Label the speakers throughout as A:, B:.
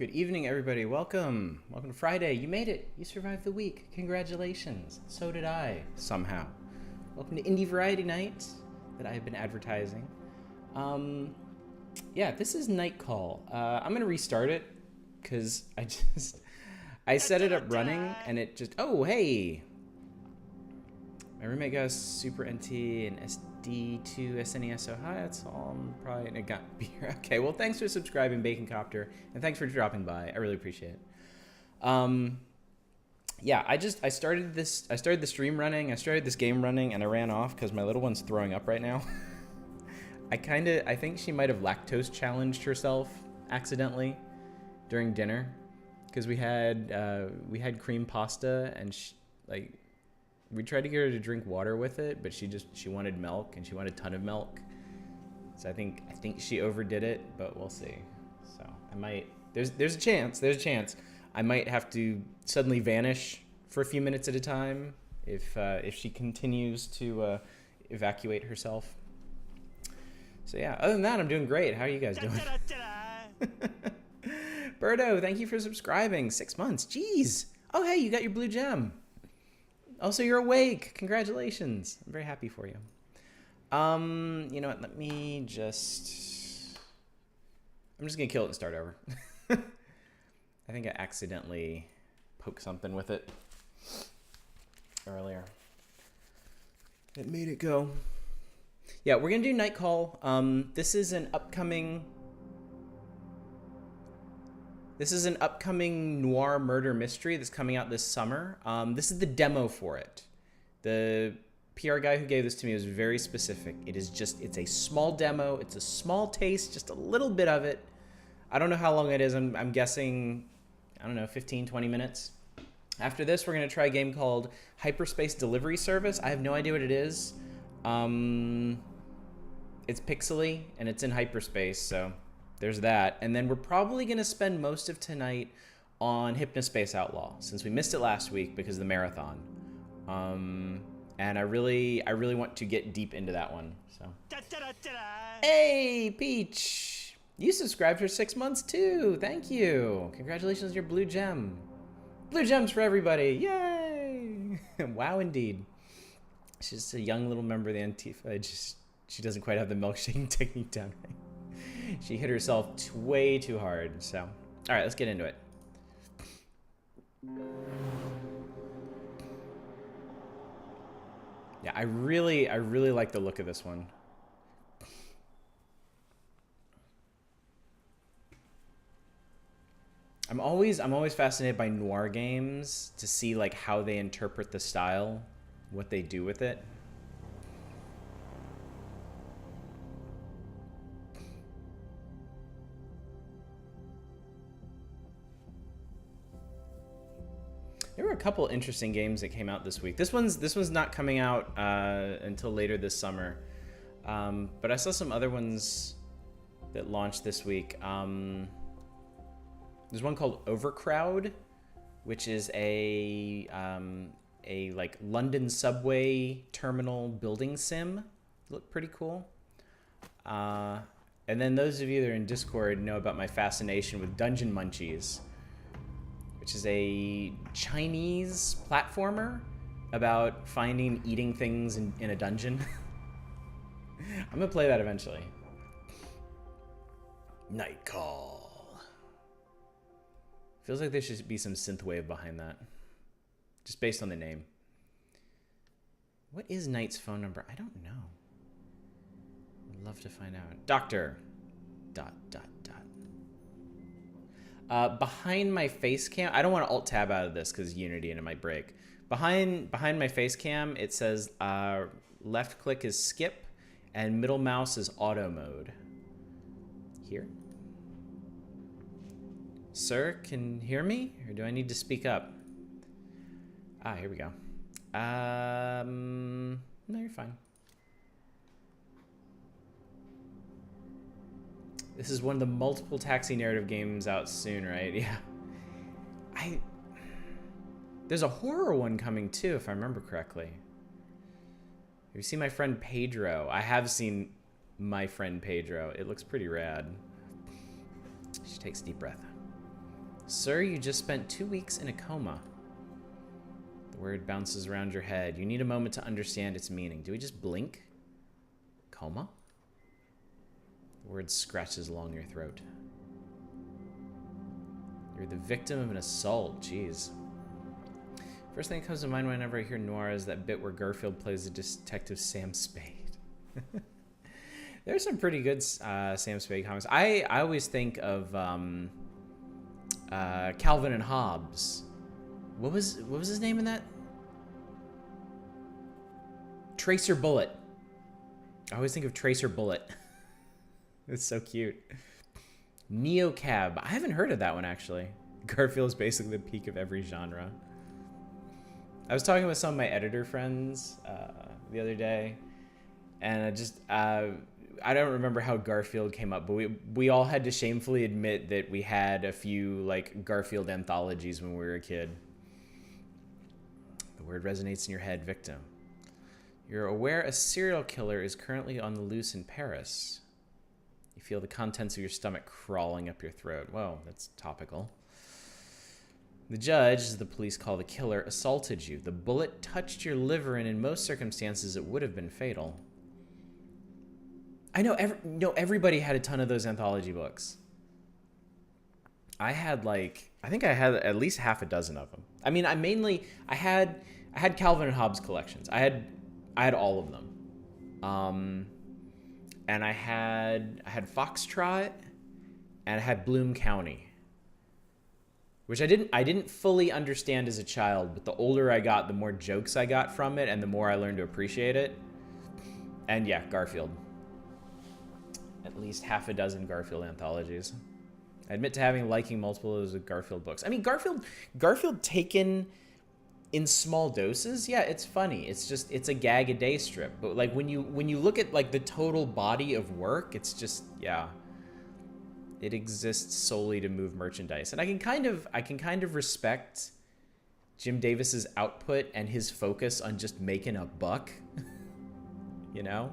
A: Good evening, everybody. Welcome. Welcome to Friday. You made it. You survived the week. Congratulations. So did I, somehow. Welcome to Indie Variety Night that I've been advertising. Yeah, this is Night Call. I'm going to restart it because I set it up running and it just, oh, hey. My roommate got a Super NT and SD2 SNES, so hi, that's all. I'm probably, it got beer. Okay, well, thanks for subscribing, Bacon Copter, and thanks for dropping by. I really appreciate it. Yeah, I started the stream running, I started this game running, and I ran off because my little one's throwing up right now. I think she might have lactose challenged herself accidentally during dinner because we had cream pasta and we tried to get her to drink water with it, but she wanted milk and she wanted a ton of milk. So I think she overdid it, but we'll see. So I might there's a chance I might have to suddenly vanish for a few minutes at a time if she continues to evacuate herself. So yeah, other than that, I'm doing great. How are you guys doing? Birdo, thank you for subscribing. 6 months. Jeez. Oh, hey, you got your blue gem. Also, you're awake. Congratulations. I'm very happy for you. You know what? I'm just going to kill it and start over. I think I accidentally poked something with it earlier. It made it go. Yeah, we're going to do Night Call. This is an upcoming noir murder mystery that's coming out this summer. This is the demo for it. The PR guy who gave this to me was very specific. It's a small demo. It's a small taste, just a little bit of it. I don't know how long it is. I'm guessing, I don't know, 15, 20 minutes. After this, we're going to try a game called Hyperspace Delivery Service. I have no idea what it is. It's pixely, and it's in hyperspace, so there's that. And then we're probably going to spend most of tonight on Hypnospace Outlaw, since we missed it last week because of the marathon. And I really want to get deep into that one. So, hey, Peach! You subscribed for 6 months too. Thank you. Congratulations on your blue gem. Blue gems for everybody. Yay! Wow, indeed. She's just a young little member of the Antifa. She doesn't quite have the milkshake technique down. She hit herself way too hard. So, all right, let's get into it. Yeah, I really like the look of this one. I'm always fascinated by noir games to see like how they interpret the style, what they do with it. There were a couple interesting games that came out this week. This one's not coming out until later this summer, but I saw some other ones that launched this week. There's one called Overcrowd, which is a like London subway terminal building sim. Looked pretty cool. And then those of you that are in Discord know about my fascination with Dungeon Munchies, which is a Chinese platformer about finding and eating things in a dungeon. I'm gonna play that eventually. Night Call. Feels like there should be some synthwave behind that, just based on the name. What is Knight's phone number? I don't know. I'd love to find out. Doctor. ... Behind my face cam, I don't want to alt tab out of this because Unity and it might break. Behind my face cam, it says left click is skip and middle mouse is auto mode. Here. Sir, can you hear me? Or do I need to speak up? Ah, here we go. No, you're fine. This is one of the multiple taxi narrative games out soon, right? Yeah. There's a horror one coming too, if I remember correctly. Have you seen my friend Pedro? I have seen my friend Pedro. It looks pretty rad. She takes a deep breath. Sir, you just spent 2 weeks in a coma. The word bounces around your head. You need a moment to understand its meaning. Do we just blink? Coma? The word scratches along your throat. You're the victim of an assault. Jeez. First thing that comes to mind whenever I hear noir is that bit where Garfield plays the detective Sam Spade. There's some pretty good Sam Spade comics. I always think of Calvin and Hobbes. What was his name in that? Tracer Bullet. I always think of Tracer Bullet. It's so cute. Neocab. I haven't heard of that one, actually. Garfield is basically the peak of every genre. I was talking with some of my editor friends the other day, and I don't remember how Garfield came up, but we all had to shamefully admit that we had a few like Garfield anthologies when we were a kid. The word resonates in your head, victim. You're aware a serial killer is currently on the loose in Paris. You feel the contents of your stomach crawling up your throat. Whoa, that's topical. The judge, as the police call the killer, assaulted you. The bullet touched your liver, and in most circumstances, it would have been fatal. I know everybody had a ton of those anthology books. I think I had at least half a dozen of them. I mean, I had Calvin and Hobbes collections. I had all of them. And I had Foxtrot, and I had Bloom County, which I didn't fully understand as a child, but the older I got, the more jokes I got from it, and the more I learned to appreciate it. And yeah, Garfield. At least half a dozen Garfield anthologies. I admit to liking multiple of those Garfield books. I mean, Garfield taken in small doses, yeah, it's funny. It's a gag a day strip. But like when you look at like the total body of work, it's just, yeah. It exists solely to move merchandise. And I can kind of respect Jim Davis's output and his focus on just making a buck. You know?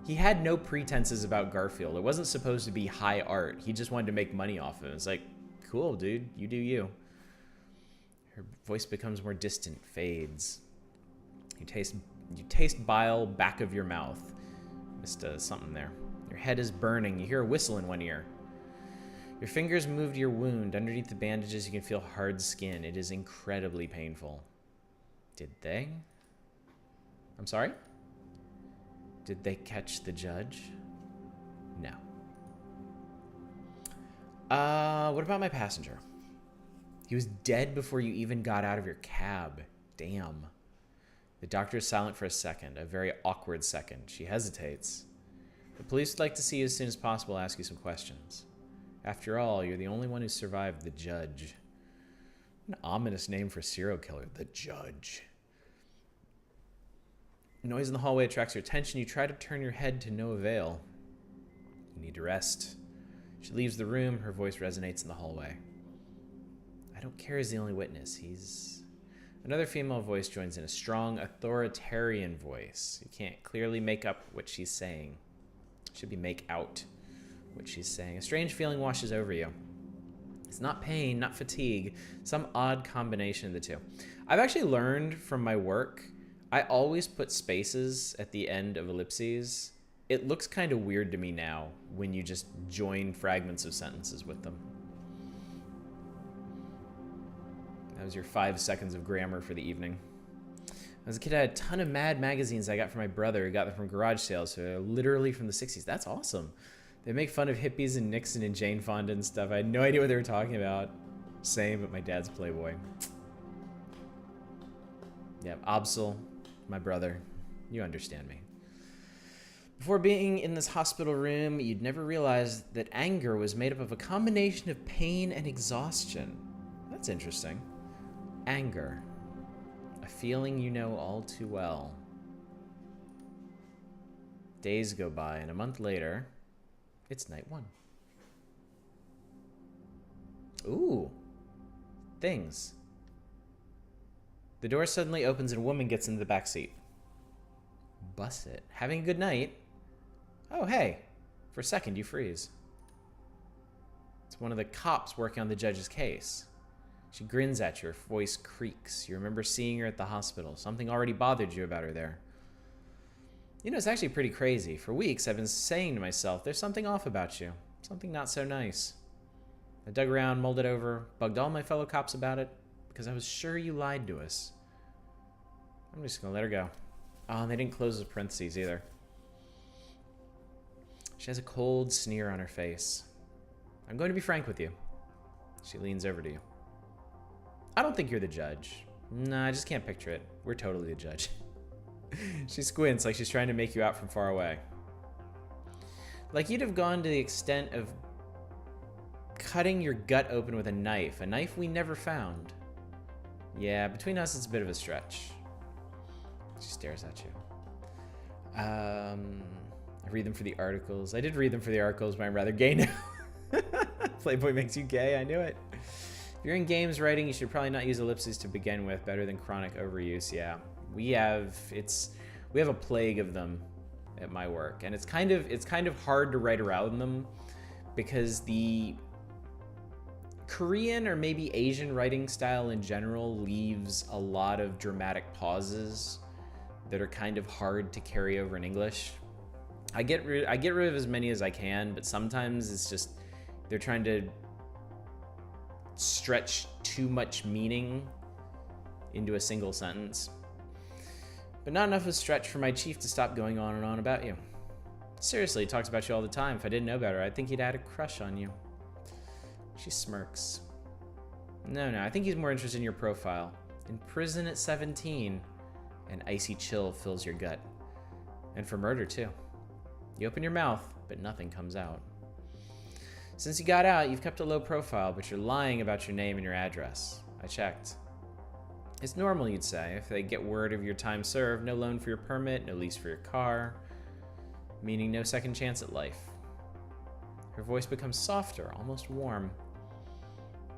A: He had no pretenses about Garfield. It wasn't supposed to be high art. He just wanted to make money off of it. It's like, cool, dude. You do you. Her voice becomes more distant, fades. You taste bile back of your mouth. Missed something there. Your head is burning. You hear a whistle in one ear. Your fingers move to your wound. Underneath the bandages, you can feel hard skin. It is incredibly painful. Did they? I'm sorry? Did they catch the judge? No. What about my passenger? He was dead before you even got out of your cab. Damn. The doctor is silent for a second, a very awkward second. She hesitates. The police would like to see you as soon as possible, ask you some questions. After all, you're the only one who survived the judge. An ominous name for a serial killer, the judge. Noise in the hallway attracts your attention. You try to turn your head to no avail. You need to rest. She leaves the room. Her voice resonates in the hallway. I don't care is the only witness. He's... Another female voice joins in, a strong, authoritarian voice. You can't clearly make up what she's saying. Should be make out what she's saying. A strange feeling washes over you. It's not pain, not fatigue, some odd combination of the two. I've actually learned from my work, I always put spaces at the end of ellipses. It looks kind of weird to me now when you just join fragments of sentences with them. That was your 5 seconds of grammar for the evening. As a kid, I had a ton of Mad magazines I got from my brother. He got them from garage sales, so they're literally from the 60s. That's awesome. They make fun of hippies and Nixon and Jane Fonda and stuff. I had no idea what they were talking about. Same, but my dad's Playboy. Yeah, Absol, my brother. You understand me. Before being in this hospital room, you'd never realized that anger was made up of a combination of pain and exhaustion. That's interesting. Anger. A feeling you know all too well. Days go by, and a month later, it's night 1. Ooh. Things. The door suddenly opens and a woman gets into the back seat. Bust it. Having a good night? Oh, hey. For a second, you freeze. It's one of the cops working on the judge's case. She grins at you, her voice creaks. You remember seeing her at the hospital. Something already bothered you about her there. You know, it's actually pretty crazy. For weeks, I've been saying to myself, there's something off about you. Something not so nice. I dug around, mulled it over, bugged all my fellow cops about it, because I was sure you lied to us. I'm just gonna let her go. Oh, and they didn't close the parentheses either. She has a cold sneer on her face. I'm going to be frank with you. She leans over to you. I don't think you're the judge. Nah, I just can't picture it. We're totally the judge. She squints like she's trying to make you out from far away. Like you'd have gone to the extent of cutting your gut open with a knife we never found. Yeah, between us, it's a bit of a stretch. She stares at you. I read them for the articles. I did read them for the articles, but I'm rather gay now. Playboy makes you gay, I knew it. If you're in games writing, you should probably not use ellipses to begin with. Better than chronic overuse, yeah. We have a plague of them at my work, and it's kind of hard to write around them because the Korean or maybe Asian writing style in general leaves a lot of dramatic pauses that are kind of hard to carry over in English. I get rid of as many as I can, but sometimes it's just they're trying to stretch too much meaning into a single sentence. But not enough of a stretch for my chief to stop going on and on about you. Seriously, he talks about you all the time. If I didn't know better, I'd think he'd had a crush on you. She smirks. No, I think he's more interested in your profile. In prison at 17, an icy chill fills your gut. And for murder, too. You open your mouth, but nothing comes out. Since you got out, you've kept a low profile, but you're lying about your name and your address. I checked. It's normal, you'd say, if they get word of your time served, no loan for your permit, no lease for your car, meaning no second chance at life. Her voice becomes softer, almost warm.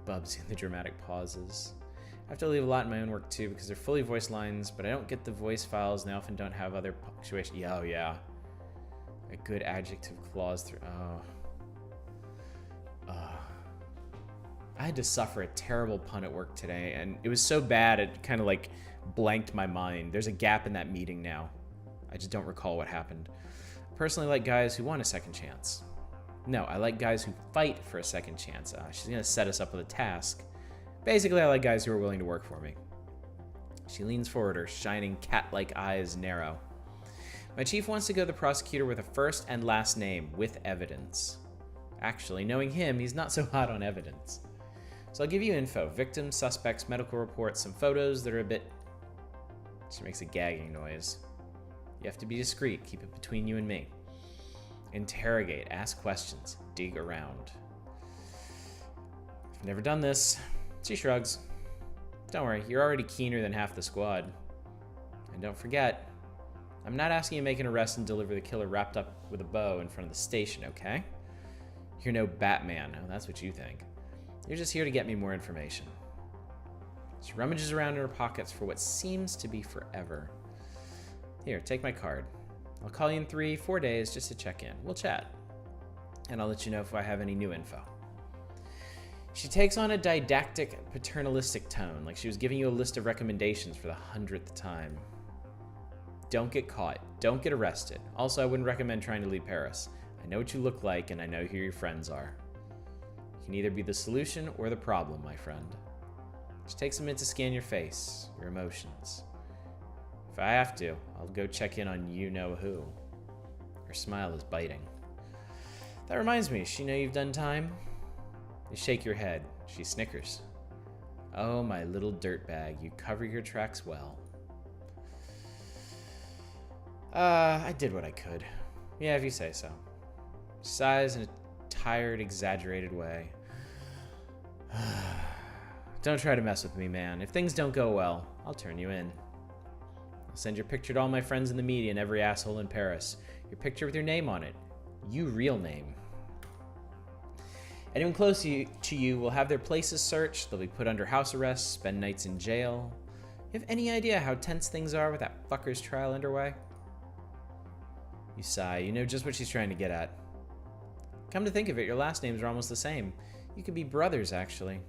A: Bubs in the dramatic pauses. I have to leave a lot in my own work too because they're fully voiced lines, but I don't get the voice files and they often don't have other punctuation. Yeah. A good adjective clause through. I had to suffer a terrible pun at work today, and it was so bad it kind of like blanked my mind. There's a gap in that meeting now. I just don't recall what happened. I personally like guys who want a second chance. No, I like guys who fight for a second chance. She's going to set us up with a task. Basically, I like guys who are willing to work for me. She leans forward, her shining cat-like eyes narrow. My chief wants to go to the prosecutor with a first and last name, with evidence. Actually, knowing him, he's not so hot on evidence. So I'll give you info. Victims, suspects, medical reports, some photos that are a bit... She makes a gagging noise. You have to be discreet. Keep it between you and me. Interrogate. Ask questions. Dig around. I've never done this. She shrugs. Don't worry. You're already keener than half the squad. And don't forget, I'm not asking you to make an arrest and deliver the killer wrapped up with a bow in front of the station, okay? You're no Batman. Oh, that's what you think. You're just here to get me more information. She rummages around in her pockets for what seems to be forever. Here, take my card. I'll call you in 3-4 days just to check in. We'll chat. And I'll let you know if I have any new info. She takes on a didactic, paternalistic tone, like she was giving you a list of recommendations for the 100th time. Don't get caught. Don't get arrested. Also, I wouldn't recommend trying to leave Paris. I know what you look like, and I know who your friends are. You can either be the solution or the problem, my friend. She takes a minute to scan your face, your emotions. If I have to, I'll go check in on you-know-who. Her smile is biting. That reminds me, she know you've done time? You shake your head. She snickers. Oh, my little dirtbag, you cover your tracks well. I did what I could. Yeah, if you say so. She sighs in a tired, exaggerated way. Don't try to mess with me, man. If things don't go well, I'll turn you in. I'll send your picture to all my friends in the media and every asshole in Paris. Your picture with your name on it. You real name. Anyone close to you will have their places searched. They'll be put under house arrest, spend nights in jail. You have any idea how tense things are with that fucker's trial underway? You sigh. You know just what she's trying to get at. Come to think of it, your last names are almost the same. You could be brothers, actually.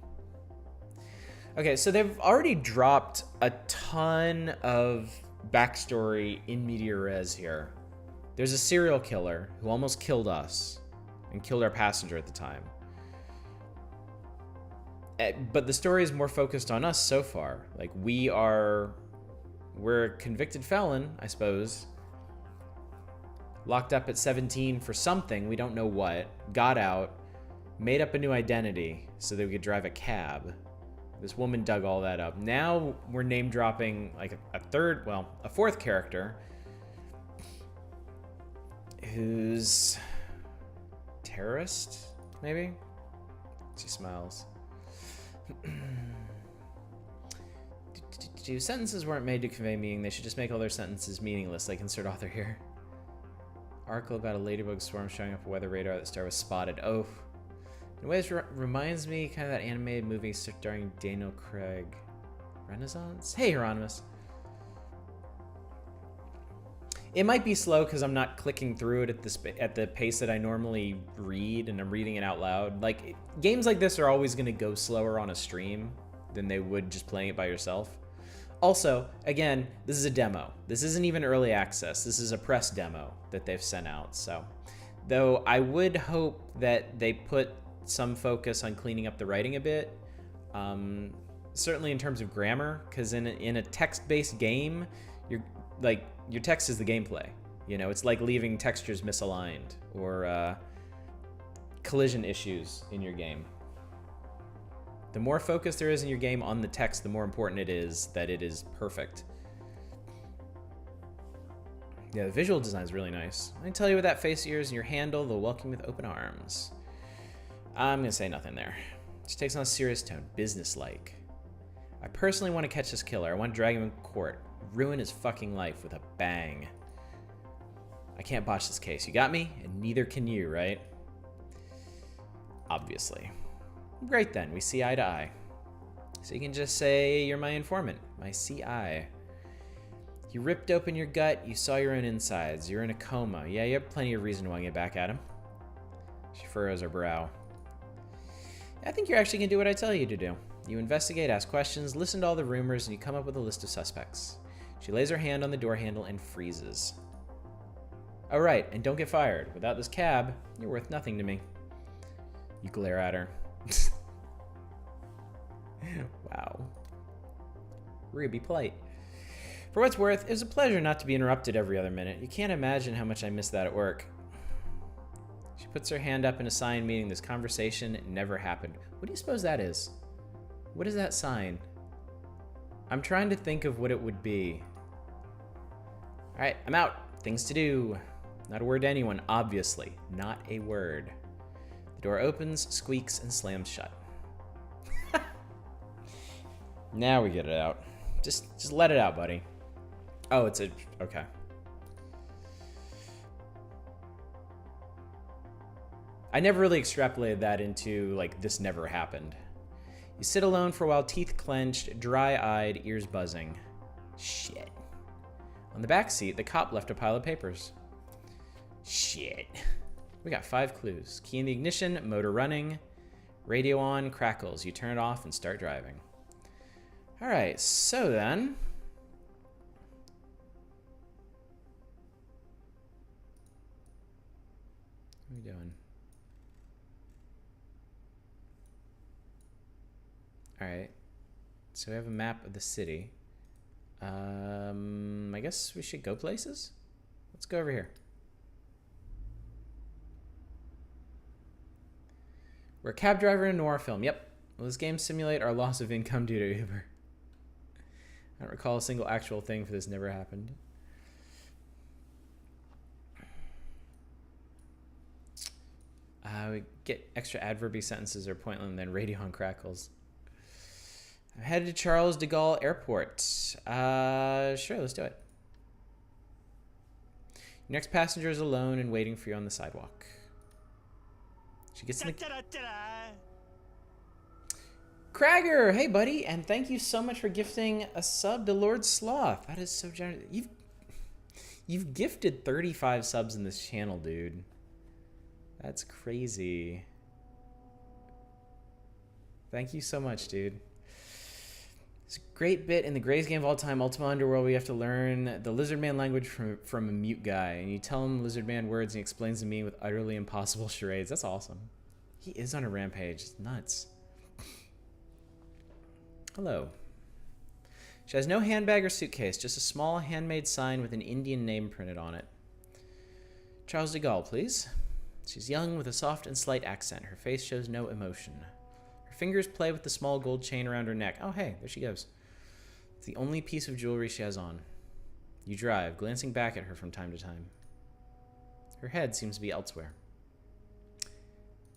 A: Okay, so they've already dropped a ton of backstory in media res here. There's a serial killer who almost killed us and killed our passenger at the time. But the story is more focused on us so far. Like, we're a convicted felon, I suppose. Locked up at 17 for something, we don't know what. Got out, made up a new identity so that we could drive a cab. This woman dug all that up. Now we're name dropping like a fourth character who's terrorist, maybe? She smiles. Sentences weren't made to convey meaning. They should just make all their sentences meaningless. Like, insert author here. Article about a ladybug swarm showing up a weather radar at the star was spotted. Oh. In ways, reminds me kind of that animated movie starring Daniel Craig. Renaissance? Hey, Hieronymus. It might be slow because I'm not clicking through it at the pace that I normally read, and I'm reading it out loud. Like, games like this are always going to go slower on a stream than they would just playing it by yourself. Also, again, this is a demo. This isn't even early access. This is a press demo that they've sent out. So, though I would hope that they put some focus on cleaning up the writing a bit, certainly in terms of grammar, because in a text-based game, your text is the gameplay. You know, it's like leaving textures misaligned or collision issues in your game. The more focus there is in your game on the text, the more important it is that it is perfect. Yeah, the visual design is really nice. I can tell you with that face of yours and your handle, they'll welcome you with open arms. I'm gonna say nothing there. She takes on a serious tone, business-like. I personally want to catch this killer. I want to drag him in court, ruin his fucking life with a bang. I can't botch this case. You got me? And neither can you, right? Obviously. Great then, we see eye to eye. So you can just say you're my informant, my CI. You ripped open your gut, you saw your own insides, you're in a coma. Yeah, you have plenty of reason to want to get back at him. She furrows her brow. I think you're actually gonna do what I tell you to do. You investigate, ask questions, listen to all the rumors, and you come up with a list of suspects. She lays her hand on the door handle and freezes. Oh right, and don't get fired. Without this cab, you're worth nothing to me. You glare at her. Wow. We're gonna be polite. For what's worth, it was a pleasure not to be interrupted every other minute. You can't imagine how much I miss that at work. She puts her hand up in a sign meaning this conversation never happened. What do you suppose that is? What is that sign? I'm trying to think of what it would be. Alright, I'm out. Things to do. Not a word to anyone, obviously. Not a word. The door opens, squeaks, and slams shut. Now we get it out. Just let it out, buddy. Oh, it's a... okay. I never really extrapolated that into, like, this never happened. You sit alone for a while, teeth clenched, dry-eyed, ears buzzing. Shit. On the back seat, the cop left a pile of papers. Shit. We got 5 clues. Key in the ignition, motor running, radio on, crackles. You turn it off and start driving. All right, so then... what are we doing? All right, so we have a map of the city. I guess we should go places? Let's go over here. We're a cab driver in a noir film. Yep. Will this game simulate our loss of income due to Uber? I don't recall a single actual thing for this never happened. We get extra adverby sentences or pointless and then radio on crackles. I'm headed to Charles de Gaulle Airport. Sure, let's do it. Your next passenger is alone and waiting for you on the sidewalk. She gets in the... Cragger! Hey, buddy, and thank you so much for gifting a sub to Lord Sloth. That is so generous. You've gifted 35 subs in this channel, dude. That's crazy. Thank you so much, dude. It's a great bit in the greatest game of all time, Ultima Underworld. We have to learn the lizard man language from a mute guy. And you tell him lizard man words and he explains to me with utterly impossible charades. That's awesome. He is on a rampage. It's nuts. Hello. She has no handbag or suitcase, just a small handmade sign with an Indian name printed on it. Charles de Gaulle, please. She's young with a soft and slight accent. Her face shows no emotion. Her fingers play with the small gold chain around her neck. Oh, hey, there she goes. It's the only piece of jewelry she has on. You drive, glancing back at her from time to time. Her head seems to be elsewhere.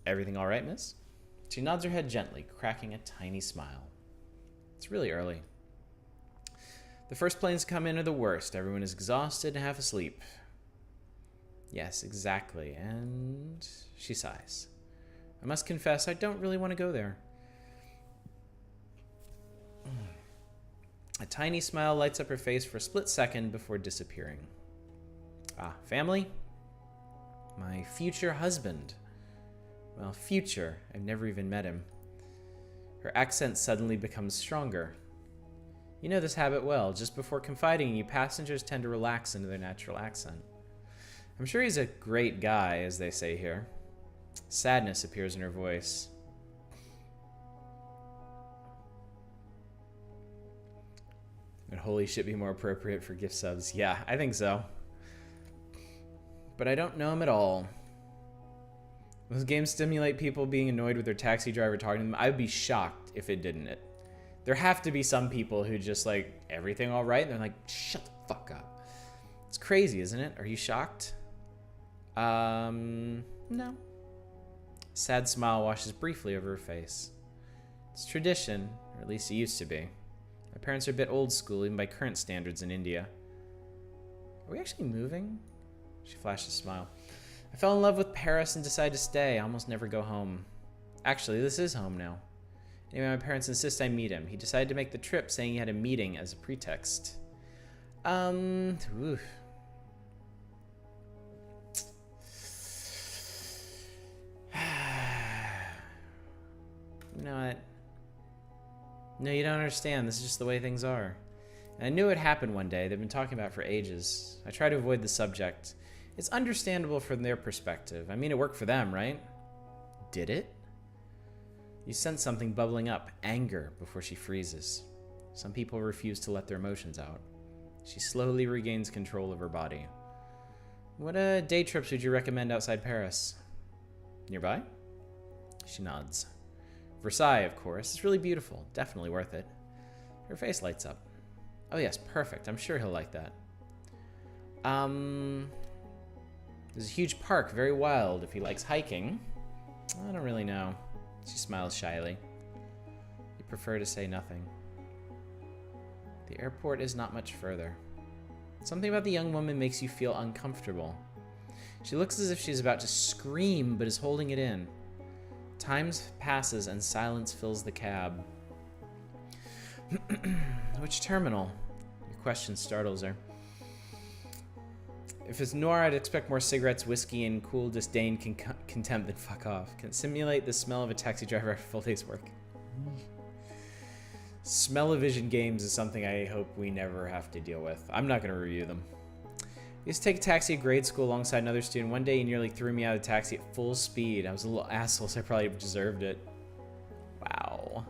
A: Everything all right, miss? She nods her head gently, cracking a tiny smile. It's really early. The first planes to come in are the worst. Everyone is exhausted and half asleep. Yes, exactly. And she sighs. I must confess, I don't really want to go there. A tiny smile lights up her face for a split second before disappearing. Ah, family? My future husband. Well, future. I've never even met him. Her accent suddenly becomes stronger. You know this habit well. Just before confiding in you, passengers tend to relax into their natural accent. I'm sure he's a great guy, as they say here. Sadness appears in her voice. Would holy shit be more appropriate for gift subs? Yeah, I think so. But I don't know him at all. Those games stimulate people being annoyed with their taxi driver talking to them. I'd be shocked if it didn't. There have to be some people who just like, everything all right? And they're like, shut the fuck up. It's crazy, isn't it? Are you shocked? No. A sad smile washes briefly over her face. It's tradition, or at least it used to be. My parents are a bit old school, even by current standards in India. Are we actually moving? She flashed a smile. I fell in love with Paris and decided to stay. I almost never go home. Actually, this is home now. Anyway, my parents insist I meet him. He decided to make the trip, saying he had a meeting as a pretext. Oof. You know what? No, you don't understand. This is just the way things are. And I knew it happened one day. They've been talking about it for ages. I try to avoid the subject. It's understandable from their perspective. I mean, it worked for them, right? Did it? You sense something bubbling up, anger, before she freezes. Some people refuse to let their emotions out. She slowly regains control of her body. What day trips would you recommend outside Paris? Nearby? She nods. Versailles, of course. It's really beautiful. Definitely worth it. Her face lights up. Oh yes, perfect. I'm sure he'll like that. There's a huge park, very wild, if he likes hiking. I don't really know. She smiles shyly. You prefer to say nothing. The airport is not much further. Something about the young woman makes you feel uncomfortable. She looks as if she's about to scream, but is holding it in. Time passes and silence fills the cab. Which terminal? Your question startles her. If it's noir, I'd expect more cigarettes, whiskey, and cool disdain contempt than fuck off. Can simulate the smell of a taxi driver after a full day's work. Smell-o-vision games is something I hope we never have to deal with. I'm not going to review them. I used to take a taxi at grade school alongside another student. One day he nearly threw me out of the taxi at full speed. I was a little asshole, so I probably deserved it. Wow.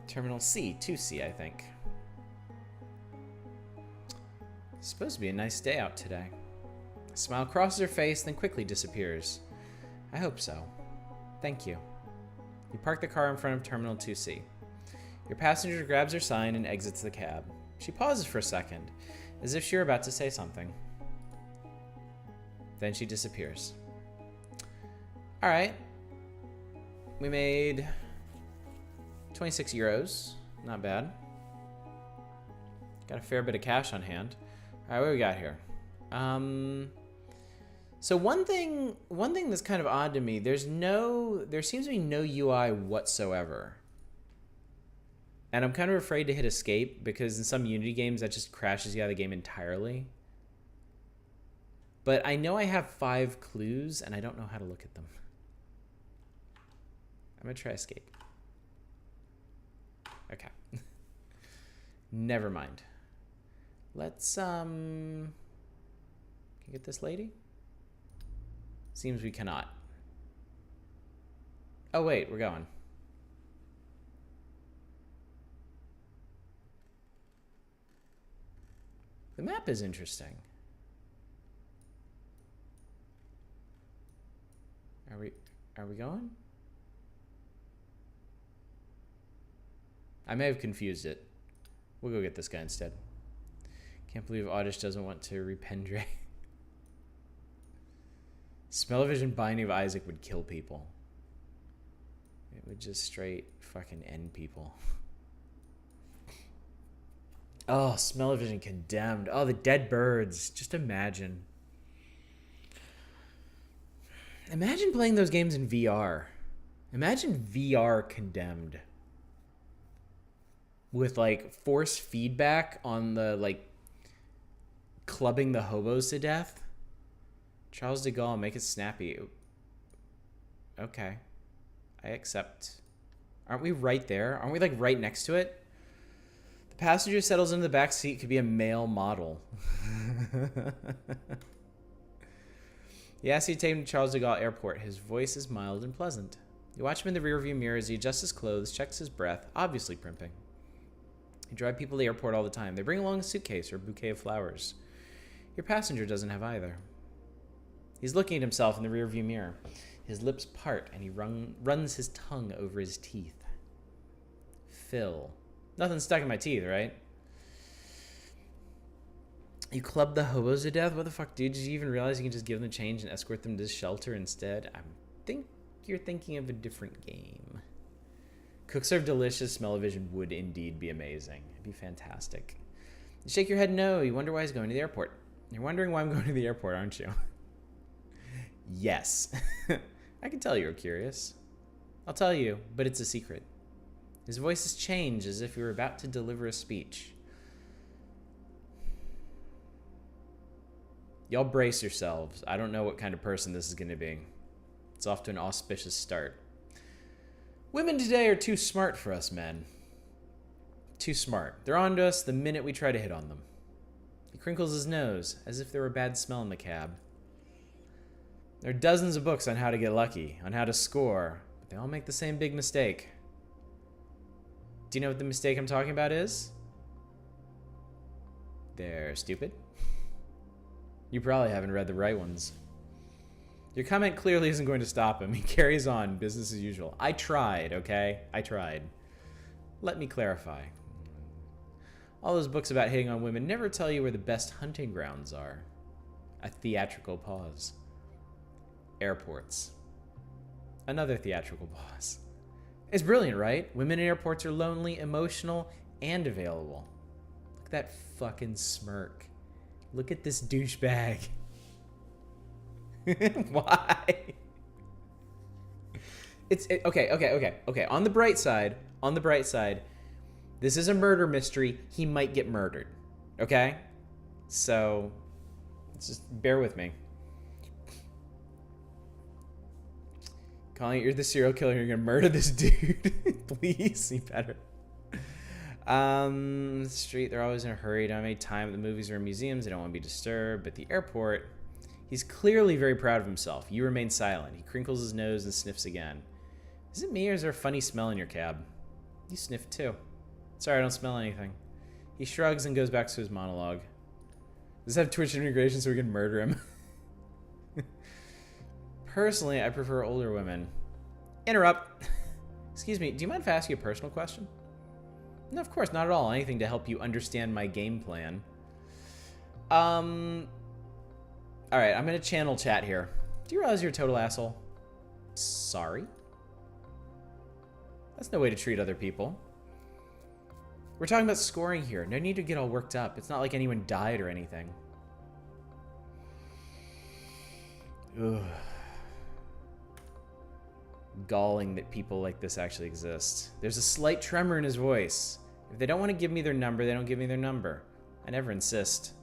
A: Terminal C, 2C, I think. It's supposed to be a nice day out today. A smile crosses her face, then quickly disappears. I hope so. Thank you. You park the car in front of Terminal 2C. Your passenger grabs her sign and exits the cab. She pauses for a second, as if she were about to say something. Then she disappears. Alright. We made 26 euros. Not bad. Got a fair bit of cash on hand. Alright, what do we got here? So one thing that's kind of odd to me, there seems to be no UI whatsoever. And I'm kind of afraid to hit escape because in some Unity games that just crashes you out of the game entirely. But I know I have 5 clues and I don't know how to look at them. I'm gonna try escape. Okay. Never mind. Let's, can you get this lady? Seems we cannot. Oh, wait, we're going. The map is interesting. Are we going? I may have confused it. We'll go get this guy instead. Can't believe Oddish doesn't want to rependre. Smell-o-vision Binding of Isaac would kill people. It would just straight fucking end people. Oh, Smell-o-vision Condemned. Oh, the dead birds. Just imagine. Imagine playing those games in VR. Imagine VR Condemned. With, like, force feedback on the, like, clubbing the hobos to death. Charles de Gaulle, make it snappy. Okay. I accept. Aren't we right there? Aren't we, like, right next to it? The passenger settles into the back seat could be a male model. Yes, you take him to Charles de Gaulle Airport. His voice is mild and pleasant. You watch him in the rearview mirror as he adjusts his clothes, checks his breath, obviously primping. You drive people to the airport all the time. They bring along a suitcase or a bouquet of flowers. Your passenger doesn't have either. He's looking at himself in the rearview mirror. His lips part and he runs his tongue over his teeth. Phil. Nothing stuck in my teeth, right? You clubbed the hobos to death? What the fuck, dude? Did you even realize you can just give them change and escort them to shelter instead? I think you're thinking of a different game. Cook served delicious. Smell-o-vision would indeed be amazing. It'd be fantastic. You shake your head no. You wonder why he's going to the airport. You're wondering why I'm going to the airport, aren't you? Yes. I can tell you're curious. I'll tell you, but it's a secret. His voice has changed as if he were about to deliver a speech. Y'all brace yourselves. I don't know what kind of person this is going to be. It's off to an auspicious start. Women today are too smart for us men. Too smart. They're on to us the minute we try to hit on them. He crinkles his nose, as if there were a bad smell in the cab. There are dozens of books on how to get lucky, on how to score, but they all make the same big mistake. Do you know what the mistake I'm talking about is? They're stupid. You probably haven't read the right ones. Your comment clearly isn't going to stop him. He carries on, business as usual. I tried, okay? I tried. Let me clarify. All those books about hitting on women never tell you where the best hunting grounds are. A theatrical pause. Airports. Another theatrical pause. It's brilliant, right? Women in airports are lonely, emotional, and available. Look at that fucking smirk. Look at this douchebag. Why? Okay. On the bright side, this is a murder mystery. He might get murdered. Okay? So, just bear with me. Calling it you're the serial killer, you're gonna murder this dude. Please, you better. Street, they're always in a hurry. Don't have any time at the movies or museums. They don't want to be disturbed. But the airport, he's clearly very proud of himself. You remain silent. He crinkles his nose and sniffs again. Is it me or is there a funny smell in your cab? You sniff too. Sorry, I don't smell anything. He shrugs and goes back to his monologue. Does this have Twitch integration so we can murder him? Personally, I prefer older women. Interrupt. Excuse me, do you mind if I ask you a personal question? No, of course, not at all. Anything to help you understand my game plan. Alright, I'm gonna channel chat here. Do you realize you're a total asshole? Sorry? That's no way to treat other people. We're talking about scoring here. No need to get all worked up. It's not like anyone died or anything. Ugh. Galling that people like this actually exist. There's a slight tremor in his voice. If they don't want to give me their number, they don't give me their number. I never insist.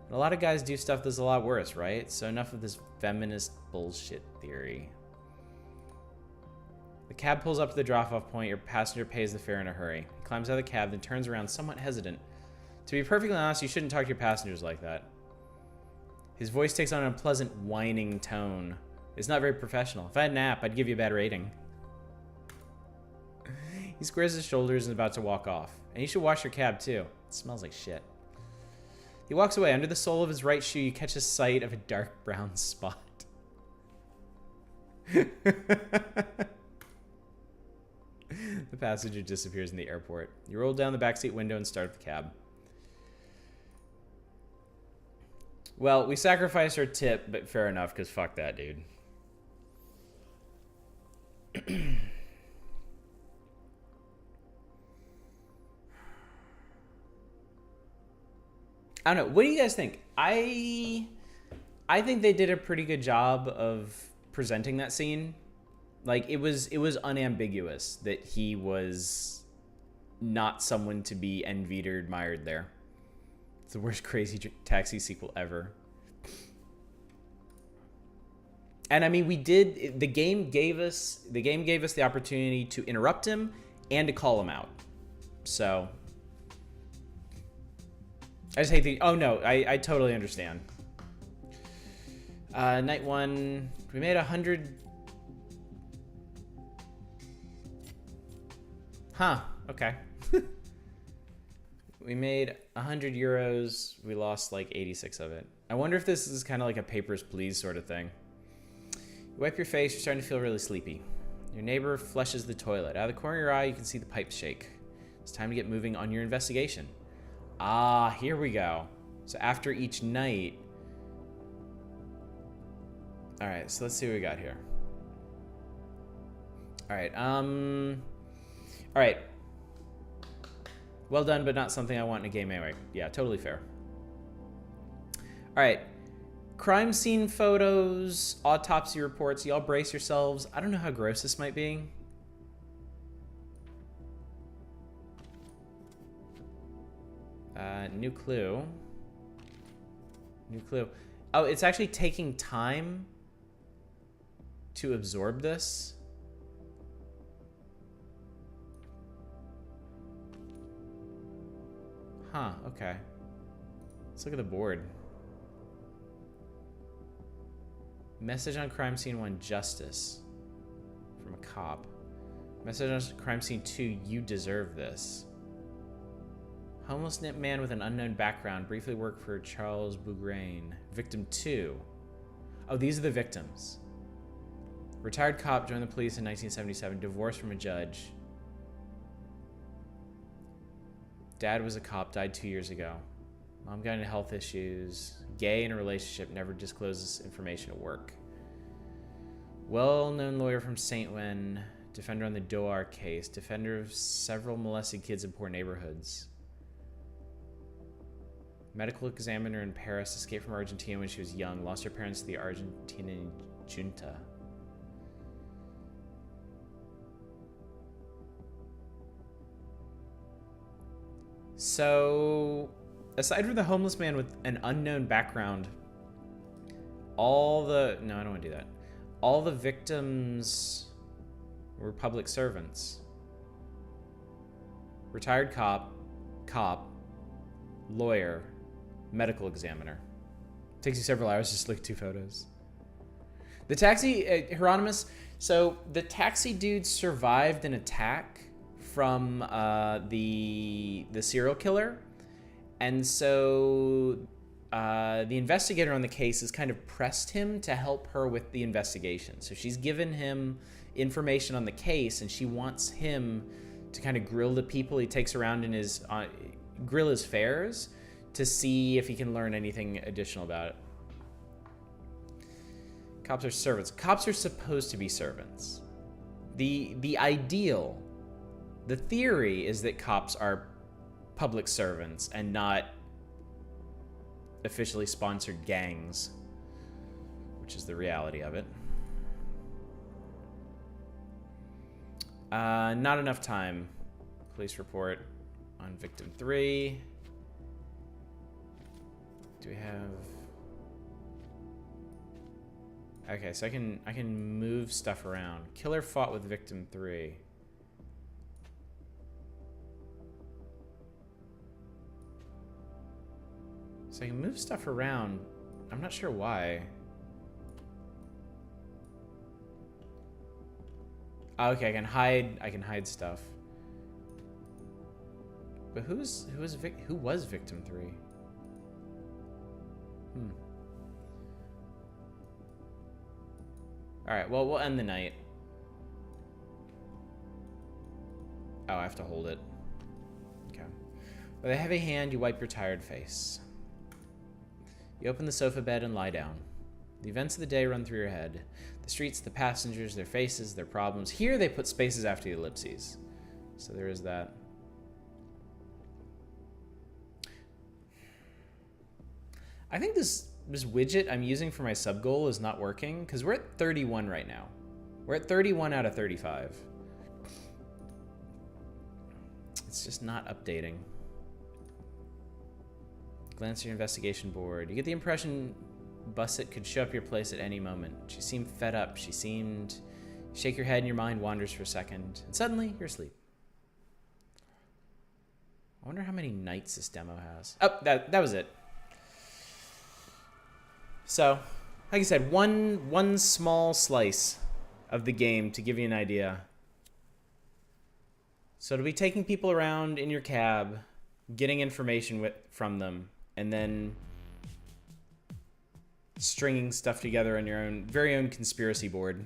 A: And a lot of guys do stuff that's a lot worse, right? So enough of this feminist bullshit theory. The cab pulls up to the drop-off point. Your passenger pays the fare in a hurry. He climbs out of the cab, then turns around somewhat hesitant. To be perfectly honest, you shouldn't talk to your passengers like that. His voice takes on an unpleasant, whining tone. It's not very professional. If I had an app, I'd give you a bad rating. He squares his shoulders and is about to walk off. And you should wash your cab, too. It smells like shit. He walks away. Under the sole of his right shoe, you catch a sight of a dark brown spot. The passenger disappears in the airport. You roll down the backseat window and start the cab. Well, we sacrificed our tip, but fair enough, because fuck that, dude. I don't know. What do you guys think? I think they did a pretty good job of presenting that scene. Like, it was unambiguous that he was not someone to be envied or admired there. It's the worst Crazy Taxi sequel ever. And I mean, the game gave us the opportunity to interrupt him and to call him out. So I just hate the, oh no, I totally understand. Night one, we made 100. Huh, okay. We made 100 euros. We lost like 86 of it. I wonder if this is kind of like a Papers, Please sort of thing. You wipe your face, you're starting to feel really sleepy. Your neighbor flushes the toilet. Out of the corner of your eye, you can see the pipes shake. It's time to get moving on your investigation. Ah, here we go. So after each night... Alright, so let's see what we got here. Alright, Alright. Well done, but not something I want in a game anyway. Yeah, totally fair. Alright. Crime scene photos, autopsy reports. Y'all brace yourselves. I don't know how gross this might be. New clue. New clue. Oh, it's actually taking time to absorb this. Huh, okay. Let's look at the board. Message on crime scene 1, justice. From a cop. Message on crime scene 2, you deserve this. Homeless man with an unknown background briefly worked for Charles Bougrain. Victim 2. Oh, these are the victims. Retired cop joined the police in 1977, divorced from a judge. Dad was a cop, died 2 years ago. Mom got into health issues. Gay in a relationship, never discloses information at work. Well-known lawyer from St. Wen, defender on the Doar case, defender of several molested kids in poor neighborhoods. Medical examiner in Paris, escaped from Argentina when she was young, lost her parents to the Argentinian junta. So, aside from the homeless man with an unknown background, all the... No, I don't want to do that. All the victims were public servants. Retired cop, lawyer, medical examiner. Takes you several hours just to look at 2 photos. The taxi, Hieronymus, so the taxi dude survived an attack from the serial killer, and so the investigator on the case has kind of pressed him to help her with the investigation. So she's given him information on the case, and she wants him to kind of grill the people he takes around in his grill his fares to see if he can learn anything additional about it. Cops are servants. Cops are supposed to be servants. The ideal, the theory is that cops are public servants and not officially sponsored gangs, which is the reality of it. Not enough time. Police report on victim 3. Do we have... Okay, so I can move stuff around. Killer fought with victim 3. So I can move stuff around. I'm not sure why. Oh, okay, I can hide stuff. But who was victim 3? Alright, well, we'll end the night. Oh, I have to hold it. Okay. With a heavy hand, you wipe your tired face. You open the sofa bed and lie down. The events of the day run through your head. The streets, the passengers, their faces, their problems. Here they put spaces after the ellipses. So there is that. I think this widget I'm using for my sub goal is not working because we're at 31 right now. We're at 31 out of 35. It's just not updating. Glance at your investigation board. You get the impression Bussett could show up your place at any moment. She seemed fed up. She seemed... Shake your head and your mind wanders for a second. And suddenly, you're asleep. I wonder how many nights this demo has. Oh, that was it. So, like I said, one small slice of the game to give you an idea. So it'll be taking people around in your cab, getting information from them, and then stringing stuff together on your own very own conspiracy board.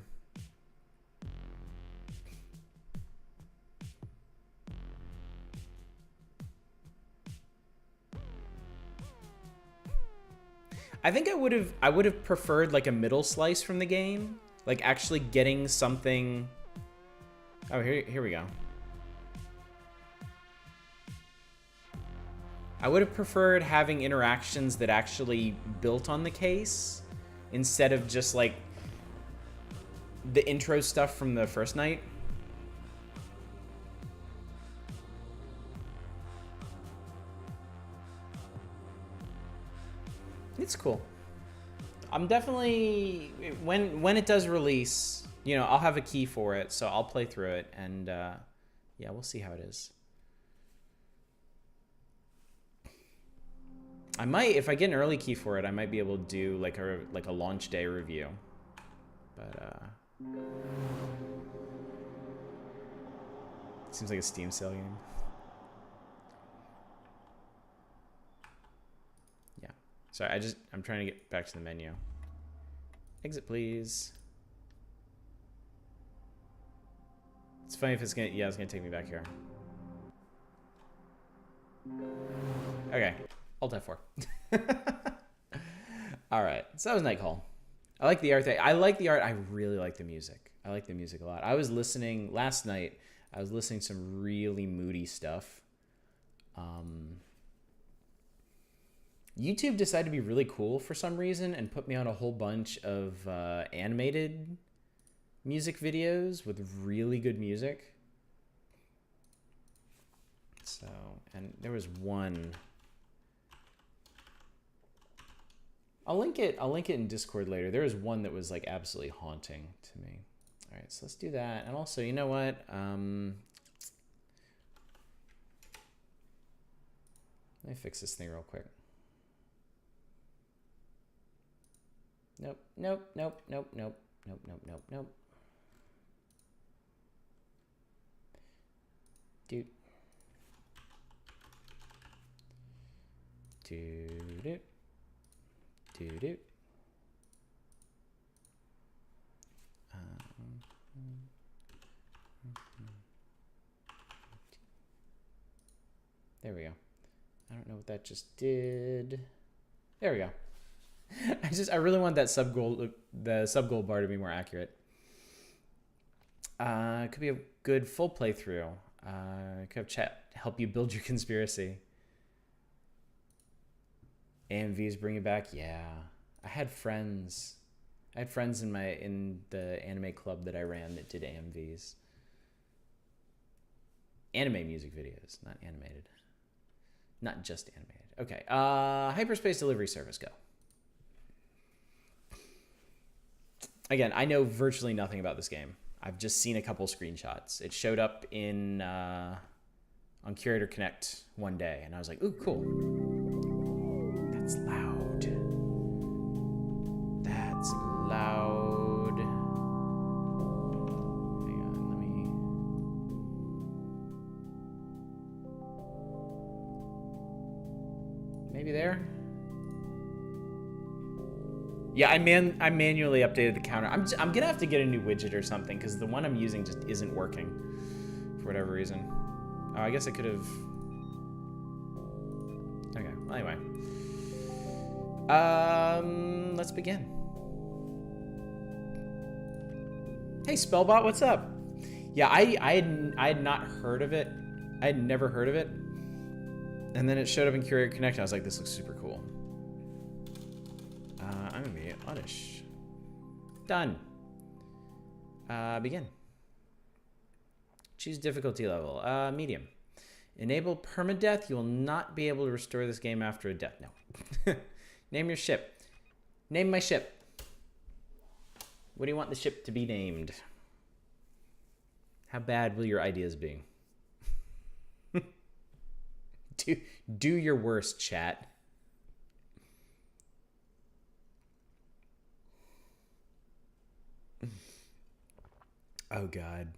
A: I think I would have preferred like a middle slice from the game, like actually getting something. Oh, here we go. I would have preferred having interactions that actually built on the case instead of just like the intro stuff from the first night. It's cool. I'm definitely, when it does release, you know, I'll have a key for it, so I'll play through it, and yeah, we'll see how it is. I might, if I get an early key for it, I might be able to do like a launch day review. But seems like a Steam sale game. Yeah. Sorry, I'm trying to get back to the menu. Exit, please. It's funny if it's gonna, yeah, it's gonna take me back here. Okay. Alt F4. All right, so that was Nightcall. I like the art. I like the art. I really like the music. I like the music a lot. I was listening last night. I was listening to some really moody stuff. YouTube decided to be really cool for some reason and put me on a whole bunch of animated music videos with really good music. So, and there was one. I'll link it in Discord later. There was one that was like absolutely haunting to me. All right, so let's do that. And also, you know what? Let me fix this thing real quick. Nope, nope, nope, nope, nope, nope, nope, nope, nope. Doot. Doot. Doot. Doot. There we go. I don't know what that just did. There we go. I really want that the sub goal bar to be more accurate. It could be a good full playthrough. Could have chat help you build your conspiracy. AMVs bring it back. Yeah, I had friends in the anime club that I ran that did AMVs. Anime music videos, not animated. Not just animated. Okay. Hyperspace Delivery Service, go. Again, I know virtually nothing about this game. I've just seen a couple screenshots. It showed up in on Curator Connect one day, and I was like, ooh, cool. That's loud. That's loud. Hang on, let me... Maybe there? Yeah, I manually updated the counter. I'm gonna have to get a new widget or something because the one I'm using just isn't working for whatever reason. Oh, I guess I could have. Okay. Well, anyway, let's begin. Hey, Spellbot, what's up? Yeah, I had not heard of it. I had never heard of it, and then it showed up in Curator Connect. I was like, this looks super cool. I'm gonna be oddish. Done. Begin. Choose difficulty level. Medium. Enable permadeath. You will not be able to restore this game after a death. No. Name your ship. Name my ship. What do you want the ship to be named? How bad will your ideas be? Do your worst, chat. Oh, God.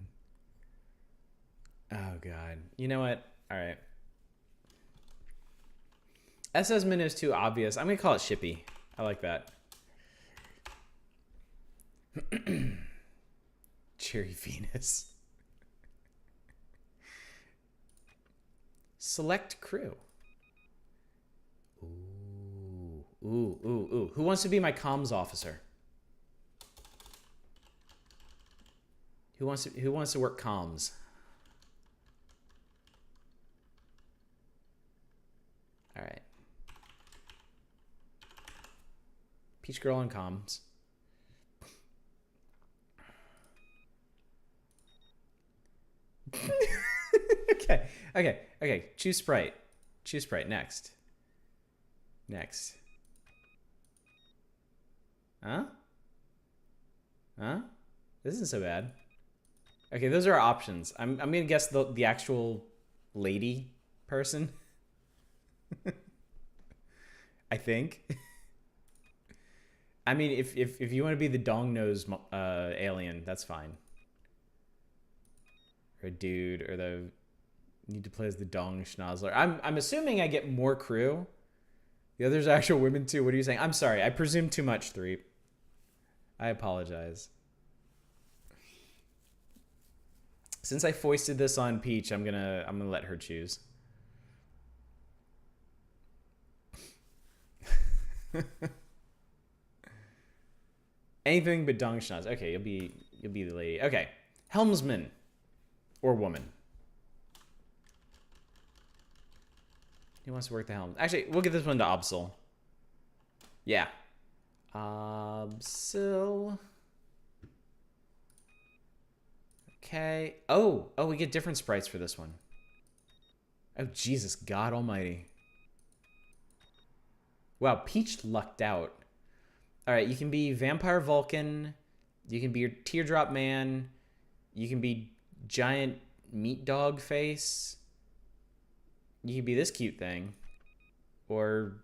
A: Oh, God. You know what? All right. SS-Min is too obvious. I'm going to call it Shippy. I like that. Cherry Venus. Select crew. Ooh. Ooh, ooh, ooh. Who wants to be my comms officer? Who wants to work comms? All right. Peach Girl on comms. Okay. Choose sprite. Choose sprite. Next. Next. Huh? This isn't so bad. Okay, those are our options. I'm gonna guess the actual lady person. I think. I mean, if you want to be the dong nose alien, that's fine. Or a dude, or the need to play as the dong schnozzler. I'm assuming I get more crew. The others are actual women too. What are you saying? I'm sorry. I presume too much, Threep. I apologize. Since I foisted this on Peach, I'm gonna let her choose. Anything but dong schnoz. Okay, you'll be the lady. Okay, helmsman or woman. Who wants to work the helm? Actually, we'll get this one to Obsil. Yeah, Obsil. Okay. Oh, we get different sprites for this one. Oh, Jesus, God almighty. Wow, Peach lucked out. All right, you can be Vampire Vulcan. You can be your Teardrop Man. You can be Giant Meat Dog Face. You can be this cute thing. Or...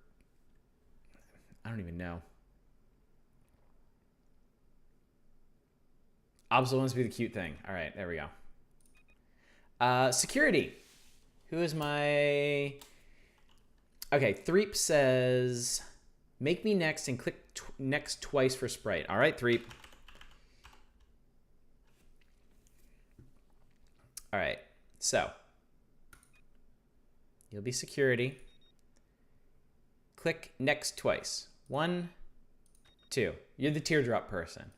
A: I don't even know. Obsil wants to be the cute thing. All right, there we go. Security. Who is my... Okay, Threep says, make me next and click next twice for sprite. All right, Threep. All right, so you'll be security. Click next twice. 1, 2. You're the teardrop person.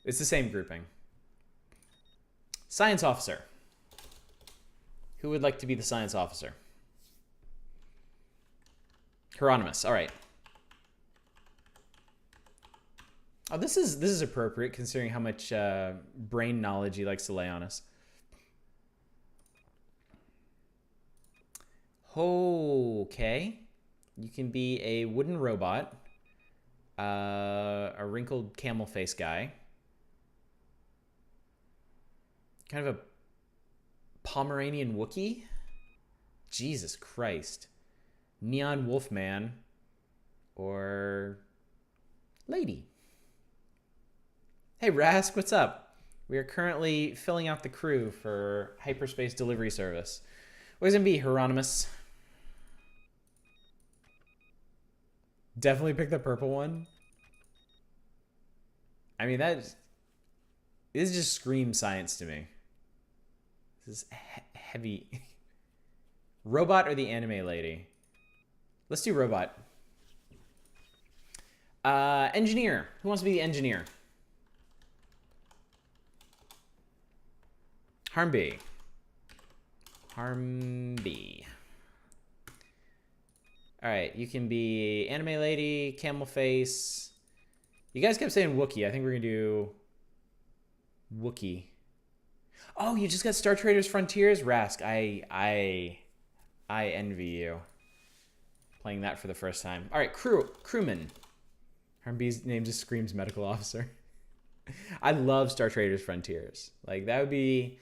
A: It's the same grouping. Science officer. Who would like to be the science officer? Hieronymus. All right. Oh, this is appropriate considering how much brain knowledge he likes to lay on us. Okay. You can be a wooden robot. A wrinkled camel face guy. Kind of a Pomeranian Wookiee. Jesus Christ. Neon Wolfman. Or lady. Hey Rask, what's up? We are currently filling out the crew for Hyperspace Delivery Service. What's it gonna be, Hieronymus? Definitely pick the purple one. I mean, this just screams science to me. This is heavy. Robot or the anime lady? Let's do robot. Engineer. Who wants to be the engineer? Harmby. Harmby. All right, you can be anime lady, camel face. You guys kept saying Wookiee. I think we're gonna do Wookiee. Oh, you just got Star Traders Frontiers, Rask. I envy you. Playing that for the first time. All right, crewman. Harmby's name just screams medical officer. I love Star Traders Frontiers. Like that would be.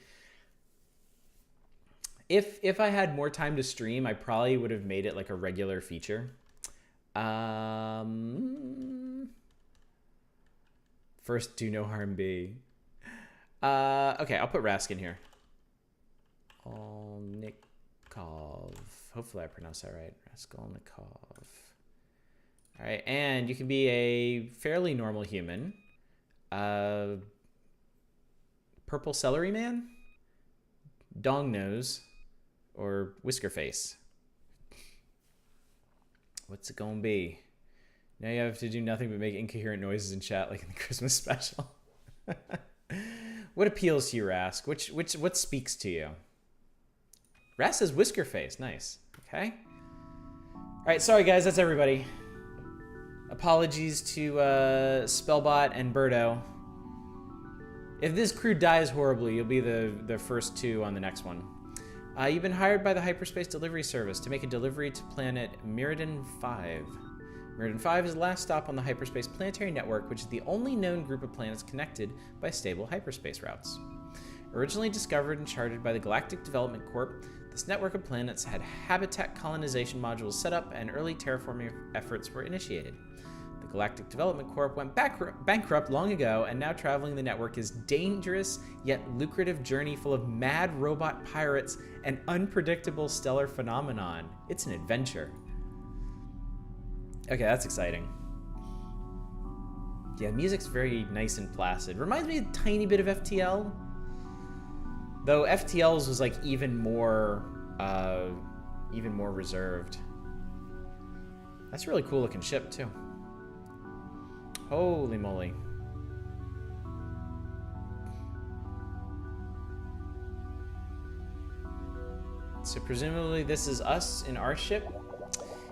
A: If I had more time to stream, I probably would have made it like a regular feature. First, do no harm be. Okay, I'll put Rask in here. Raskolnikov. Hopefully I pronounced that right. Raskolnikov. All right, and you can be a fairly normal human. Purple celery man? Dong nose. Or whisker face. What's it gonna be? Now you have to do nothing but make incoherent noises in chat like in the Christmas special. What appeals to you, Rask? What speaks to you? Rask says whisker face. Nice. Okay. All right, sorry guys, that's everybody. Apologies to Spellbot and Birdo. If this crew dies horribly, you'll be the first two on the next one. You've been hired by the Hyperspace Delivery Service to make a delivery to planet Mirrodin 5. Mirrodin 5 is the last stop on the Hyperspace Planetary Network, which is the only known group of planets connected by stable hyperspace routes. Originally discovered and charted by the Galactic Development Corp, this network of planets had habitat colonization modules set up and early terraforming efforts were initiated. The Galactic Development Corp went bankrupt long ago, and now traveling the network is dangerous yet lucrative journey full of mad robot pirates and unpredictable stellar phenomenon. It's an adventure. Okay, that's exciting. Yeah, music's very nice and placid. Reminds me a tiny bit of FTL. Though FTL's was like even more reserved. That's a really cool looking ship too. Holy moly. So presumably this is us in our ship.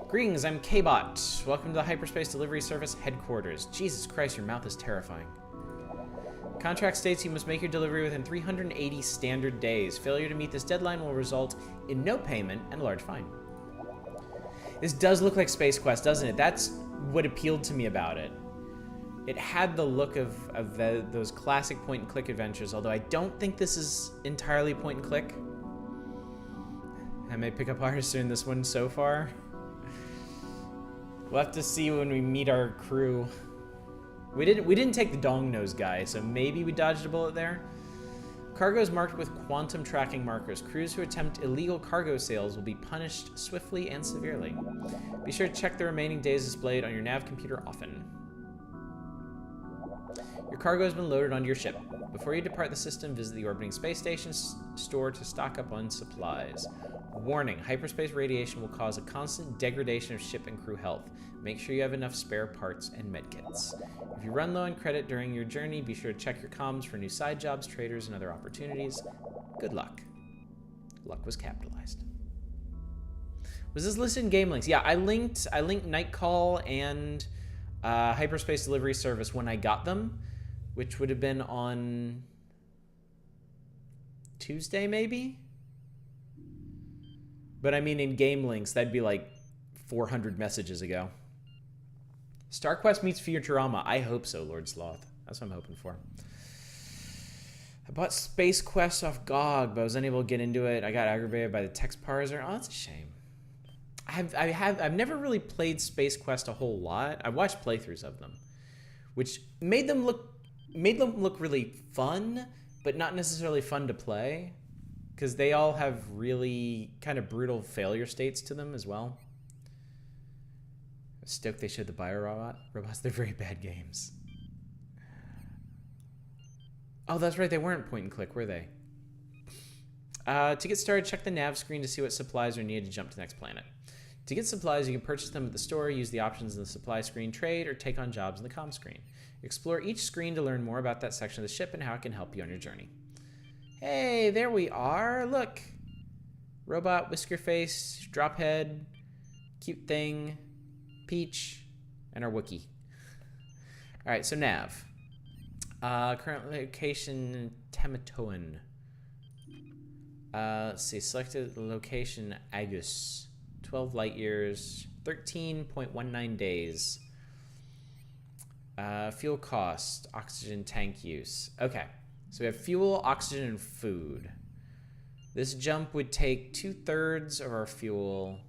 A: Greetings, I'm K-Bot. Welcome to the Hyperspace Delivery Service headquarters. Jesus Christ, your mouth is terrifying. Contract states you must make your delivery within 380 standard days. Failure to meet this deadline will result in no payment and a large fine. This does look like Space Quest, doesn't it? That's what appealed to me about it. It had the look of those classic point-and-click adventures, although I don't think this is entirely point-and-click. I may pick up artists in this one so far. We'll have to see when we meet our crew. We didn't take the dong nose guy, so maybe we dodged a bullet there. Cargo is marked with quantum tracking markers. Crews who attempt illegal cargo sales will be punished swiftly and severely. Be sure to check the remaining days displayed on your nav computer often. Your cargo has been loaded onto your ship. Before you depart the system, visit the orbiting space station store to stock up on supplies. Warning, hyperspace radiation will cause a constant degradation of ship and crew health. Make sure you have enough spare parts and medkits. If you run low on credit during your journey, be sure to check your comms for new side jobs, traders, and other opportunities. Good luck. Luck was capitalized. Was this listed in game links? Yeah, I linked Nightcall and Hyperspace Delivery Service when I got them, which would have been on Tuesday, maybe? But I mean, in game links, that'd be like 400 messages ago. Star Quest meets Futurama. I hope so, Lord Sloth. That's what I'm hoping for. I bought Space Quest off GOG, but I was unable to get into it. I got aggravated by the text parser. Oh, that's a shame. I've never really played Space Quest a whole lot. I watched playthroughs of them, which made them look really fun, but not necessarily fun to play, because they all have really kind of brutal failure states to them as well. I'm stoked they showed the bio robots. They're very bad games. Oh, that's right. They weren't point and click, were they? To get started, check the nav screen to see what supplies are needed to jump to the next planet. To get supplies, you can purchase them at the store, use the options in the supply screen, trade, or take on jobs in the comm screen. Explore each screen to learn more about that section of the ship and how it can help you on your journey. Hey, there we are. Look. Robot, whisker face, drop head, cute thing, Peach, and our Wookiee. All right, so nav. Current location, Tematoan. Let's see, selected location, Agus. 12 light years, 13.19 days. Fuel cost, oxygen tank use. Okay, so we have fuel, oxygen, and food. This jump would take 2/3 of our fuel,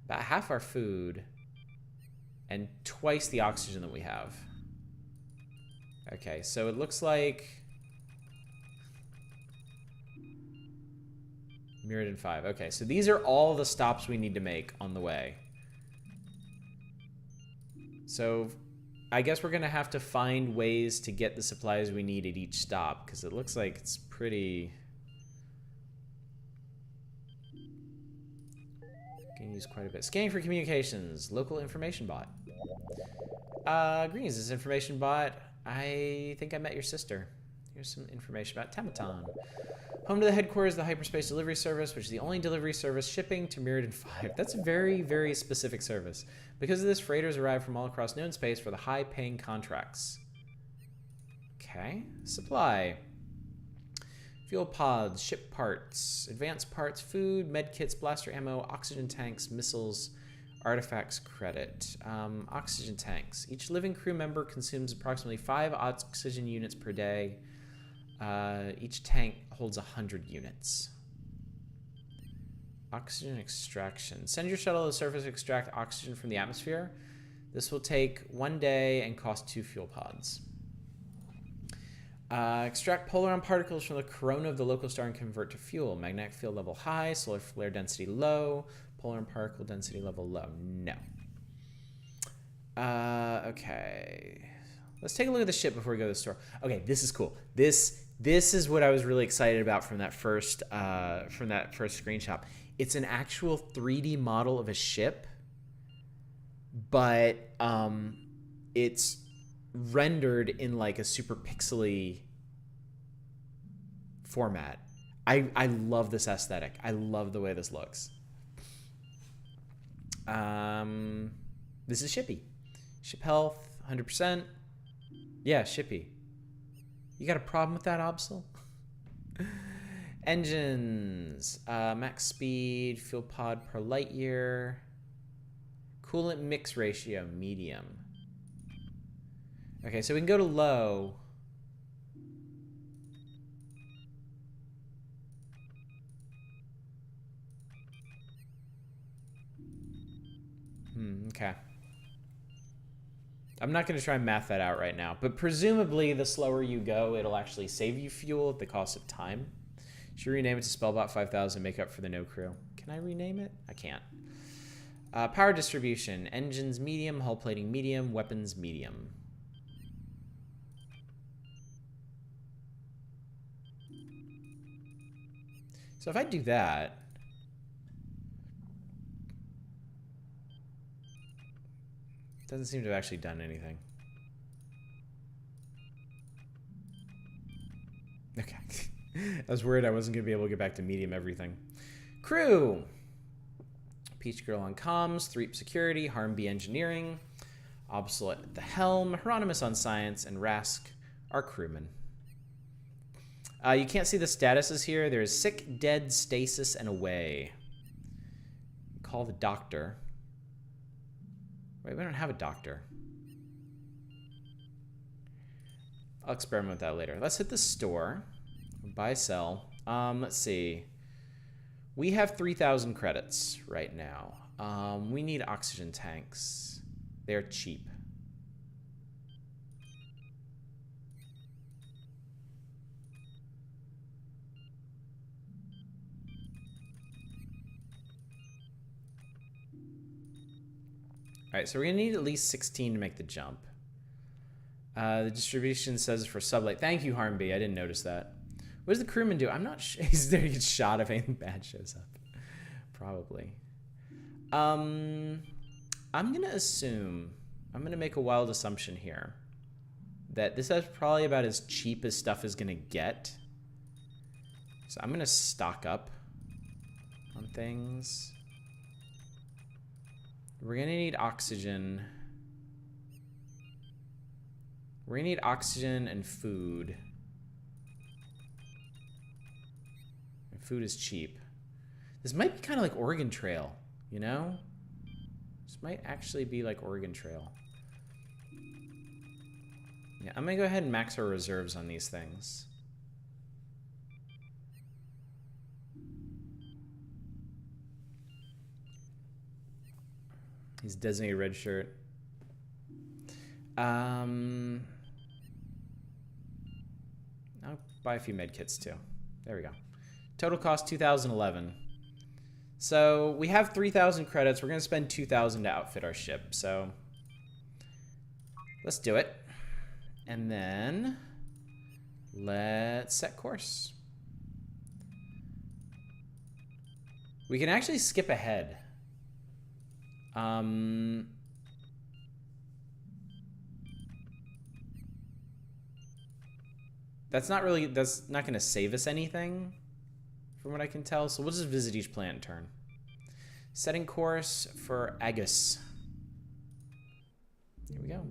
A: about half our food, and twice the oxygen that we have. Okay, so it looks like Mirrored 5. Okay, so these are all the stops we need to make on the way. So I guess we're going to have to find ways to get the supplies we need at each stop, because it looks like it's pretty... Can use quite a bit. Scanning for communications. Local information bot. Greetings, this information bot. I think I met your sister. Here's some information about Tematon. Home to the headquarters of the Hyperspace Delivery Service, which is the only delivery service shipping to Mirrodin 5. That's a very, very specific service. Because of this, freighters arrive from all across known space for the high-paying contracts. Okay. Supply. Fuel pods, ship parts, advanced parts, food, medkits, blaster ammo, oxygen tanks, missiles, artifacts, credit. Oxygen tanks. Each living crew member consumes approximately 5 oxygen units per day. Each tank holds 100 units. Oxygen extraction. Send your shuttle to the surface to extract oxygen from the atmosphere. This will take 1 day and cost 2 fuel pods. Extract polaron particles from the corona of the local star and convert to fuel. Magnetic field level high, solar flare density low, polaron particle density level low. No. Okay. Let's take a look at the ship before we go to the store. Okay, this is cool. This is what I was really excited about from that first screenshot. It's an actual 3D model of a ship, but it's rendered in like a super pixely format. I love this aesthetic. I love the way this looks. This is Shippy. Ship health, 100%. Yeah, Shippy. You got a problem with that, Obsol? Engines. Max speed, fuel pod per light year. Coolant mix ratio, medium. Okay, so we can go to low. Okay. I'm not going to try and math that out right now, but presumably the slower you go, it'll actually save you fuel at the cost of time. Should rename it to Spellbot 5000, make up for the no crew. Can I rename it? I can't. Power distribution. Engines medium, hull plating medium, weapons medium. So if I do that, doesn't seem to have actually done anything. Okay. I was worried I wasn't going to be able to get back to medium everything. Crew. Peach Girl on comms, Threep security, Harmby engineering, Obsolete at the helm, Hieronymus on science, and Rask, our crewman. You can't see the statuses here. There's sick, dead, stasis, and away. Call the doctor. Wait, we don't have a doctor. I'll experiment with that later. Let's hit the store. Buy, sell. Let's see. We have 3,000 credits right now. We need oxygen tanks. They're cheap. All right, so we're gonna need at least 16 to make the jump. The distribution says for sublight. Thank you, Harmby. I didn't notice that. What does the crewman do? I'm not sure. He's there to get shot if anything bad shows up. Probably. I'm gonna assume, I'm gonna make a wild assumption here that this is probably about as cheap as stuff is gonna get. So I'm gonna stock up on things. We're gonna need oxygen. We're gonna need oxygen and food. And food is cheap. This might be kind of like Oregon Trail, you know? This might actually be like Oregon Trail. Yeah, I'm gonna go ahead and max our reserves on these things. He's designated red shirt. I'll buy a few med kits too. There we go. Total cost 2,011. So we have 3,000 credits. We're gonna spend 2,000 to outfit our ship. So let's do it. And then let's set course. We can actually skip ahead. That's not going to save us anything from what I can tell. So we'll just visit each planet in turn. Setting course for Agus. Here we go.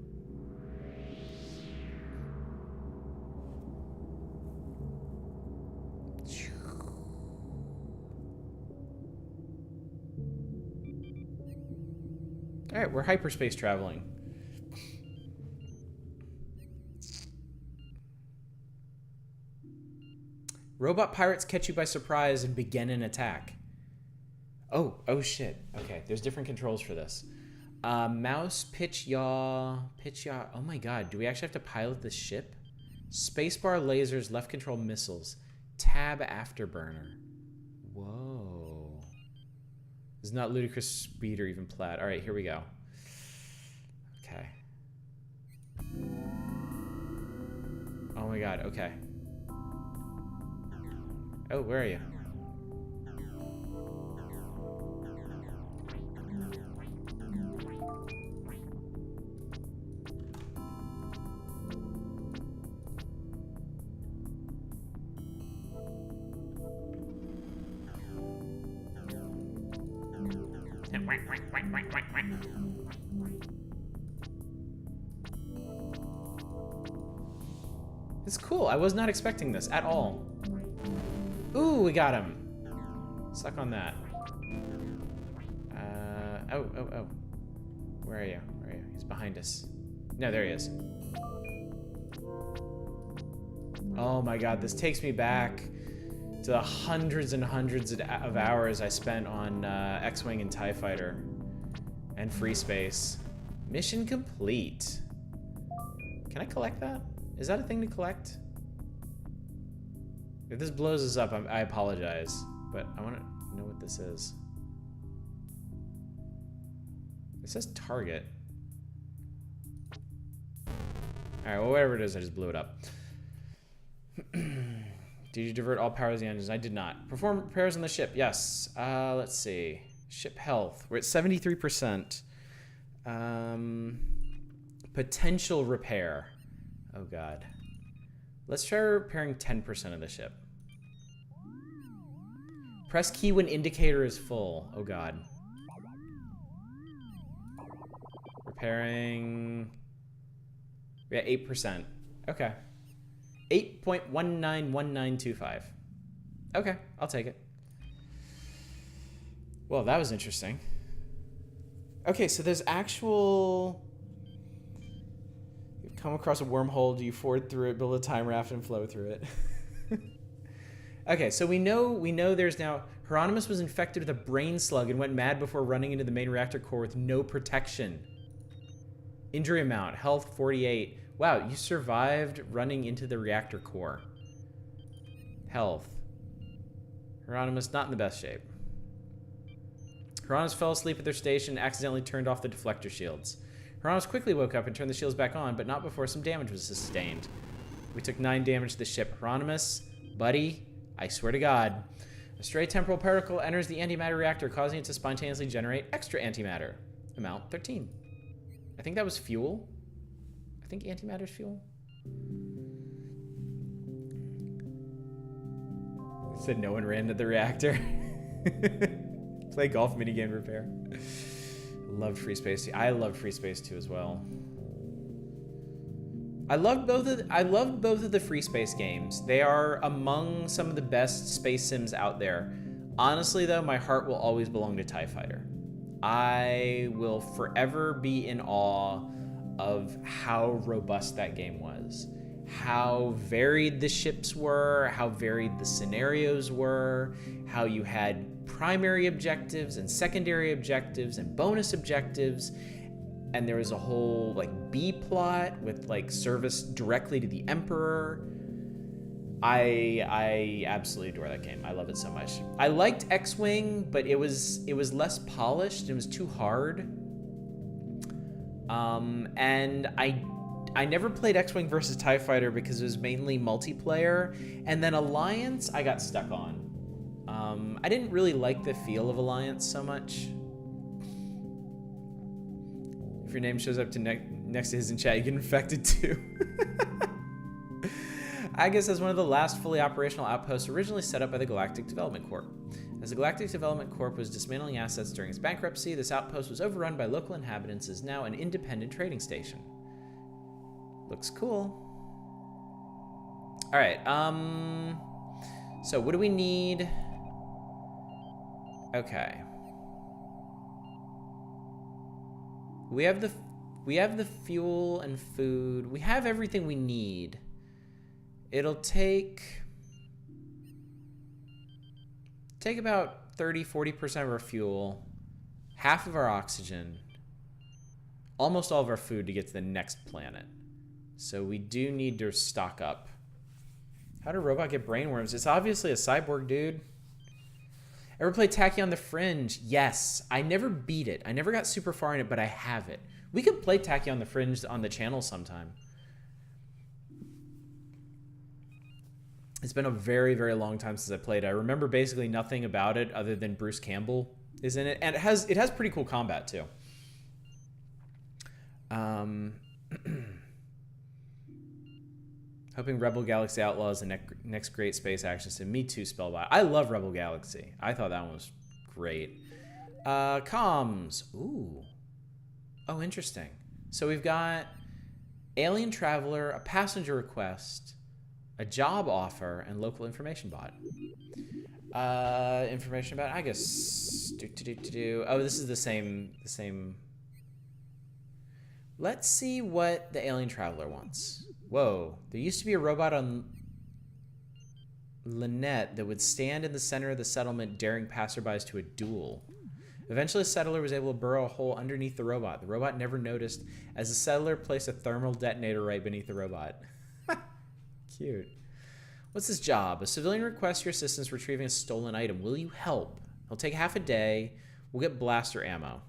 A: All right, we're hyperspace traveling. Robot pirates catch you by surprise and begin an attack. Oh shit. Okay, there's different controls for this. Mouse, pitch, yaw. Oh my god, do we actually have to pilot this ship? Spacebar, lasers, left control, missiles. Tab, afterburner. Whoa. It's not ludicrous speed or even plaid. All right, here we go. Okay. Oh my god, okay. Oh, where are you? It's cool. I was not expecting this at all. Ooh, we got him. Suck on that. Oh. Where are you? Where are you? He's behind us. No, there he is. Oh my god, this takes me back to the hundreds and hundreds of hours I spent on X-Wing and TIE Fighter and Free Space. Mission complete. Can I collect that? Is that a thing to collect? If this blows us up, I apologize, but I want to know what this is. It says target. Alright, well, whatever it is, I just blew it up. Did you divert all power of the engines? I did not. Perform repairs on the ship, yes. Let's see. Ship health. We're at 73%. Potential repair. Oh, God. Let's try repairing 10% of the ship. Press key when indicator is full. Oh, God. Repairing... We're at 8%. Okay. 8.191925. Okay, I'll take it. Well, that was interesting. Okay, so there's actual... You've come across a wormhole, do you ford through it, build a time raft, and flow through it? Okay, so we know there's now... Hieronymus was infected with a brain slug and went mad before running into the main reactor core with no protection. Injury amount, health 48. Wow, you survived running into the reactor core. Health. Hieronymus not in the best shape. Hieronymus fell asleep at their station and accidentally turned off the deflector shields. Hieronymus quickly woke up and turned the shields back on, but not before some damage was sustained. We took 9 damage to the ship. Hieronymus, buddy, I swear to God. A stray temporal particle enters the antimatter reactor, causing it to spontaneously generate extra antimatter. Amount 13. I think that was fuel. I think antimatter's fuel. Said no one ran to the reactor. Play golf minigame repair. Loved Free Space 2. I loved Free Space 2 as well. I loved both of the Free Space games. They are among some of the best space sims out there. Honestly, though, my heart will always belong to TIE Fighter. I will forever be in awe of how robust that game was. How varied the ships were, how varied the scenarios were, how you had primary objectives and secondary objectives and bonus objectives. And there was a whole like B plot with like service directly to the Emperor. I absolutely adore that game. I love it so much. I liked X-Wing, but it was less polished. It was too hard. And I never played X-Wing versus TIE Fighter because it was mainly multiplayer. And then Alliance I got stuck on. I didn't really like the feel of Alliance so much. If your name shows up to next to his in chat, you get infected too. Agus as one of the last fully operational outposts originally set up by the Galactic Development Corp. As the Galactic Development Corp was dismantling assets during its bankruptcy, this outpost was overrun by local inhabitants and is now an independent trading station. Looks cool. All right. So what do we need? Okay. We have the fuel and food. We have everything we need. It'll take about 30-40% of our fuel, half of our oxygen, almost all of our food to get to the next planet. So we do need to stock up. How did a robot get brainworms? It's obviously a cyborg, dude. Ever played Tachyon the Fringe? Yes. I never beat it. I never got super far in it, but I have it. We could play Tachyon the Fringe on the channel sometime. It's been a very, very long time since I played it. I remember basically nothing about it other than Bruce Campbell is in it. And it has pretty cool combat, too. Hoping Rebel Galaxy Outlaw is the next great space action sim. Me too, Spellbot. I love Rebel Galaxy. I thought that one was great. Comms. Ooh. Oh, interesting. So we've got Alien Traveler, a passenger request, a job offer, and local information bot. Information bot, I guess. Oh, this is the same. Let's see what the Alien Traveler wants. Whoa, there used to be a robot on Lynette that would stand in the center of the settlement daring passerbys to a duel. Eventually, a settler was able to burrow a hole underneath the robot. The robot never noticed as the settler placed a thermal detonator right beneath the robot. Cute. What's his job? A civilian requests your assistance retrieving a stolen item. Will you help? It'll take half a day. We'll get blaster ammo.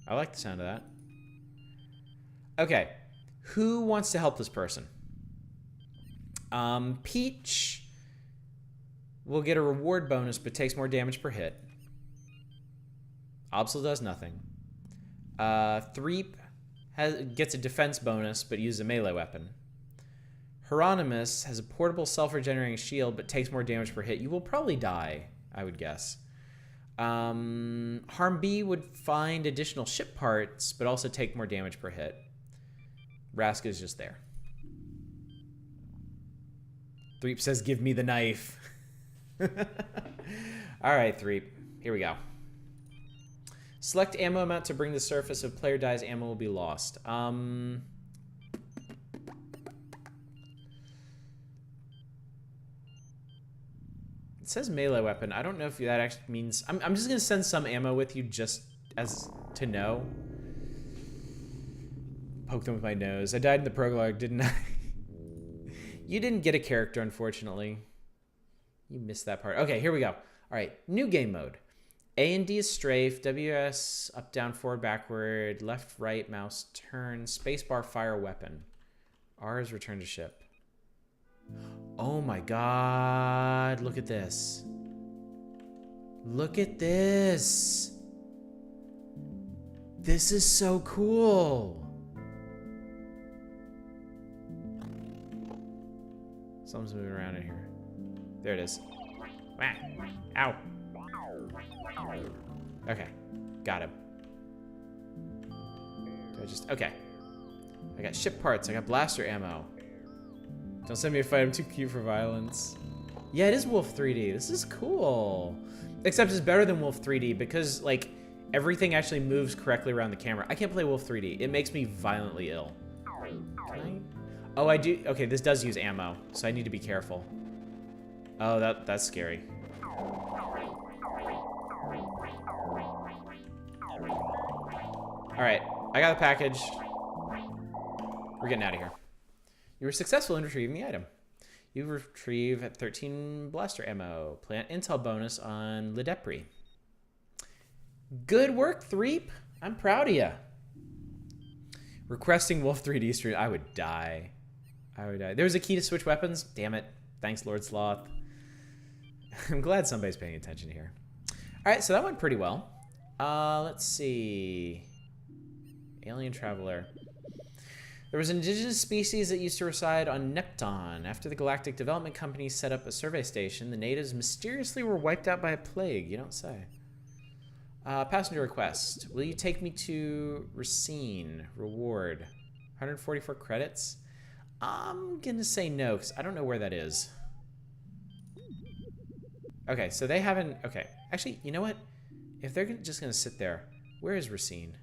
A: I like the sound of that. Okay. Who wants to help this person? Peach will get a reward bonus, but takes more damage per hit. Obsel does nothing. Threep gets a defense bonus, but uses a melee weapon. Hieronymus has a portable self-regenerating shield, but takes more damage per hit. You will probably die, I would guess. Harm B would find additional ship parts, but also take more damage per hit. Raska is just there. Threep says, give me the knife. All right, Threep. Here we go. Select ammo amount to bring the surface. If player dies, ammo will be lost. It says melee weapon. I don't know if that actually means... I'm just going to send some ammo with you just as to know. Poke them with my nose. I died in the prologue, didn't I? You didn't get a character, unfortunately. You missed that part. Okay, here we go. All right, new game mode. A and D is strafe. WS, up, down, forward, backward. Left, right, mouse, turn. Spacebar, fire weapon. R is return to ship. Oh my god. Look at this. Look at this. This is so cool. Something's moving around in here. There it is. Wah. Ow. Okay. Got him. Do I just... Okay. I got ship parts. I got blaster ammo. Don't send me a fight. I'm too cute for violence. Yeah, it is Wolf 3D. This is cool. Except it's better than Wolf 3D because, like, everything actually moves correctly around the camera. I can't play Wolf 3D. It makes me violently ill. Can I... Oh, I do. Okay, this does use ammo, so I need to be careful. Oh, that's scary. All right, I got the package. We're getting out of here. You were successful in retrieving the item. You retrieve 13 blaster ammo. Plant intel bonus on Le Depris. Good work, Threep. I'm proud of you. Requesting Wolf 3D stream. I would die. I would die. There was a key to switch weapons. Damn it. Thanks, Lord Sloth. I'm glad somebody's paying attention here. All right, so that went pretty well. Let's see. Alien Traveler. There was an indigenous species that used to reside on Neptune. After the Galactic Development Company set up a survey station, the natives mysteriously were wiped out by a plague. You don't say. Passenger request. Will you take me to Racine? Reward. 144 credits? I'm gonna say no, because I don't know where that is. Okay, so they haven't... Okay. Actually, you know what? If they're just gonna sit there, where is Racine?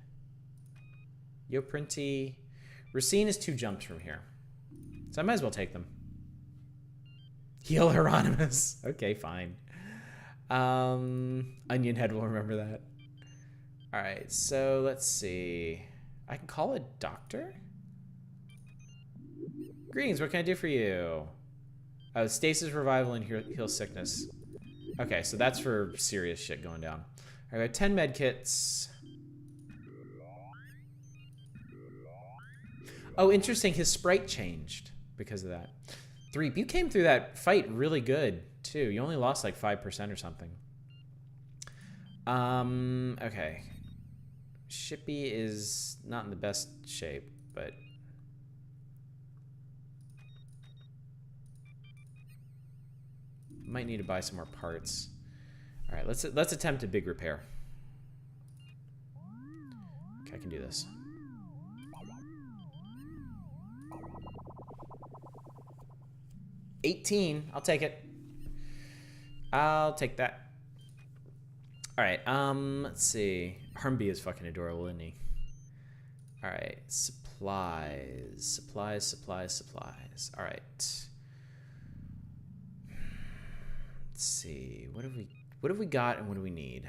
A: Yoprinty... Racine is 2 jumps from here. So I might as well take them. Heal Hieronymus. Okay, fine. Onion Head will remember that. All right, so let's see. I can call a doctor? Greetings, what can I do for you? Oh, stasis, revival, and heal sickness. Okay, so that's for serious shit going down. All right, 10 med kits. Oh, interesting, his sprite changed because of that. Threep, you came through that fight really good, too. You only lost like 5% or something. Okay. Shippy is not in the best shape, but... Might need to buy some more parts. All right, let's attempt a big repair. Okay, I can do this. $18. I'll take it. I'll take that. All right. Let's see. Harmby is fucking adorable, isn't he? All right. Supplies. All right. Let's see. What have we got and what do we need?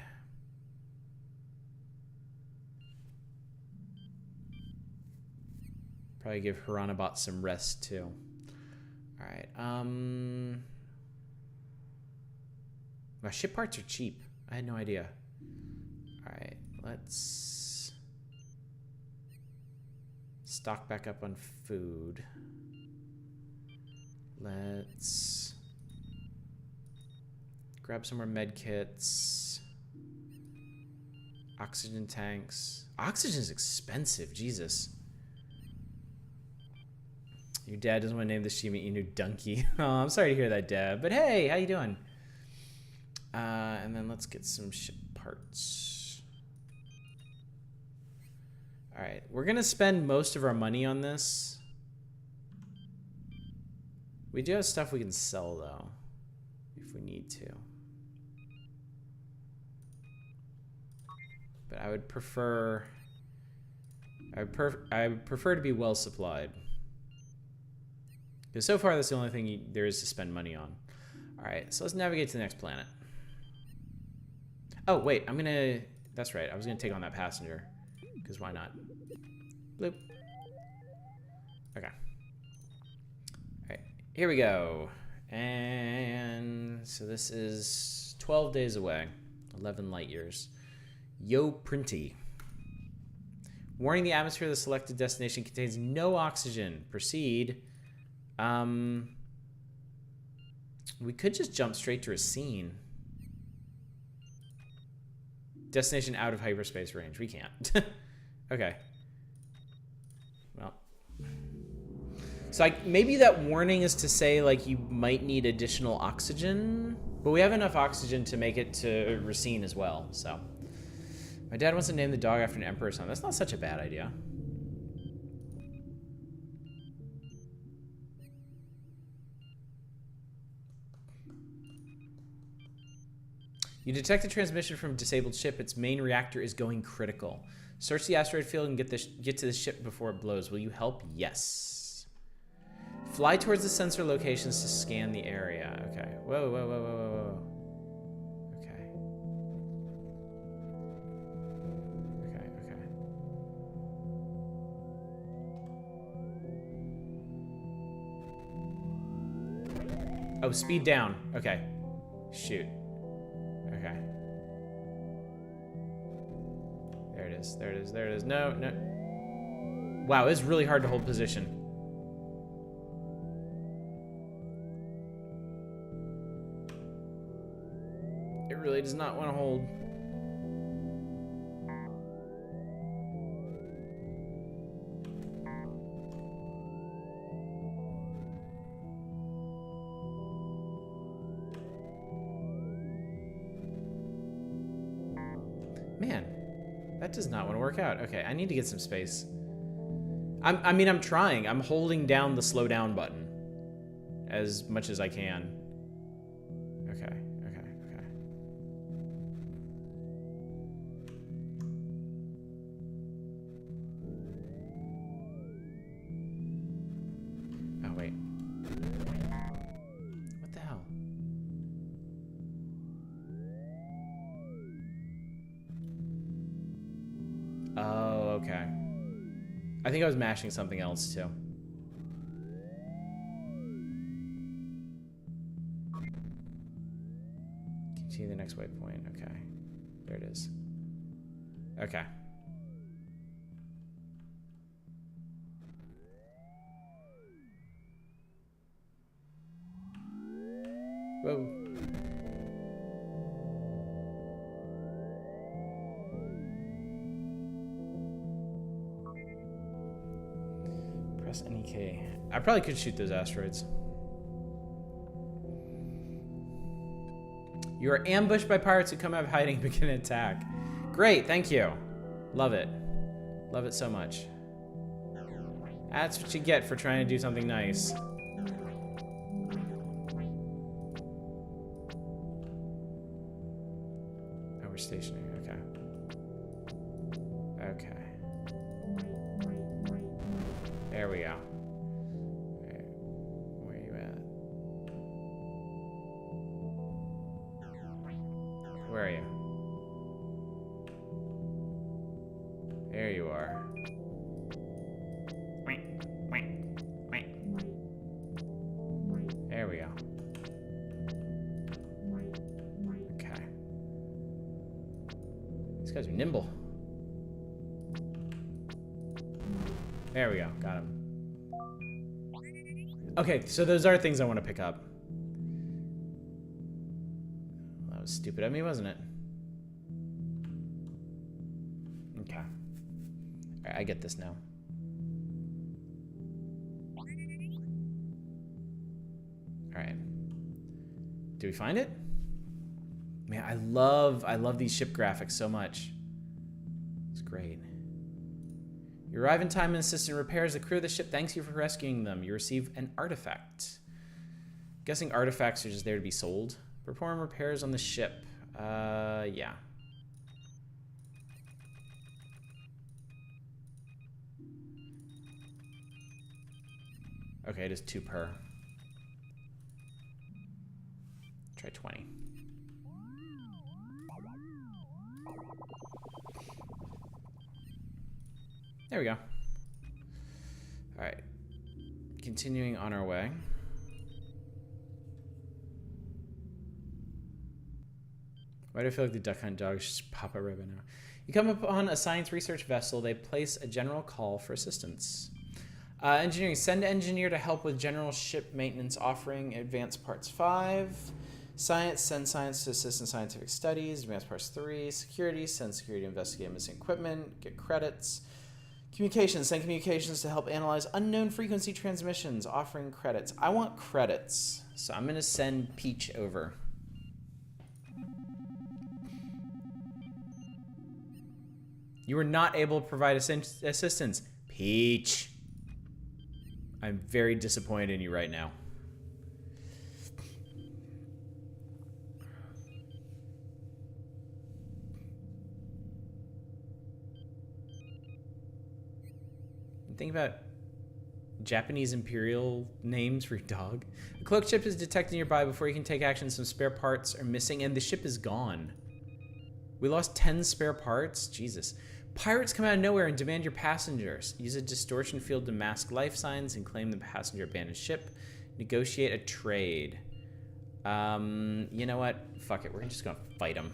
A: Probably give Hiranabot some rest too. All right. My ship parts are cheap. I had no idea. All right. Let's stock back up on food. Let's grab some more med kits. Oxygen tanks. Oxygen's expensive. Jesus. Your dad doesn't want to name the Shima Inu Donkey. Oh, I'm sorry to hear that, Dad. But hey, how you doing? And then let's get some ship parts. All right, we're gonna spend most of our money on this. We do have stuff we can sell though, if we need to. But I would prefer... I would prefer to be well supplied. Because so far, that's the only thing there is to spend money on. Alright, so let's navigate to the next planet. Oh, wait, I'm gonna... That's right, I was gonna take on that passenger. Because why not? Bloop. Okay. Alright, here we go. And so this is 12 days away. 11 light years. Yo, Printy. Warning, the atmosphere of the selected destination contains no oxygen. Proceed. We could just jump straight to a scene. Destination out of hyperspace range. We can't. Okay. Well. So maybe that warning is to say, like, you might need additional oxygen. But we have enough oxygen to make it to Racine as well, so. My dad wants to name the dog after an emperor or something. That's not such a bad idea. You detect a transmission from a disabled ship. Its main reactor is going critical. Search the asteroid field and get to the ship before it blows. Will you help? Yes. Fly towards the sensor locations to scan the area. Okay. Whoa, whoa, whoa, whoa, whoa, whoa. Oh, speed down. Okay. Shoot. Okay. There it is. There it is. There it is. No, no. Wow, it's really hard to hold position. It really does not want to hold. Man, that does not want to work out. Okay, I need to get some space. I mean, I'm trying. I'm holding down the slow down button as much as I can. Okay, okay, okay. Oh, wait. What the hell? Oh, okay. I think I was mashing something else, too. Continue the next waypoint. Okay. There it is. Okay. Whoa. Press any key. I probably could shoot those asteroids. You are ambushed by pirates who come out of hiding and begin an attack. Great, thank you. Love it. Love it so much. That's what you get for trying to do something nice. Oh, we're stationary, okay. Okay. There we go. Where are you at? Where are you? There you are. There we go. Okay. These guys are nimble. There we go. Got him. Okay, so those are things I want to pick up. That was stupid of me, wasn't it? Okay. Alright, I get this now. Alright. Do we find it? Man, I love these ship graphics so much. It's great. You arrive in time and assist in repairs. The crew of the ship thanks you for rescuing them. You receive an artifact. Guessing artifacts are just there to be sold. Perform repairs on the ship. Yeah. Okay, it is 2 per. Try 20. There we go. All right. Continuing on our way. Why do I feel like the Duck Hunt dogs just pop up right now? You come upon a science research vessel. They place a general call for assistance. Engineering. Send engineer to help with general ship maintenance offering advanced parts 5. Science. Send science to assist in scientific studies. Advanced parts 3. Security. Send security to investigate missing equipment. Get credits. Communications. Send communications to help analyze unknown frequency transmissions, offering credits. I want credits, so I'm going to send Peach over. You were not able to provide assistance. Peach. I'm very disappointed in you right now. Think about Japanese imperial names for your dog. A cloak ship is detected nearby. Before you can take action, some spare parts are missing, and the ship is gone. We lost 10 spare parts? Jesus. Pirates come out of nowhere and demand your passengers. Use a distortion field to mask life signs and claim the passenger abandoned ship. Negotiate a trade. You know what? Fuck it. We're just gonna fight them.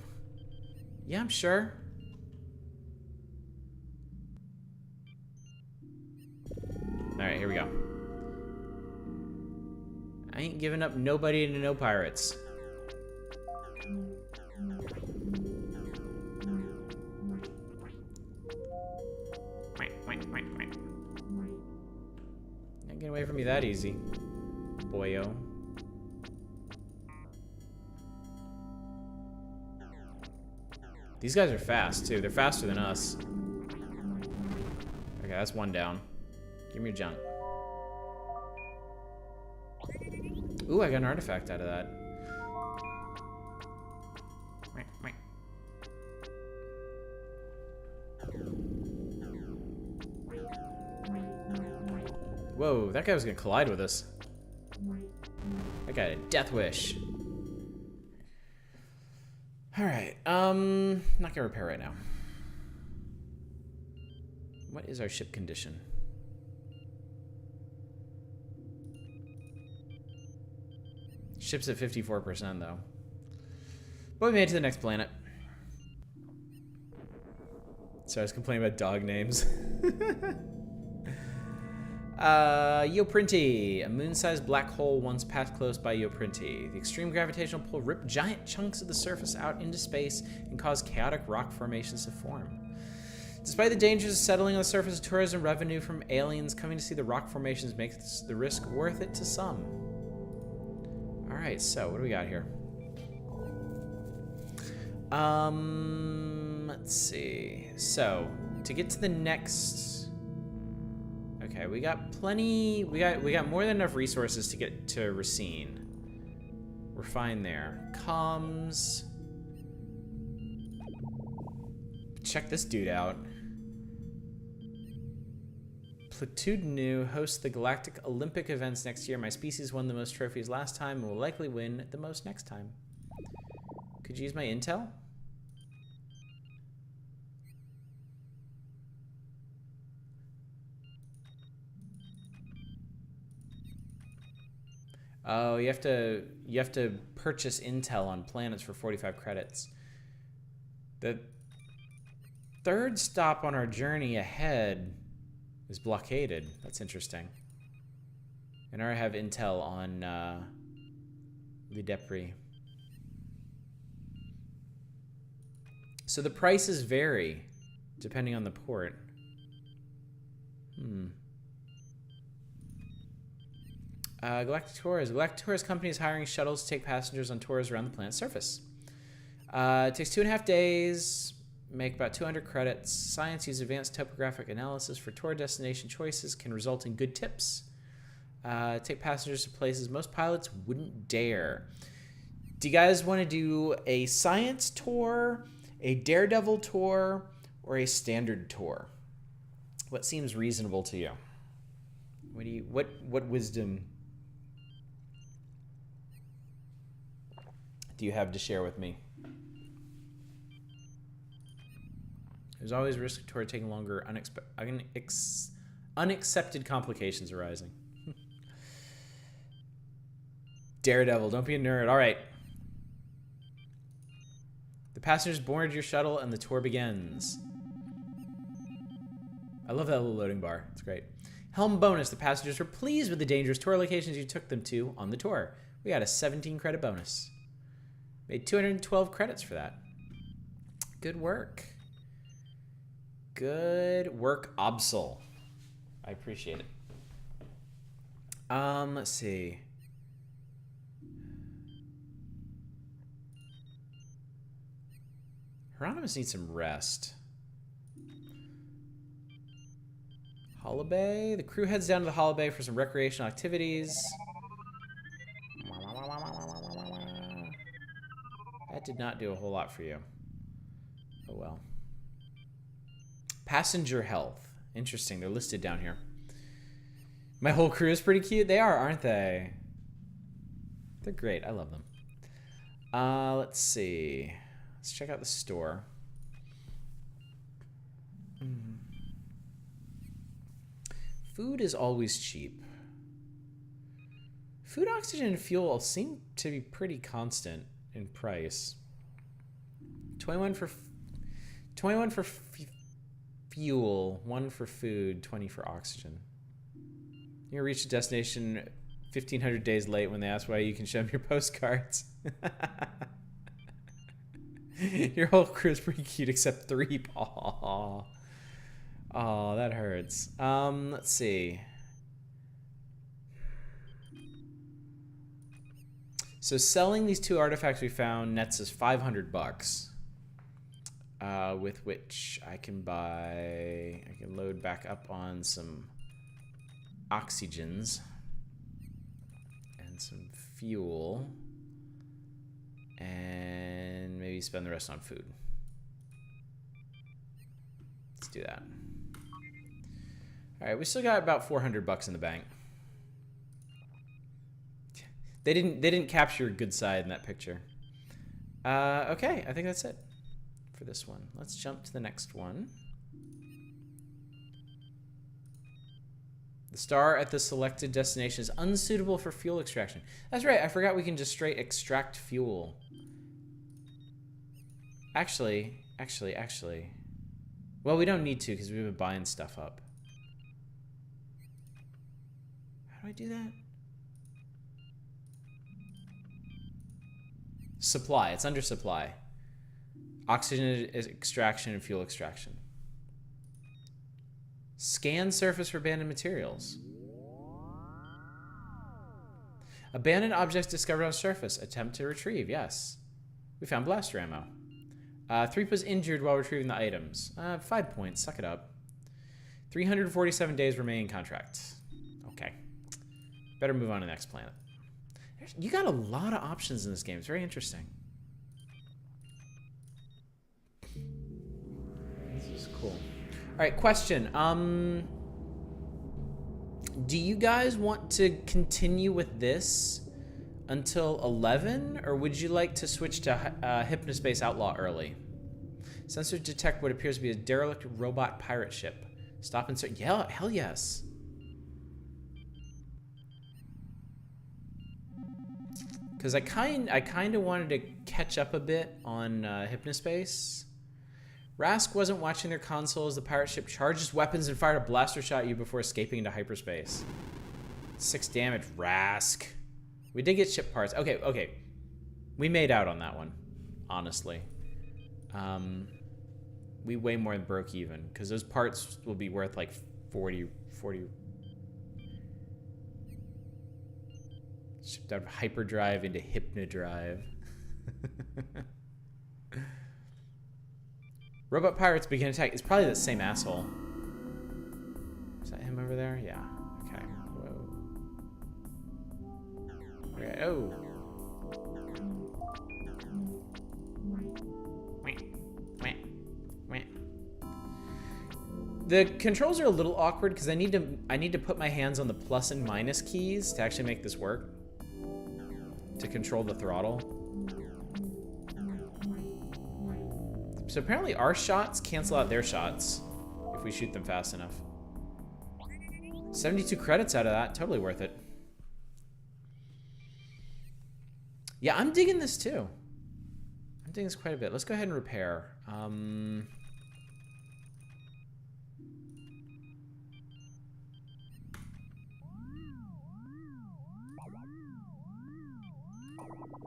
A: Yeah, I'm sure. Alright, here we go. I ain't giving up nobody to no pirates. Not getting away from me that easy, boyo. These guys are fast, too. They're faster than us. Okay, that's one down. Give me a jump. Ooh, I got an artifact out of that. Whoa, that guy was gonna collide with us. I got a death wish. Alright, not gonna repair right now. What is our ship condition? Ship's at 54% though. But we made it to the next planet. So I was complaining about dog names. Yoprinty. A moon-sized black hole once passed close by Yoprinty. The extreme gravitational pull ripped giant chunks of the surface out into space and caused chaotic rock formations to form. Despite the dangers of settling on the surface, tourism revenue from aliens coming to see the rock formations makes the risk worth it to some. Alright, so what do we got here? Let's see. So, to get to the next... Okay, we got plenty... We got more than enough resources to get to Racine. We're fine there. Comms... Check this dude out. Platudinu hosts the Galactic Olympic events next year. My species won the most trophies last time and will likely win the most next time. Could you use my intel? Oh, you have to purchase intel on planets for 45 credits. The third stop on our journey ahead is blockaded. That's interesting. And I already have intel on Le Depris. So the prices vary depending on the port. Galactic Tours. Galactic Tours company is hiring shuttles to take passengers on tours around the planet's surface. It takes 2.5 days. Make about 200 credits. Science use advanced topographic analysis for tour destination choices can result in good tips. Take passengers to places most pilots wouldn't dare. Do you guys want to do a science tour, a daredevil tour, or a standard tour? What seems reasonable to you? What wisdom do you have to share with me? There's always risk toward taking longer, unaccepted complications arising. Daredevil, don't be a nerd. All right. The passengers board your shuttle and the tour begins. I love that little loading bar. It's great. Helm bonus. The passengers were pleased with the dangerous tour locations you took them to on the tour. We got a 17 credit bonus. Made 212 credits for that. Good work. Good work, Obsol. I appreciate it. Let's see. Hieronymus needs some rest. Holiday. The crew heads down to the holiday for some recreational activities. That did not do a whole lot for you. Oh well. Passenger health. Interesting. They're listed down here. My whole crew is pretty cute. They are, aren't they? They're great. I love them. Let's see. Let's check out the store. Food is always cheap. Food, oxygen, and fuel seem to be pretty constant in price. 21 for fuel, 1 for food, 20 for oxygen. You reach a destination 1,500 days late when they ask why you can show them your postcards. Your whole crew is pretty cute except 3. Aww. Oh, that hurts. Let's see. So selling these 2 artifacts we found nets us $500. With which I can load back up on some oxygens and some fuel and maybe spend the rest on food. Let's do that. All right, we still got about $400 in the bank. They didn't capture a good side in that picture. Okay, I think that's it for this one. Let's jump to the next one. The star at the selected destination is unsuitable for fuel extraction. That's right, I forgot we can just straight extract fuel. Actually. Well, we don't need to because we've been buying stuff up. How do I do that? Supply, it's under supply. Oxygen extraction and fuel extraction. Scan surface for abandoned materials. Abandoned objects discovered on surface. Attempt to retrieve, yes. We found blaster ammo. 3 was injured while retrieving the items. 5 points, suck it up. 347 days remaining contract. Okay. Better move on to the next planet. You got a lot of options in this game. It's very interesting. This is cool. All right, question. Do you guys want to continue with this until 11, or would you like to switch to Hypnospace Outlaw early? Sensors detect what appears to be a derelict robot pirate ship. Stop and search. Yeah, hell yes. Because I kind of wanted to catch up a bit on Hypnospace. Rask wasn't watching their console as the pirate ship charged its weapons and fired a blaster shot at you before escaping into hyperspace. 6 damage, Rask. We did get ship parts. Okay. We made out on that one, honestly. We way more than broke even, because those parts will be worth like 40. Shipped out of hyperdrive into hypnodrive. Robot pirates begin attack. It's probably the same asshole. Is that him over there? Yeah. Okay. Whoa. Okay. Oh. The controls are a little awkward because I need to put my hands on the plus and minus keys to actually make this work. To control the throttle. So apparently our shots cancel out their shots if we shoot them fast enough. 72 credits out of that, totally worth it. Yeah, I'm digging this too. I'm digging this quite a bit. Let's go ahead and repair.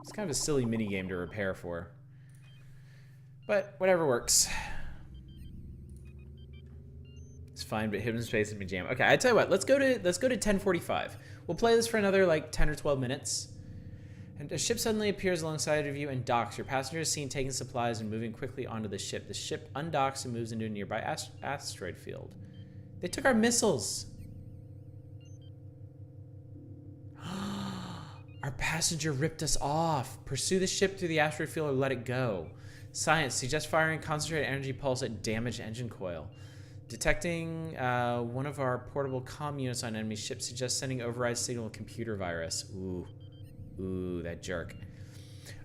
A: It's kind of a silly mini game to repair for. But whatever works. It's fine, but Hypnospace is my jam. Okay, I tell you what, let's go to 10:45. We'll play this for another like 10 or 12 minutes. And a ship suddenly appears alongside of you and docks. Your passenger is seen taking supplies and moving quickly onto the ship. The ship undocks and moves into a nearby asteroid field. They took our missiles. Our passenger ripped us off. Pursue the ship through the asteroid field or let it go. Science suggests firing concentrated energy pulse at damaged engine coil. Detecting one of our portable comm units on enemy ship suggests sending override signal computer virus. Ooh, that jerk.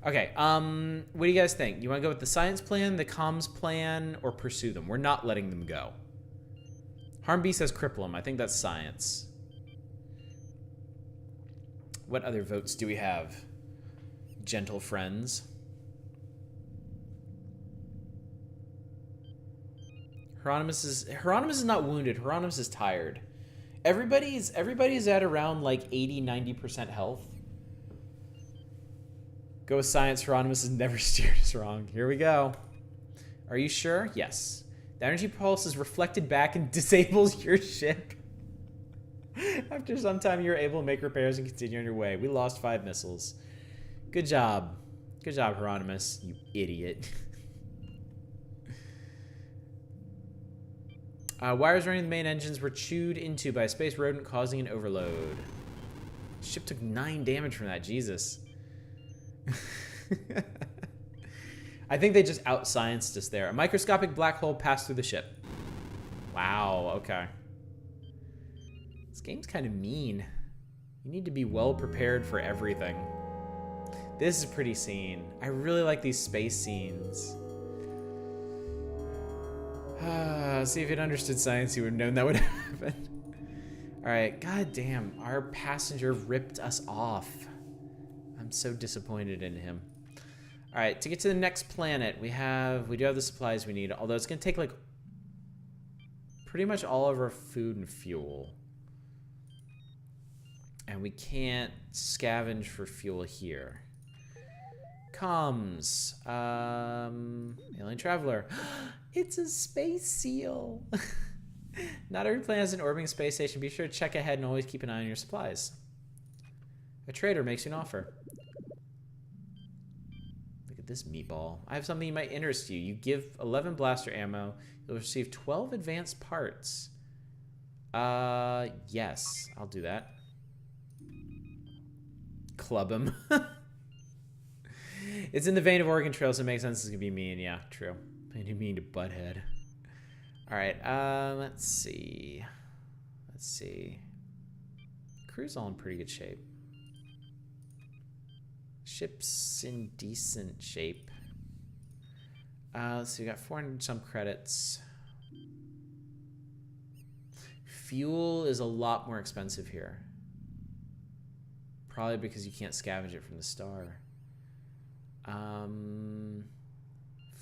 A: Okay, what do you guys think? You want to go with the science plan, the comms plan, or pursue them? We're not letting them go. Harm B says cripple them. I think that's science. What other votes do we have? Gentle friends. Hieronymus is not wounded. Hieronymus is tired. Everybody's at around like 80-90% health. Go with science. Hieronymus has never steered us wrong. Here we go. Are you sure? Yes. The energy pulse is reflected back and disables your ship. After some time, you're able to make repairs and continue on your way. We lost 5 missiles. Good job. Good job, Hieronymus, you idiot. Wires running the main engines were chewed into by a space rodent, causing an overload. Ship took 9 damage from that. Jesus. I think they just out-scienced us there. A microscopic black hole passed through the ship. Wow, okay. This game's kind of mean. You need to be well prepared for everything. This is a pretty scene. I really like these space scenes. See, if you'd understood science, you would have known that would happen. Alright, god damn. Our passenger ripped us off. I'm so disappointed in him. Alright, to get to the next planet, we do have the supplies we need, although it's going to take like pretty much all of our food and fuel. And we can't scavenge for fuel here. Comms. Alien Traveler. It's a space seal. Not every planet has an orbiting space station. Be sure to check ahead and always keep an eye on your supplies. A trader makes you an offer. Look at this meatball. I have something that might interest you. You give 11 blaster ammo. You'll receive 12 advanced parts. Yes. I'll do that. Club him. It's in the vein of Oregon Trail, so it makes sense it's gonna be mean. Yeah, true. I do mean to butthead. Alright, let's see. Crew's all in pretty good shape. Ship's in decent shape. Let's see, we got 400 some credits. Fuel is a lot more expensive here. Probably because you can't scavenge it from the star.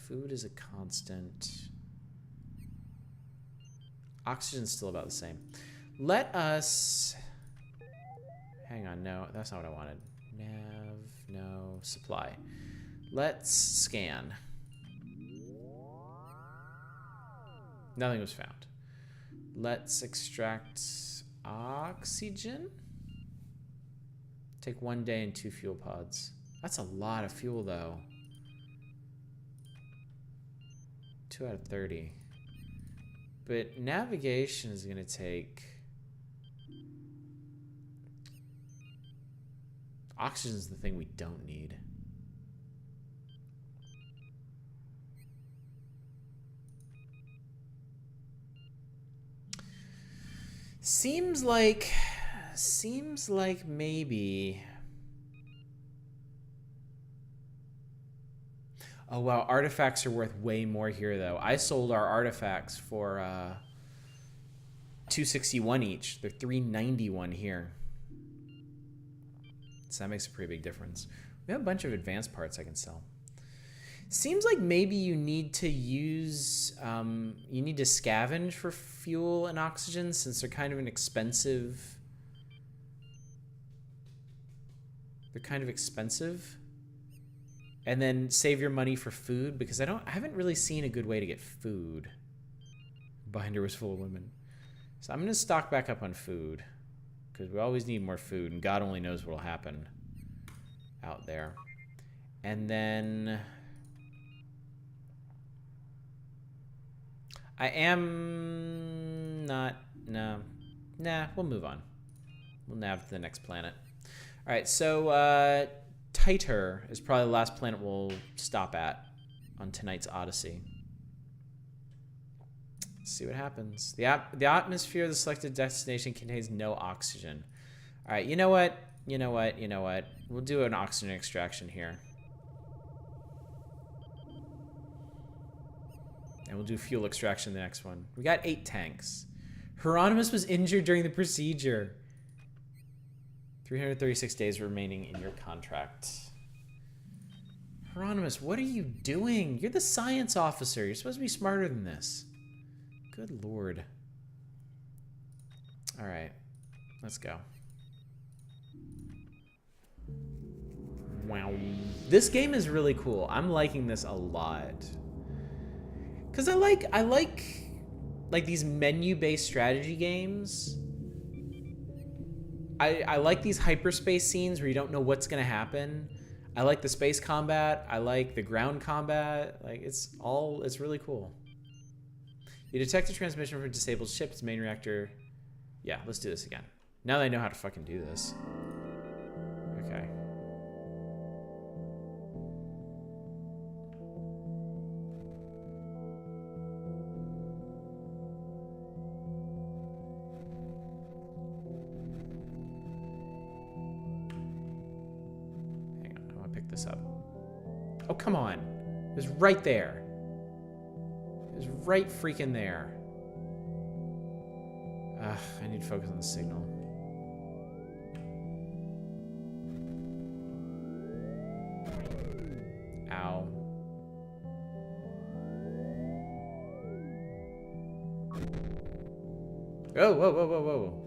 A: Food is a constant. Oxygen's still about the same. Let us... Hang on, no, that's not what I wanted. Nav, no, supply. Let's scan. Nothing was found. Let's extract oxygen. Take 1 day and 2 fuel pods. That's a lot of fuel, though. 2 out of 30. But navigation is going to take... Oxygen is the thing we don't need. Seems like maybe. Oh wow, artifacts are worth way more here though. I sold our artifacts for $261 each. They're $391 here. So that makes a pretty big difference. We have a bunch of advanced parts I can sell. Seems like maybe you need to use, you need to scavenge for fuel and oxygen since they're kind of an expensive. They're kind of expensive. And then save your money for food because I haven't really seen a good way to get food. Binder was full of women. So I'm gonna stock back up on food because we always need more food and God only knows what'll happen out there. And then I am not, nah, we'll move on. We'll nav to the next planet. All right, so Tighter is probably the last planet we'll stop at on tonight's Odyssey. Let's see what happens. The atmosphere of the selected destination contains no oxygen. All right, you know what? We'll do an oxygen extraction here. And we'll do fuel extraction the next one. We got 8 tanks. Hieronymus was injured during the procedure. 336 days remaining in your contract. Hieronymus, what are you doing? You're the science officer. You're supposed to be smarter than this. Good lord. All right, let's go. Wow. This game is really cool. I'm liking this a lot. Cause I like these menu-based strategy games. I like these hyperspace scenes where you don't know what's gonna happen. I like the space combat. I like the ground combat. Like it's really cool. You detect a transmission from a disabled ship. Its main reactor. Yeah, let's do this again. Now that I know how to fucking do this. Okay. This up. Oh, come on. It was right there. It was right freaking there. Ugh, I need to focus on the signal. Ow. Oh, whoa, whoa, whoa, whoa.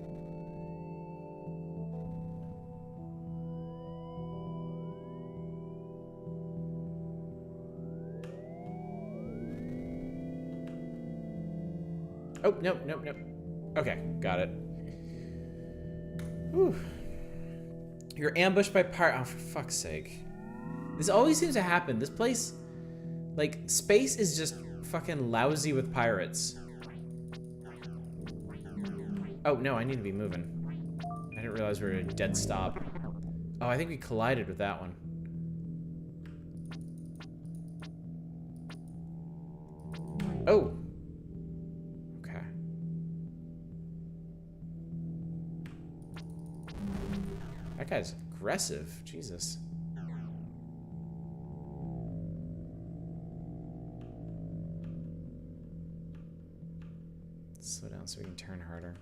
A: Oh, nope. Okay, got it. Whew. You're ambushed by pirate. Oh, for fuck's sake. This always seems to happen. This place, like, space is just fucking lousy with pirates. Oh, no, I need to be moving. I didn't realize we were at a dead stop. Oh, I think we collided with that one. Oh. That guy's aggressive. Jesus. Slow down so we can turn harder.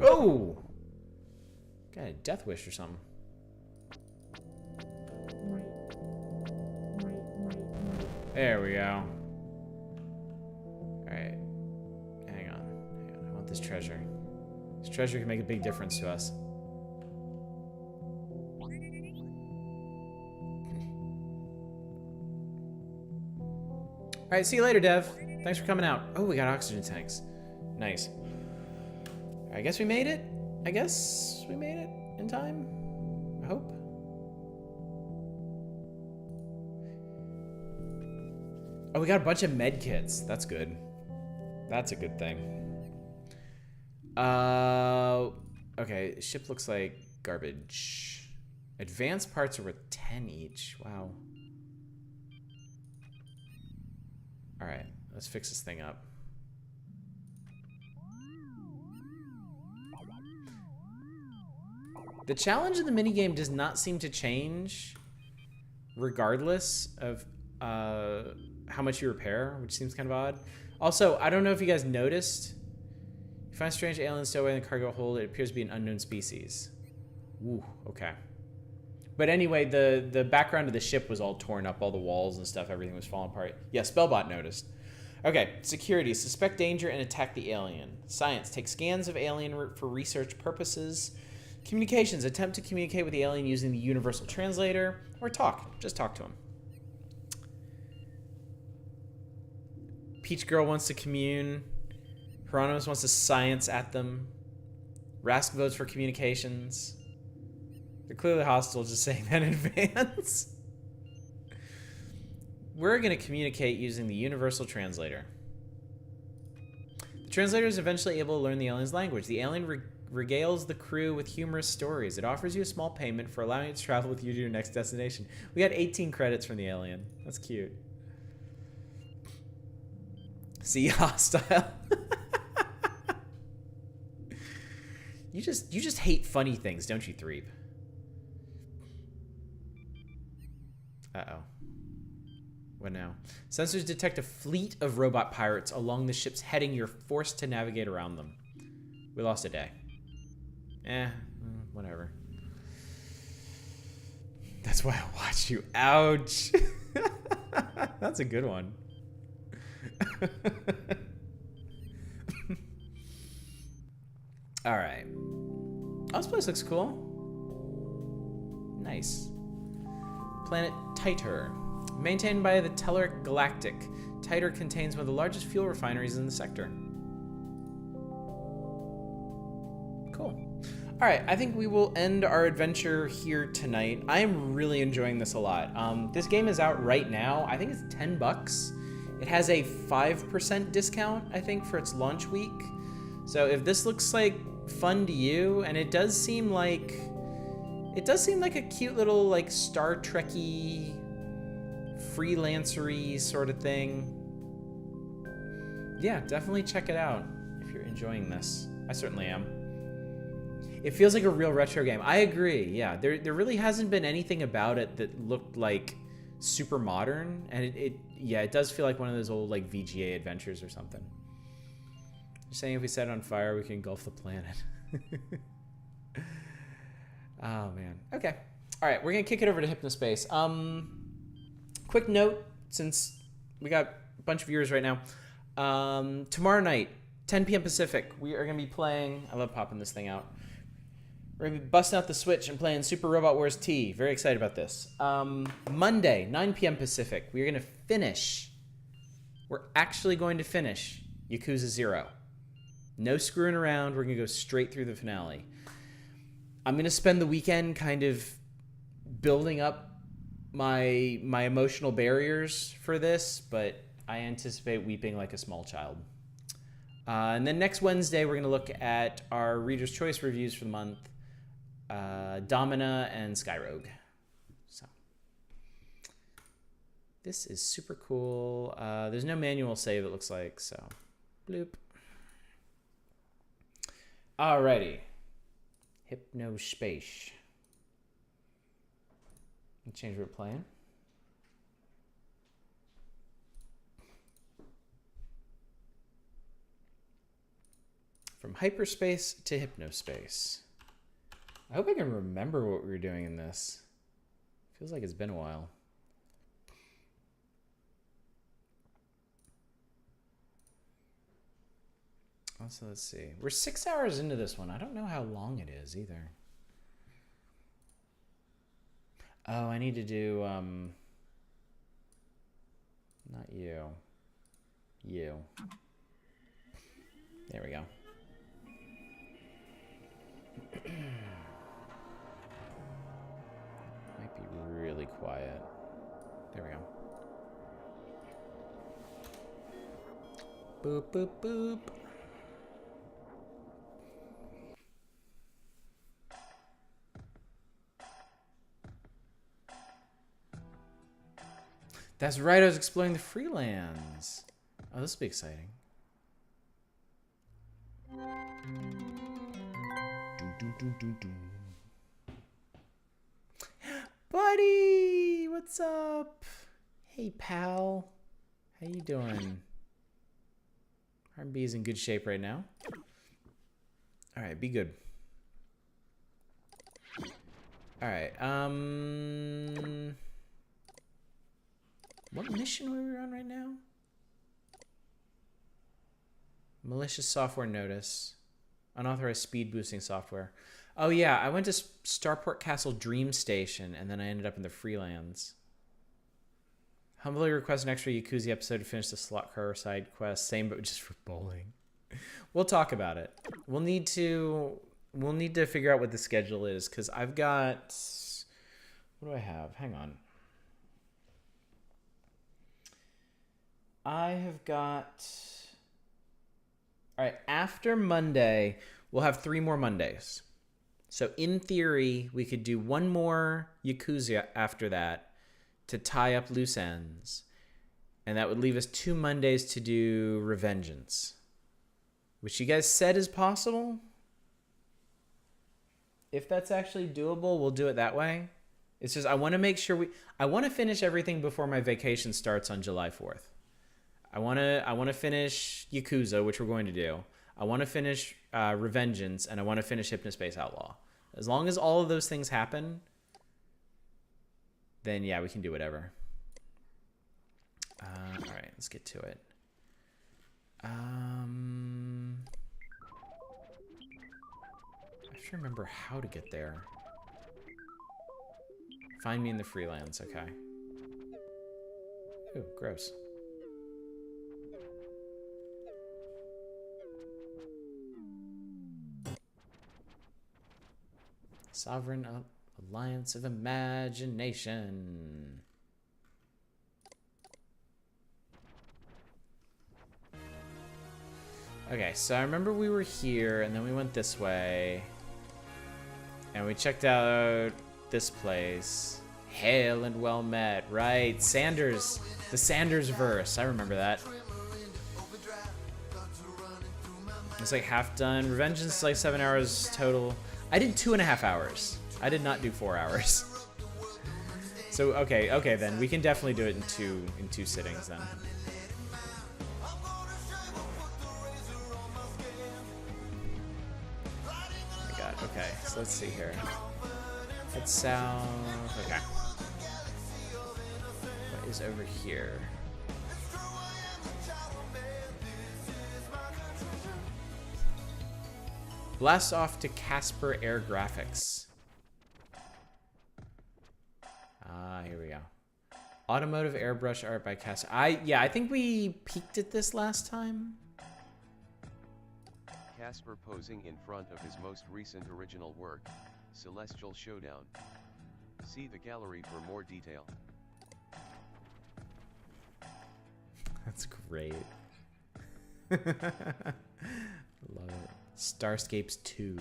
A: Oh! Got a death wish or something. There we go. Alright. Hang on. I want this treasure. This treasure can make a big difference to us. Alright, see you later, Dev. Thanks for coming out. Oh, we got oxygen tanks. Nice. I guess we made it? I guess we made it in time? I hope. Oh, we got a bunch of med kits. That's good. That's a good thing. Okay, ship looks like garbage. Advanced parts are worth 10 each. Wow. Alright, let's fix this thing up. The challenge in the minigame does not seem to change regardless of how much you repair, which seems kind of odd. Also, I don't know if you guys noticed. You find strange aliens stowed away in the cargo hold. It appears to be an unknown species. Ooh, okay. But anyway, the background of the ship was all torn up, all the walls and stuff, everything was falling apart. Yeah, Spellbot noticed. Okay, security. Suspect danger and attack the alien. Science. Take scans of alien for research purposes. Communications. Attempt to communicate with the alien using the universal translator. Or talk. Just talk to him. Peach Girl wants to commune. Hieronymus wants to science at them. Rask votes for communications. They're clearly hostile, just saying that in advance. We're going to communicate using the universal translator. The translator is eventually able to learn the alien's language. The alien regales the crew with humorous stories. It offers you a small payment for allowing it to travel with you to your next destination. We got 18 credits from the alien. That's cute. See, hostile. You just hate funny things, don't you, Threep? Uh-oh. What now? Sensors detect a fleet of robot pirates along the ship's heading. You're forced to navigate around them. We lost a day. Whatever. That's why I watched you. Ouch. That's a good one. All right. Oh, this place looks cool. Nice. Planet Titor. Maintained by the Telluric Galactic. Titor contains one of the largest fuel refineries in the sector. Cool. All right, I think we will end our adventure here tonight. I am really enjoying this a lot. This game is out right now. I think it's $10. It has a 5% discount, I think, for its launch week. So if this looks like fun to you, and it does seem like a cute little like Star Trek-y, freelancer-y sort of thing. Yeah, definitely check it out if you're enjoying this. I certainly am. It feels like a real retro game. I agree. Yeah, there really hasn't been anything about it that looked like super modern, and it does feel like one of those old like VGA adventures or something. You're saying if we set it on fire, we can engulf the planet. Oh man. Okay. All right, we're gonna kick it over to Hypnospace. Quick note, since we got a bunch of viewers right now. Tomorrow night, 10 p.m. Pacific, we are gonna be playing. I love popping this thing out. We're gonna be busting out the Switch and playing Super Robot Wars T. Very excited about this. Monday, 9 p.m. Pacific, we're gonna finish. We're actually going to finish Yakuza 0. No screwing around. We're gonna go straight through the finale. I'm gonna spend the weekend kind of building up my emotional barriers for this, but I anticipate weeping like a small child. And then next Wednesday, we're gonna look at our Reader's Choice reviews for the month, Domina and Skyrogue. So this is super cool. There's no manual save, it looks like, so bloop. Alrighty. Hypnospace. Change what we're playing. From hyperspace to hypnospace. I hope I can remember what we were doing in this. Feels like it's been a while. Also, let's see. We're 6 hours into this one. I don't know how long it is either. Oh, I need to do, not you. You. There we go. Might be really quiet. There we go. Boop, boop, boop. That's right, I was exploring the Freelands. Oh, this will be exciting. Buddy, what's up? Hey, pal. How you doing? R&B is in good shape right now. All right, be good. All right. What mission are we on right now? Malicious software notice. Unauthorized speed boosting software. Oh yeah, I went to Starport Castle Dream Station and then I ended up in the Freelands. Humbly request an extra Yakuza episode to finish the slot car side quest. Same, but just for bowling. We'll talk about it. We'll need to figure out what the schedule is because I've got. What do I have? Hang on. I have got. All right, after Monday, we'll have 3 more Mondays. So in theory, we could do 1 more Yakuza after that to tie up loose ends. And that would leave us 2 Mondays to do Revengeance. Which you guys said is possible. If that's actually doable, we'll do it that way. It's just I want to make sure I want to finish everything before my vacation starts on July 4th. I want to finish Yakuza, which we're going to do. I want to finish Revengeance, and I want to finish Hypnospace Outlaw. As long as all of those things happen, then yeah, we can do whatever. All right, let's get to it. I have to remember how to get there. Find me in the Freelands, okay. Ooh, gross. Sovereign Alliance of Imagination. Okay, so I remember we were here, and then we went this way. And we checked out this place. Hail and well met, right? Sanders, the Sanders verse. I remember that. It's like half done. Revengeance is like 7 hours total. I did 2.5 hours. I did not do 4 hours. So okay then we can definitely do it in two sittings then. Oh my god. Okay, so let's see here. Head south. Okay. What is over here? Blast off to Casper Air Graphics. Ah, here we go. Automotive airbrush art by Casper. I think we peeked at this last time.
B: Casper posing in front of his most recent original work, Celestial Showdown. See the gallery for more detail.
A: That's great. Love it. Starscapes 2.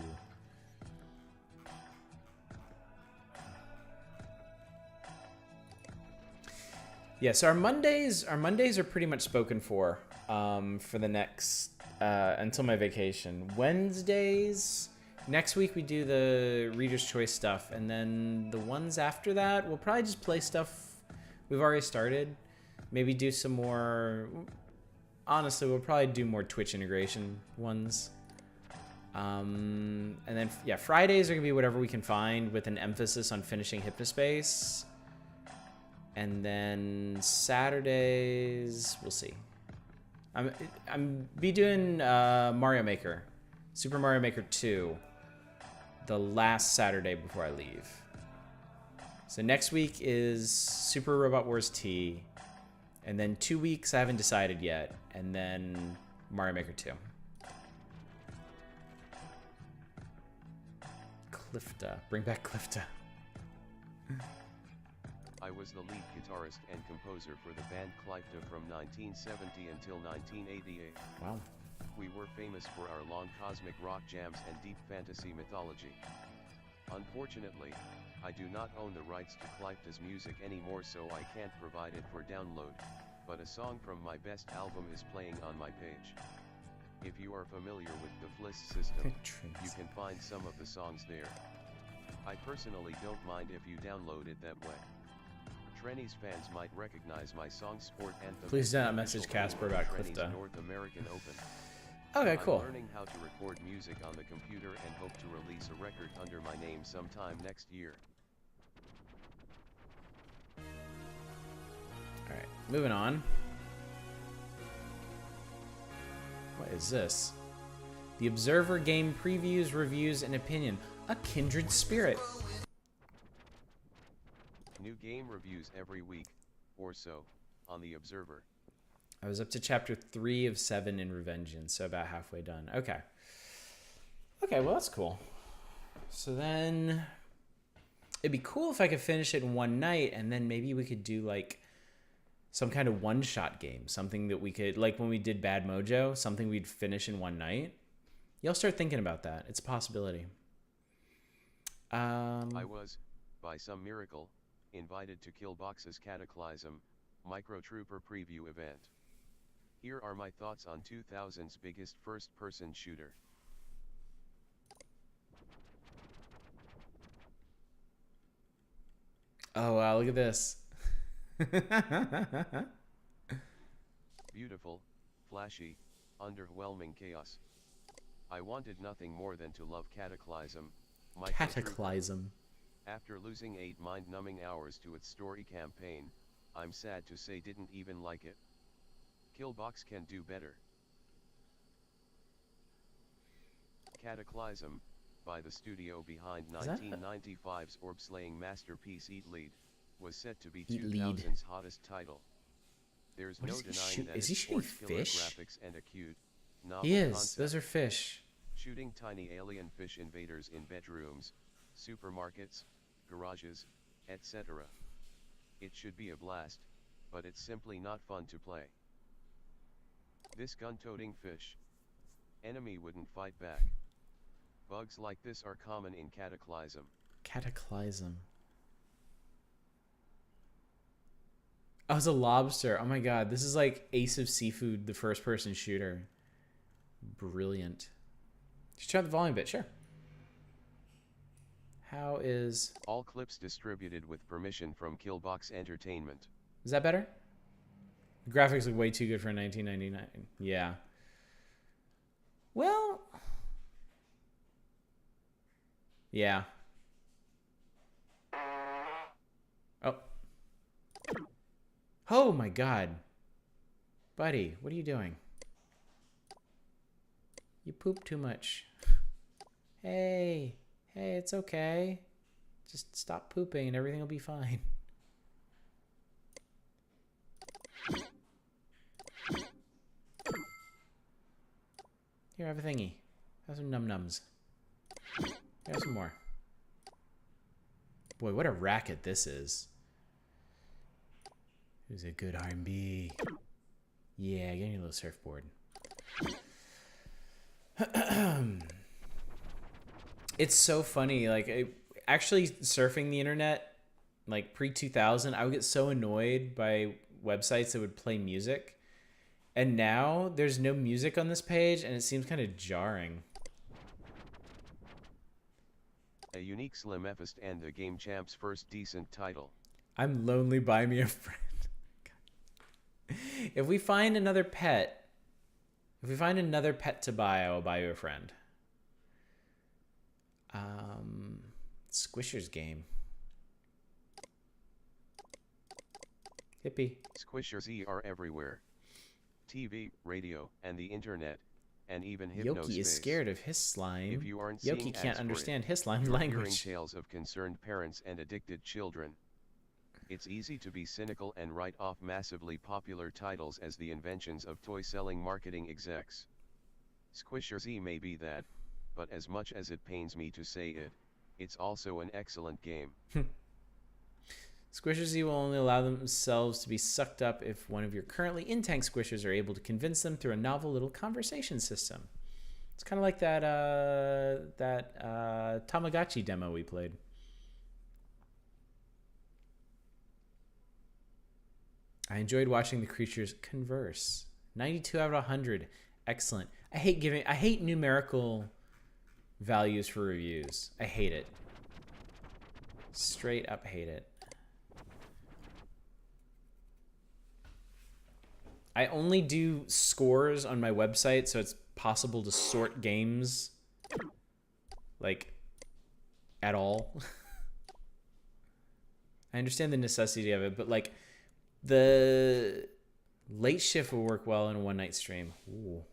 A: Yeah, so our Mondays are pretty much spoken for the next until my vacation. Wednesdays, next week we do the Reader's Choice stuff, and then the ones after that we'll probably just play stuff we've already started. Maybe do some more. Honestly, we'll probably do more Twitch integration ones. And then, yeah, Fridays are going to be whatever we can find with an emphasis on finishing Hypnospace. And then Saturdays, we'll see. I'm be doing Mario Maker, Super Mario Maker 2, the last Saturday before I leave. So next week is Super Robot Wars T. And then 2 weeks I haven't decided yet. And then Mario Maker 2. Clifta. Bring back Clifta.
B: I was the lead guitarist and composer for the band Clifta from 1970 until 1988.
A: Wow.
B: We were famous for our long cosmic rock jams and deep fantasy mythology. Unfortunately, I do not own the rights to Clifta's music anymore, so I can't provide it for download, but a song from my best album is playing on my page. If you are familiar with the Fliss system, you can find some of the songs there. I personally don't mind if you download it that way. Trenny's fans might recognize my song Sport Anthem.
A: Please do not message Casper about Clifta.
B: North American Open.
A: Okay, cool.
B: I'm learning how to record music on the computer and hope to release a record under my name sometime next year.
A: Alright, moving on. What is this? The Observer Game Previews, Reviews, and Opinion. A Kindred Spirit.
B: New game reviews every week, or so, on the Observer.
A: I was up to chapter 3 of 7 in Revengeance, so about halfway done. Okay. Okay, well that's cool. So then, it'd be cool if I could finish it in one night, and then maybe we could do like some kind of one-shot game. Something that we could, like when we did Bad Mojo, something we'd finish in one night. Y'all start thinking about that. It's a possibility.
B: I was, by some miracle, invited to Killbox's Cataclysm Micro Trooper preview event. Here are my thoughts on 2000's biggest first-person shooter.
A: Oh wow, look at this.
B: Beautiful, flashy, underwhelming chaos. I wanted nothing more than to love Cataclysm.
A: Cataclysm.
B: After losing 8 mind-numbing hours to its story campaign, I'm sad to say didn't even like it. Killbox can do better. Cataclysm, by the studio behind 1995's orb-slaying masterpiece Eat Lead, was set to be 2000's hottest title. There's no denying that
A: is he shooting fish?
B: Graphics and a cute, novel
A: he is.
B: concept.
A: Those are fish.
B: Shooting tiny alien fish invaders in bedrooms, supermarkets, garages, etc. It should be a blast, but it's simply not fun to play. This gun-toting fish enemy wouldn't fight back. Bugs like this are common in Cataclysm.
A: Cataclysm. Oh, it's a lobster. Oh my god, this is like Ace of Seafood, the first-person shooter. Brilliant. Just turn up the volume a bit, sure. How is...
B: All clips distributed with permission from Killbox Entertainment.
A: Is that better? The graphics look way too good for 1999. Yeah. Well... Yeah. Oh. Oh my god. Buddy, what are you doing? You poop too much. Hey. Hey, it's okay. Just stop pooping and everything will be fine. Here, have a thingy. Have some num-nums. Have some more. Boy, what a racket this is. Who's a good R&B? Yeah, get your little surfboard. It's so funny. Like, actually surfing the internet, like pre-2000, I would get so annoyed by websites that would play music. And now there's no music on this page, and it seems kind of jarring.
B: A unique Slimefest and the Game Champ's first decent title.
A: I'm lonely, buy me a friend. If we find another pet, to buy, I will buy you a friend. Squishers game. Hippie.
B: Squishers are everywhere. TV, radio, and the internet, and even Hypnospace.
A: Yoki is scared of his slime.
B: If you aren't
A: Yoki can't understand his slime language.
B: Hearing tales of concerned parents and addicted children. It's easy to be cynical and write off massively popular titles as the inventions of toy-selling marketing execs. Squishers may be that, but as much as it pains me to say it, it's also an excellent game.
A: Squishers will only allow themselves to be sucked up if one of your currently in-tank squishers are able to convince them through a novel little conversation system. It's kind of like that Tamagotchi demo we played. I enjoyed watching the creatures converse. 92 out of 100. Excellent. I hate numerical values for reviews. I hate it. Straight up hate it. I only do scores on my website, so it's possible to sort games, like, at all. I understand the necessity of it, but, like, the late shift will work well in a one-night stream. Ooh,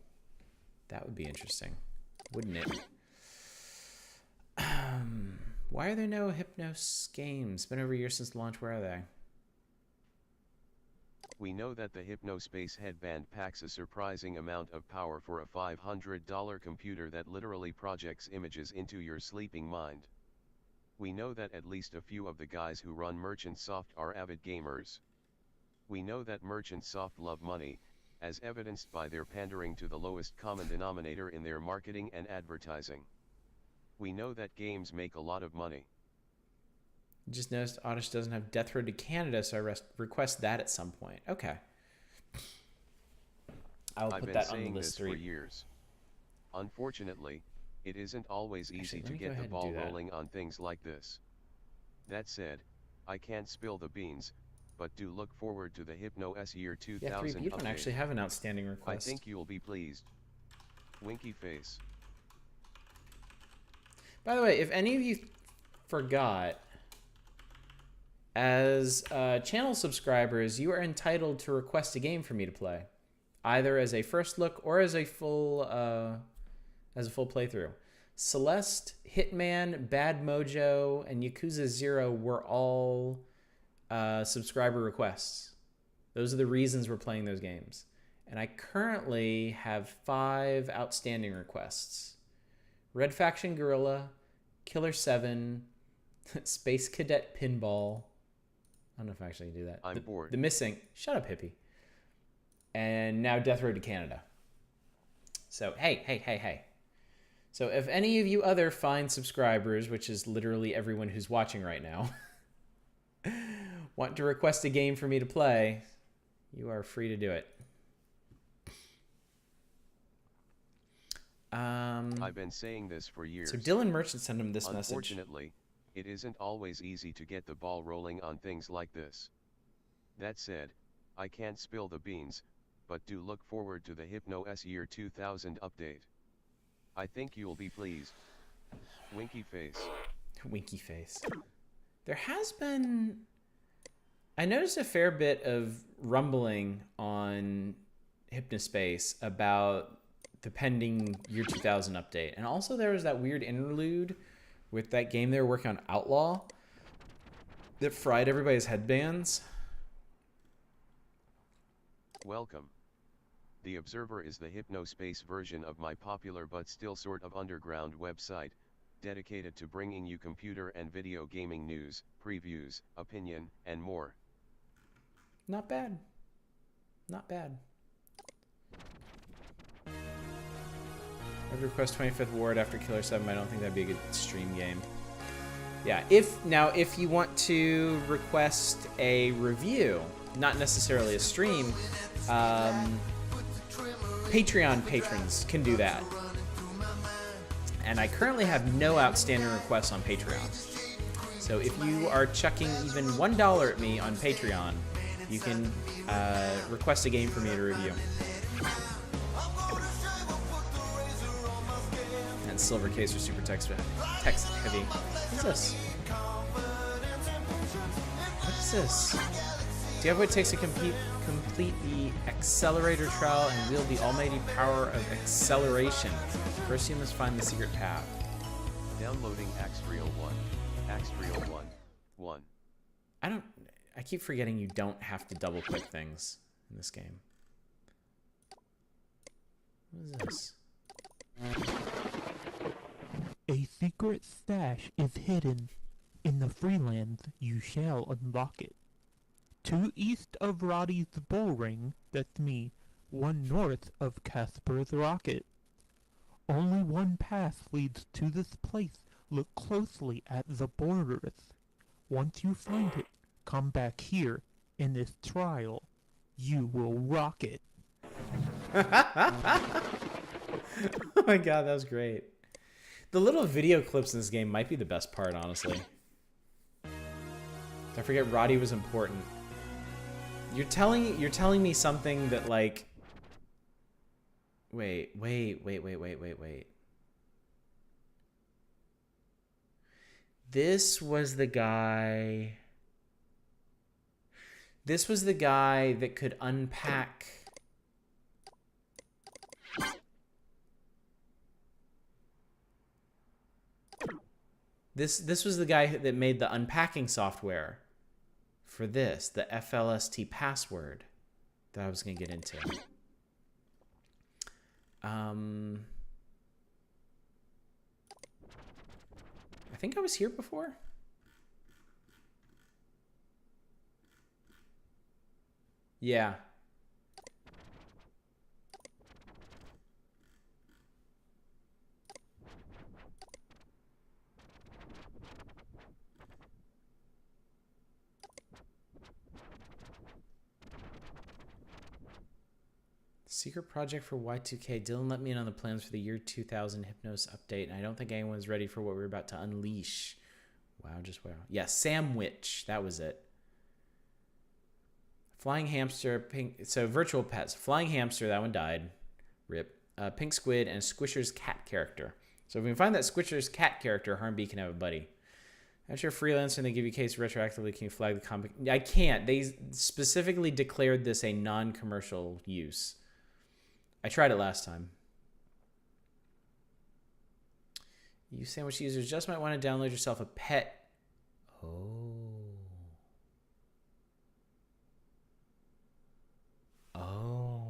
A: that would be interesting, wouldn't it? Why are there no Hypnos games? It's been over a year since launch. Where are they?
B: We know that the Hypnospace headband packs a surprising amount of power for a $500 computer that literally projects images into your sleeping mind. We know that at least a few of the guys who run Merchant Soft are avid gamers. We know that Merchant Soft love money, as evidenced by their pandering to the lowest common denominator in their marketing and advertising. We know that games make a lot of money.
A: Just noticed Oddish doesn't have Death Road to Canada, so I request that at some point. Okay. I'll put that on the list.
B: I've been saying this for years. Unfortunately, it isn't always easy to get the ball rolling on things like this. That said, I can't spill the beans, but do look forward to the Hypno S Year 2000
A: Yeah, 3B, you don't actually have an outstanding request.
B: I think you'll be pleased. Winky face.
A: By the way, if any of you forgot, as channel subscribers, you are entitled to request a game for me to play, either as a first look or as a full playthrough. Celeste, Hitman, Bad Mojo, and Yakuza 0 were all subscriber requests. Those are the reasons we're playing those games. And I currently have 5 outstanding requests. Red Faction Guerrilla, Killer 7, Space Cadet Pinball. I don't know if I actually do that.
B: I'm bored.
A: The Missing. Shut up, hippie. And now Death Road to Canada. So, hey. So if any of you other fine subscribers, which is literally everyone who's watching right now, want to request a game for me to play, you are free to do it.
B: I've been saying this for years.
A: So Dylan Merchant sent him this message.
B: Unfortunately, it isn't always easy to get the ball rolling on things like this. That said, I can't spill the beans, but do look forward to the Hypno S Year 2000 update. I think you'll be pleased. Winky face.
A: Winky face. There has been... I noticed a fair bit of rumbling on Hypnospace about the pending Year 2000 update. And also there was that weird interlude with that game they were working on, Outlaw, that fried everybody's headbands.
B: Welcome. The Observer is the Hypnospace version of my popular but still sort of underground website, dedicated to bringing you computer and video gaming news, previews, opinion, and more.
A: Not bad. Not bad. I would request 25th Ward after Killer 7. I don't think that'd be a good stream game. Yeah, if you want to request a review, not necessarily a stream, Patreon patrons can do that. And I currently have no outstanding requests on Patreon. So if you are chucking even $1 at me on Patreon, you can request a game for me to review. And silver case or super text heavy. What's this? What is this? Do you have what it takes to complete the accelerator trial and wield the almighty power of acceleration? First, you must find the secret path.
B: Downloading Axtrial 1. Axtrial 1.
A: I keep forgetting you don't have to double click things in this game. What is this?
C: A secret stash is hidden. In the Freelands, you shall unlock it. 2 east of Roddy's bull ring, that's me, 1 north of Casper's rocket. Only 1 path leads to this place. Look closely at the borders. Once you find it, come back here. In this trial, you will rock it.
A: Oh my god, that was great. The little video clips in this game might be the best part, honestly. Don't forget Roddy was important. You're telling me something that like wait. This was the guy that could unpack. This was the guy that made the unpacking software for this, the FLST password that I was going to get into. I think I was here before. Yeah. Secret project for Y2K. Dylan let me in on the plans for the year 2000 Hypnos update, and I don't think anyone's ready for what we're about to unleash. Wow, just wow. Yeah, Sandwich. That was it. Flying hamster, pink. So virtual pets. Flying hamster, that one died. Rip. Pink squid and Squisher's cat character. So if we can find that Squisher's cat character, Harmbee can have a buddy. After you're a freelancer and they give you case retroactively, can you flag the comic? I can't. They specifically declared this a non-commercial use. I tried it last time. You sandwich users just might want to download yourself a pet. Oh. Oh.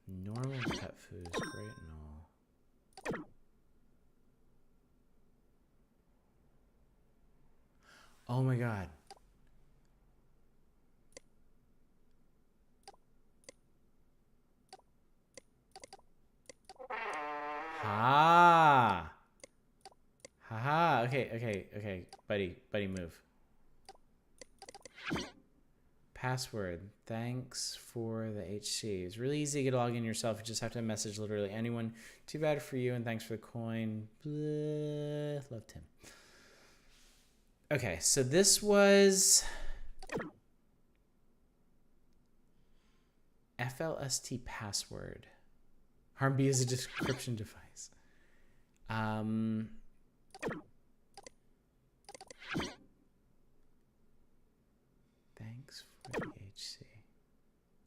A: Normal pet food is great and all. Oh my god. Ha. Haha. Okay. Buddy, move. Password. Thanks for the HC. It's really easy to get a login yourself. You just have to message literally anyone. Too bad for you, and thanks for the coin. Blah. Love Tim. Okay, so this was FLST password. Harmbee is a decryption device. Thanks for the HC.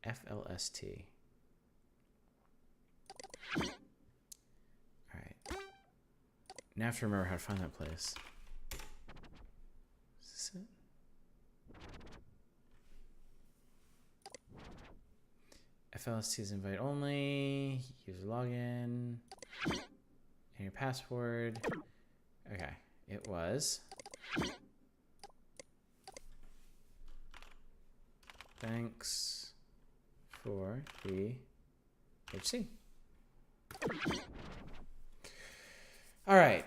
A: FLST. Alright. Now I have to remember how to find that place. Is this it? FLST is invite only. User login. And your password. Okay. It was. Thanks for the HC. All right.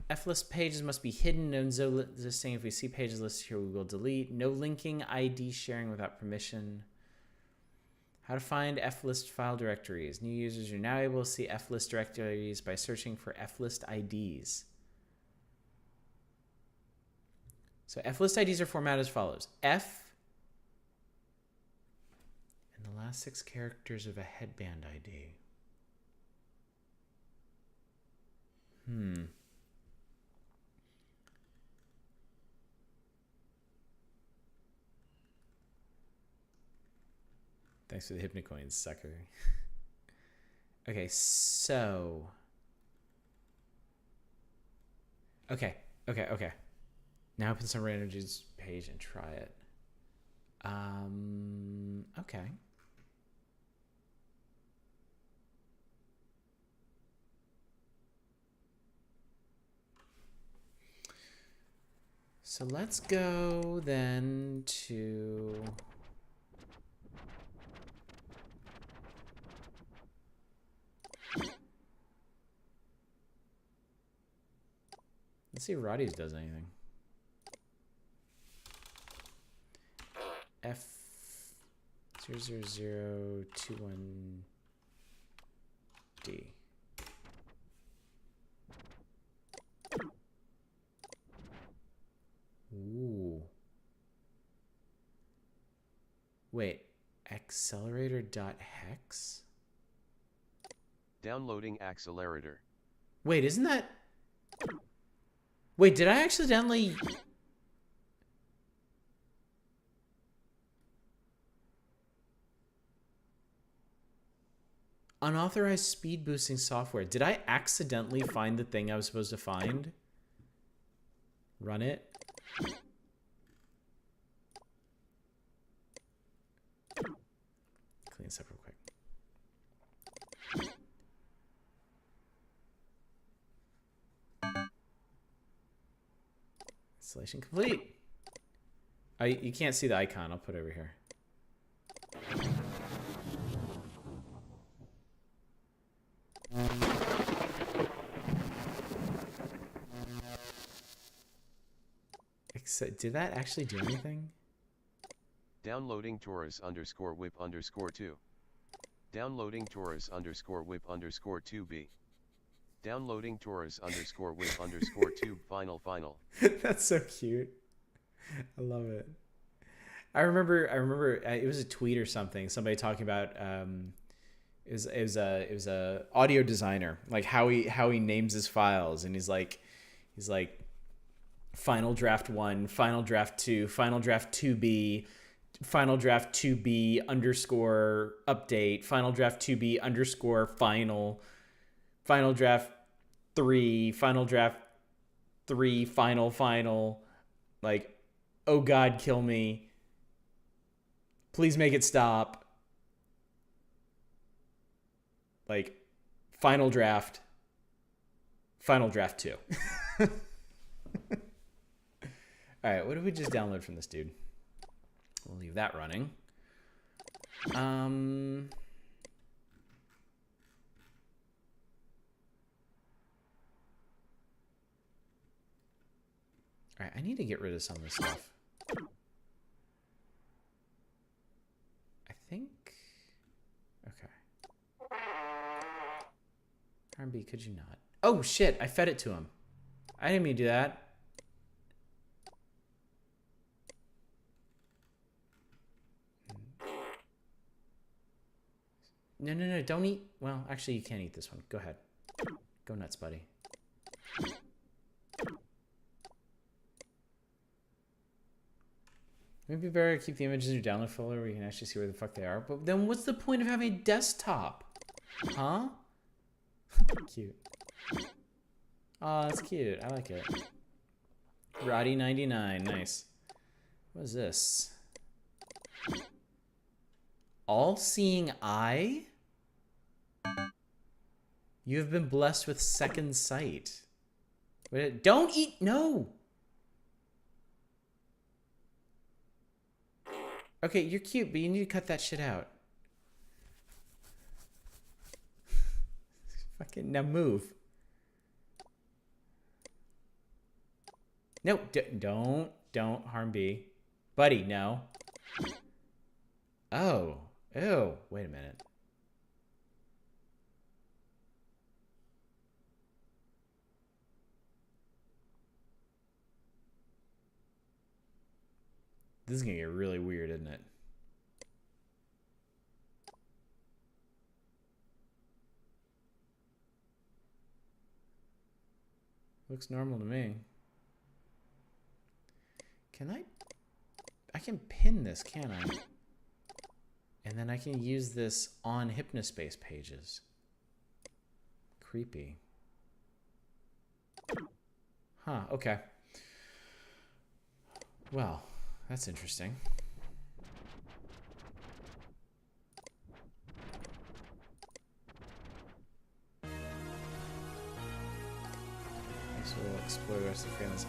A: F-list pages must be hidden. No listing. If we see pages listed here, we will delete. No linking, ID sharing without permission. How to find F-list file directories. New users are now able to see F-list directories by searching for F-list IDs. So F-list IDs are formatted as follows. F and the last 6 characters of a headband ID. Thanks for the Hypnocoins, sucker. Okay, so. Okay. Now open Summer Energy's page and try it. Okay. So let's go then to Let's see if Roddy's does anything. F00021D. Ooh. Wait, accelerator.hex?
B: Downloading accelerator.
A: Wait, isn't that... Wait, did I accidentally... Unauthorized speed boosting software. Did I accidentally find the thing I was supposed to find? Run it. Clean this up real quick. Installation complete. You can't see the icon. I'll put it over here. Did that actually do anything?
B: Downloading Taurus_whip_2. Downloading Taurus_whip_2B. Downloading Taurus_whip_2 final.
A: That's so cute. I love it. I remember it was a tweet or something. Somebody talking about it was a audio designer, like how he names his files, and he's like Final Draft 1, Final Draft 2, Final Draft 2B, Final Draft 2B underscore update, Final Draft 2B underscore final, Final Draft 3, Final Draft 3, final, like, oh God, kill me. Please make it stop. Like, Final Draft 2. All right, what did we just download from this dude? We'll leave that running. All right, I need to get rid of some of this stuff. I think... Okay. R&B, could you not? Oh, shit, I fed it to him. I didn't mean to do that. No, don't eat. Well, actually, you can't eat this one. Go ahead. Go nuts, buddy. Maybe better keep the images in your download folder where you can actually see where the fuck they are. But then what's the point of having a desktop? Huh? Cute. Oh, that's cute. I like it. Roddy99. Nice. What is this? All-seeing eye? You have been blessed with second sight. Wait, don't eat. No. Okay, you're cute, but you need to cut that shit out. Fucking now move. No, don't harm B. Buddy, no. Oh, ew, wait a minute. This is gonna get really weird, isn't it? Looks normal to me. Can I can pin this, can't I? And then I can use this on Hypnospace pages. Creepy. Huh, okay. Well, that's interesting. I guess we'll explore the rest of the feelings.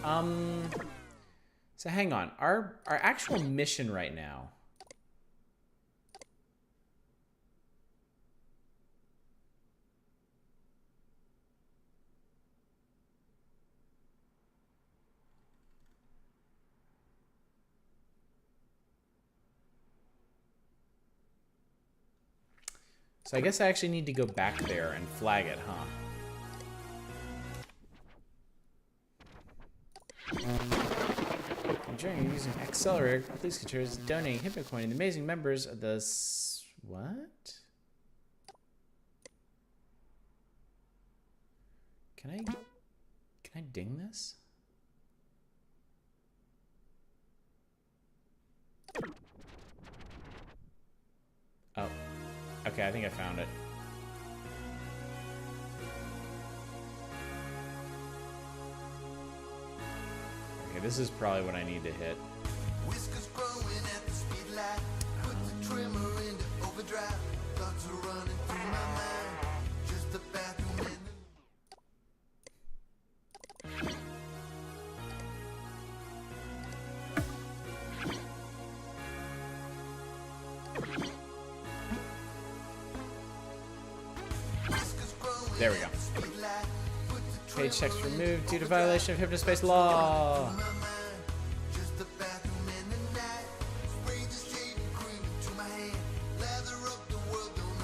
A: So hang on. Our actual mission right now. So I guess I actually need to go back there and flag it, huh? Enjoying using Accelerator, please consider donating Hypnocoin to the amazing members of the... What? Can I ding this? Oh. Okay, I think I found it. Okay, this is probably what I need to hit.
D: Whiskers growing at the speed light. Put the trimmer into overdrive. Thoughts are running through my mind. Just the bathroom in
A: There we go. Page text removed due to violation of Hypnospace law.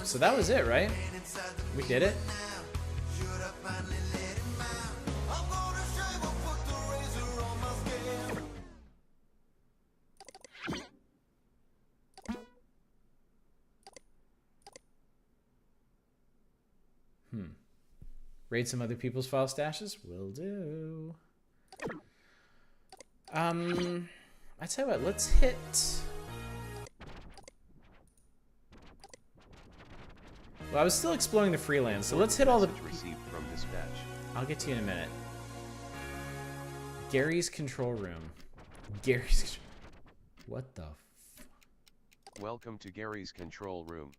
A: So that was it, right? We did it? Raid some other people's file stashes? Will do. I tell you what, let's hit... Well, I was still exploring the freelance, so let's hit all the...
B: Received from dispatch.
A: I'll get to you in a minute. Gary's control room. Gary's... What the
B: Welcome to Gary's control room.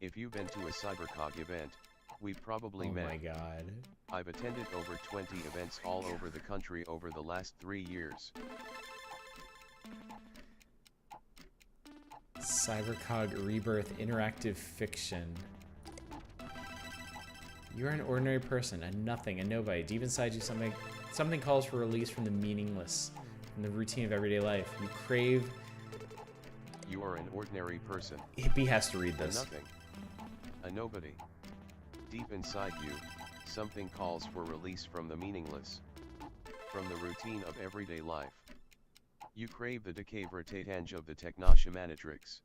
B: If you've been to a CyberCog event, we've probably met.
A: Oh my god.
B: I've attended over 20 events all over the country over the last 3 years.
A: CyberCog Rebirth Interactive Fiction. You're an ordinary person, a nothing, a nobody. Deep inside you, something calls for release from the meaningless, from the routine of everyday life. You crave...
B: You are an ordinary person.
A: Hippie has to read
B: A
A: this.
B: nothing. A nobody. Deep inside you, something calls for release from the meaningless, from the routine of everyday life. You crave the decay-vertatange of the technoshamanatrix.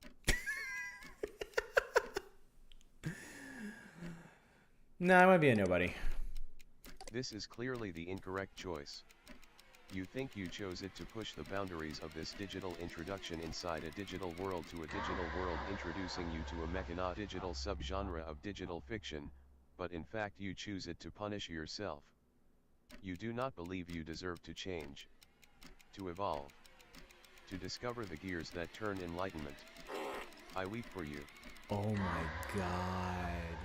A: No, I might be a nobody.
B: This is clearly the incorrect choice. You think you chose it to push the boundaries of this digital introduction inside a digital world to a digital world, introducing you to a mechano-digital subgenre of digital fiction, but in fact you choose it to punish yourself. You do not believe you deserve to change, to evolve, to discover the gears that turn enlightenment. I weep for you.
A: Oh my god.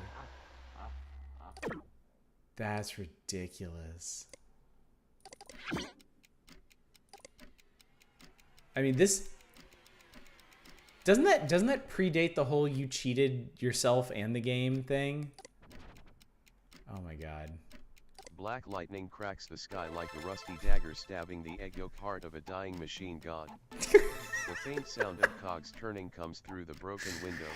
A: That's ridiculous. I mean, this doesn't that predate the whole you cheated yourself and the game thing? Oh my god.
B: Black lightning cracks the sky like a rusty dagger stabbing the egg yolk heart of a dying machine god. The faint sound of cogs turning comes through the broken window,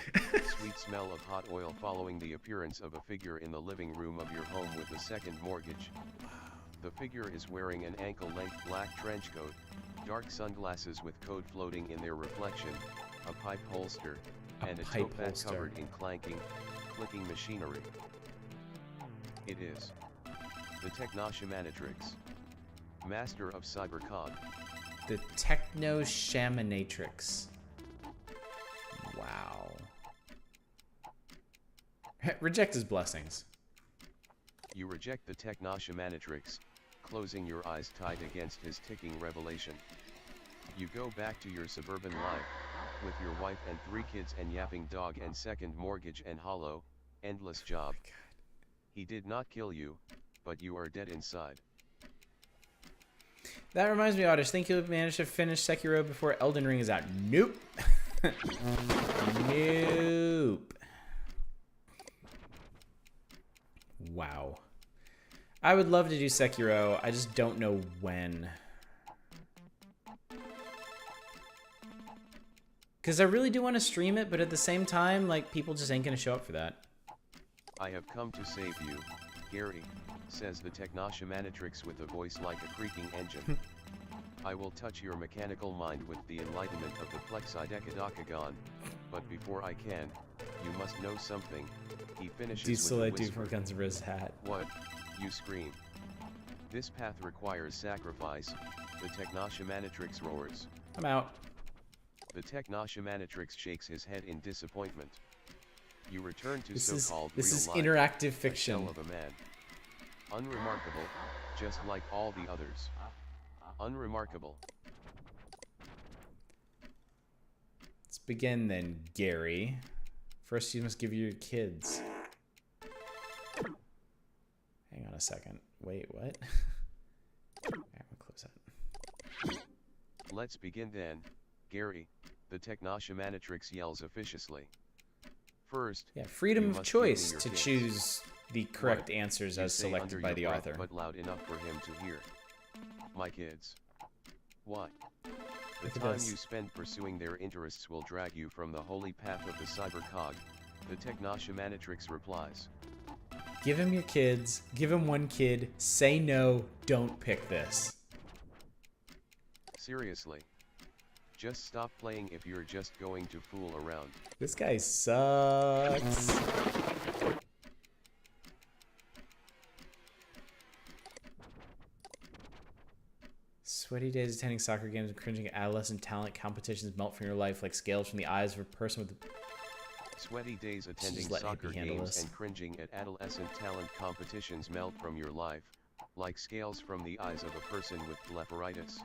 B: sweet smell of hot oil following the appearance of a figure in the living room of your home with a second mortgage. The figure is wearing an ankle-length black trench coat, dark sunglasses with code floating in their reflection, a pipe holster, and a tote bag covered in clanking, clicking machinery. It is the Technoshamanatrix, master of CyberCog.
A: The Technoshamanatrix. Wow. Reject his blessings.
B: You reject the Technoshamanatrix, closing your eyes tight against his ticking revelation. You go back to your suburban life, with your wife and 3 kids and yapping dog and second mortgage and hollow, endless job. He did not kill you, but you are dead inside.
A: That reminds me, Oddish, think you'll manage to finish Sekiro before Elden Ring is out? Nope. Nope. Wow. I would love to do Sekiro, I just don't know when. Because I really do want to stream it, but at the same time, like, people just ain't gonna show up for that.
B: I have come to save you, Gary, says the Technoshamanatrix with a voice like a creaking engine. I will touch your mechanical mind with the enlightenment of the Plexidecadoctagon, but before I can, you must know something. He finishes
A: Diesel
B: with
A: I
B: a
A: do
B: whisper.
A: from Guns N' Roses hat.
B: What? You scream. This path requires sacrifice, the Technoshamanatrix roars.
A: I'm out.
B: The Technoshamanatrix shakes his head in disappointment. You return to
A: This is
B: so-called real life.
A: interactive
B: A
A: fiction.
B: shell of a man. Unremarkable, just like all the others. Unremarkable.
A: Let's begin then, Gary. First, you must give your kids. Hang on a second. Wait, what? I'm gonna close that.
B: Let's begin then, Gary, the Technoshamanatrix yells officiously. First,
A: Yeah, freedom
B: you
A: of
B: must give me
A: choice
B: your
A: to
B: kids.
A: choose the correct
B: What?
A: answers
B: You
A: as
B: say
A: selected
B: under
A: by
B: your
A: the
B: breath,
A: author.
B: but loud enough for him to hear. My kids. What? The
A: Look at
B: time
A: this.
B: you spend pursuing their interests will drag you from the holy path of the cybercog, the Technoshamanatrix replies.
A: Give him your kids. Give him one kid. Say no. Don't pick this.
B: Seriously. Just stop playing if you're just going to fool around.
A: This guy sucks. Sweaty days attending soccer games and cringing at adolescent talent competitions melt from your life like scales from the eyes of a person with
B: Sweaty days attending
A: let
B: soccer
A: Hippie handle
B: games
A: this.
B: and cringing at adolescent talent competitions melt from your life, like scales from the eyes of a person with blepharitis.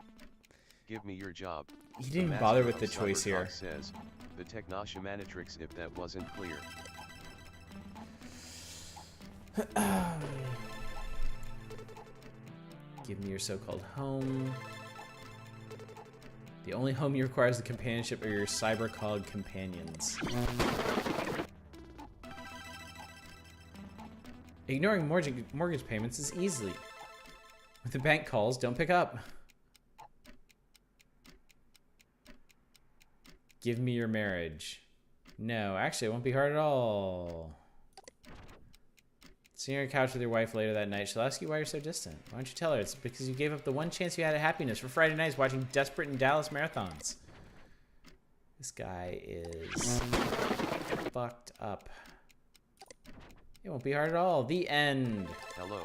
B: Give me your job.
A: He
B: The
A: didn't even
B: master
A: bother with
B: of
A: the choice
B: Cybertalk
A: here.
B: says, the Technoshamanatrix if that wasn't clear.
A: Give me your so-called home. The only home you require is the companionship of your cybercog companions. Ignoring mortgage payments is easy. When the bank calls, don't pick up. Give me your marriage. No, actually, it won't be hard at all. Sitting on your couch with your wife later that night, she'll ask you why you're so distant. Why don't you tell her? It's because you gave up the one chance you had at happiness for Friday nights watching Desperate and Dallas marathons. This guy is fucked up. It won't be hard at all. The end.
B: Hello,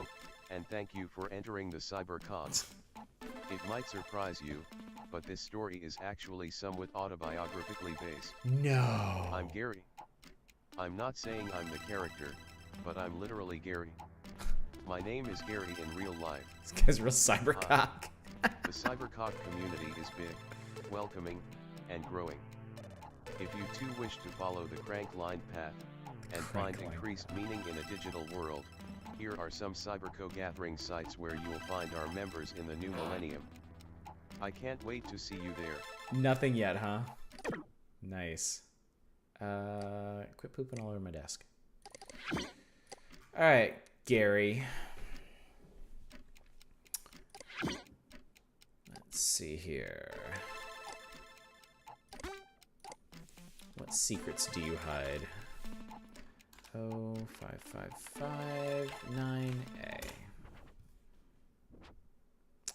B: and thank you for entering the cybercog. It might surprise you, but this story is actually somewhat autobiographically based.
A: No.
B: I'm Gary. I'm not saying I'm the character, but I'm literally Gary. My name is Gary in real life.
A: This guy's real cybercock.
B: The cybercock community is big, welcoming, and growing. If you too wish to follow the crank-lined path, and find
A: Crank-lined
B: increased meaning in a digital world, here are some cyberco-gathering sites where you will find our members in the new millennium. I can't wait to see you there.
A: Nothing yet, huh? Nice. Quit pooping all over my desk. Alright, Gary. Let's see here. What secrets do you hide? 05559A.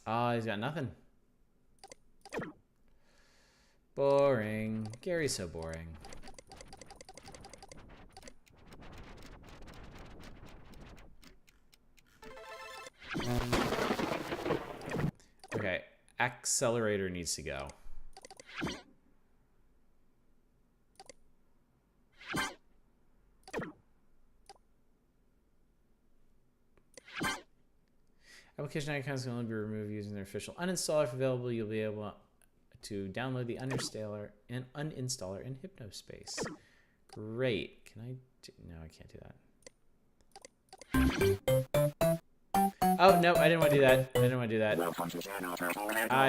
A: Ah, he's got nothing. Boring. Gary's so boring. Okay, accelerator needs to go. Application icons can only be removed using their official uninstaller. If available, you'll be able to download the uninstaller in Hypnospace. Great. Can I do... No, I can't do that. Oh, no, I didn't want to do that. I didn't want to do that. I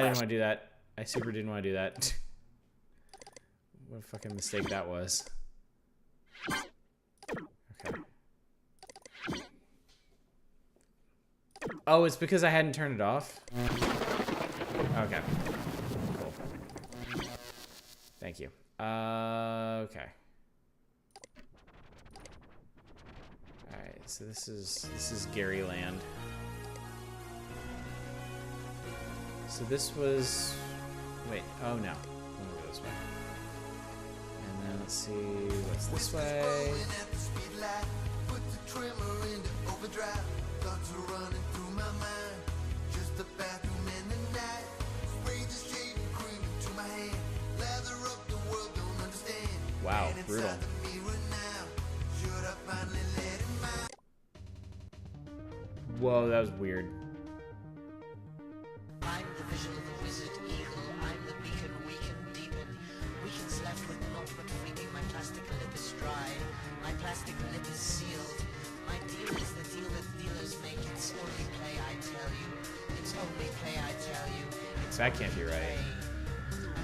A: didn't want to do that. I super didn't want to do that. What a fucking mistake that was. Okay. Oh, it's because I hadn't turned it off? Okay. Cool. Thank you. Okay. Alright, so this is Garyland. So this was... Wait, oh no. I'm gonna go this way. And then let's see, what's this way?
D: Scrolling at the speed light, put the trimmer into overdrive. Thoughts are running through my mind. Just a bathroom in the night. Spray the shaving cream into my hand. Lather up the world, don't understand.
A: Wow,
D: And
A: brutal.
D: inside the mirror now. Should I finally let him out?
A: Whoa, that was weird.
E: I'm the vision of the wizard eagle. I'm the beacon, weaken, deepen. Weaken's left with naught but freaking. My plastic lip is dry. My plastic lip is sealed. My deal is the deal that dealers make. It's only play, I tell you. It's only play, I tell you. It's
A: That can't be right.
E: play.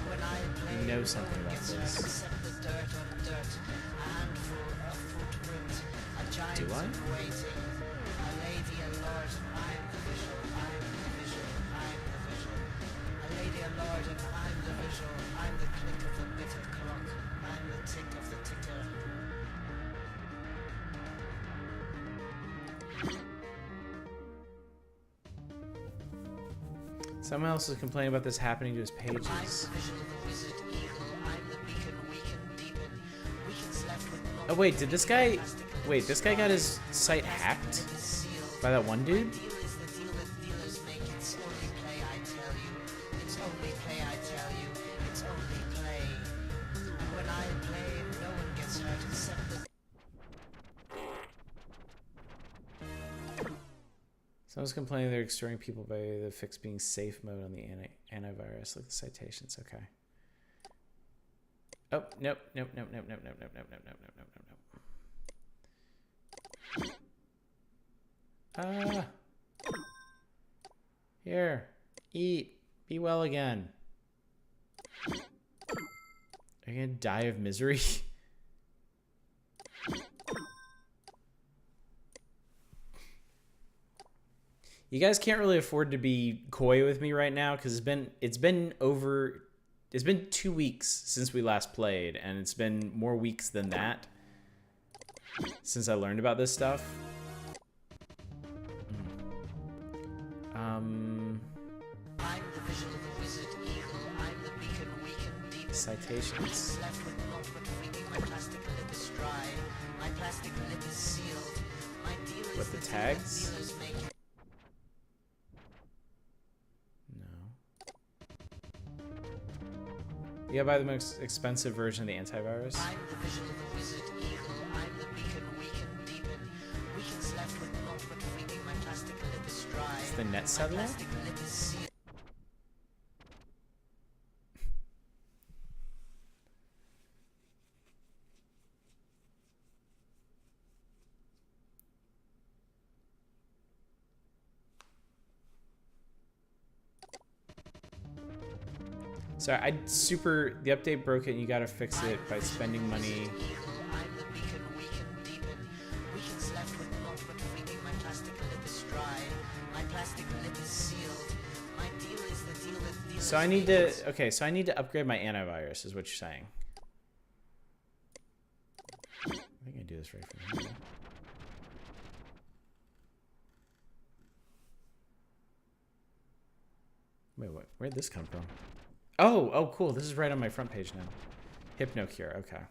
E: When I play,
A: You know something
E: no one
A: about
E: gets hurt
A: this.
E: except the dirt on dirt. A handful of footprint. A giant
A: Do I?
E: waiting. A lady, a lord. I'm the visual. I'm the visual. I'm the visual. A lady, a lord, and I'm the visual. I'm the click of the bit of clock. I'm the tick of the ticker.
A: Someone else is complaining about this happening to his
E: I'm the
A: pages.
E: vision of the wizard eagle. I'm the beacon, weaken, deepen. Weaken's left with naught
A: Oh wait, did this guy... Wait, this guy got his site hacked?
E: but sealed.
A: By that one dude?
E: Deal is the deal that dealers make. It's only play, I tell you. It's only play, I tell you. It's only play. When I play, no one gets hurt except the
A: Someone's complaining they're extorting people by the fix being safe mode on the antivirus. Look at the citations. Okay. Oh, nope, nope, nope, nope, nope, nope, nope, nope, nope, nope, nope, nope, nope. Here. Eat. Be well again. Are you gonna die of misery? You guys can't really afford to be coy with me right now because it's been 2 weeks since we last played, and it's been more weeks than that since I learned about this stuff.
E: I'm the vision of the wizard eagle. I'm the beacon, weaken, deepen.
A: Citations.
E: Weaken's left with naught but freaking. My plastic lip is dry. My plastic lip is sealed. My deal is
A: What, the
E: deal that
A: tags?
E: dealers make.
A: No. You gotta buy the most expensive version of the antivirus.
E: I'm the vision of the wizard eagle. I'm the beacon, weaken, deepen. Weaken's left with naught but freaking. My plastic lip is dry.
A: It's the net
E: My
A: settler?
E: plastic lip is sealed.
A: Sorry, the update broke it and you gotta fix it by spending money.
E: I'm the beacon, weaken, deepen. Weaken's left with naught but freaking. My plastic lip is dry. My plastic lip is sealed. My deal is the deal that dealers
A: So I need
E: make.
A: to, okay, so I need to upgrade my antivirus is what you're saying. I think I do this right from here. Wait, what? Where'd this come from? Oh, cool. This is right on my front page now. HypnoCure, okay.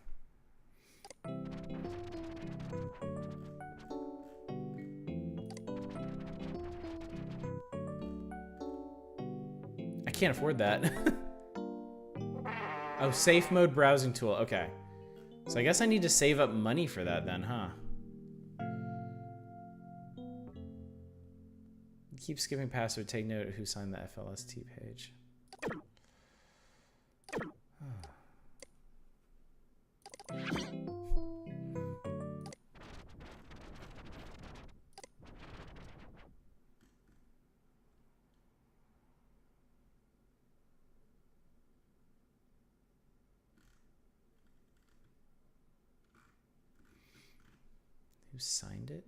A: I can't afford that. Oh, safe mode browsing tool. Okay. So I guess I need to save up money for that then, huh? Keep skipping password. Take note of who signed the FLST page. Who signed it?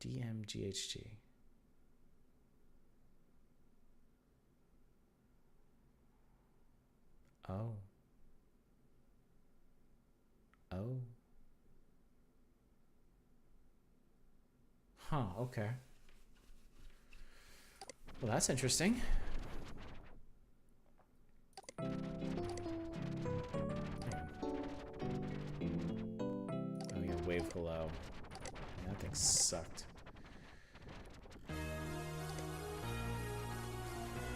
A: DMGHG. Oh. Oh. Huh, okay. Well, that's interesting. Oh, yeah, wave hello. That thing sucked.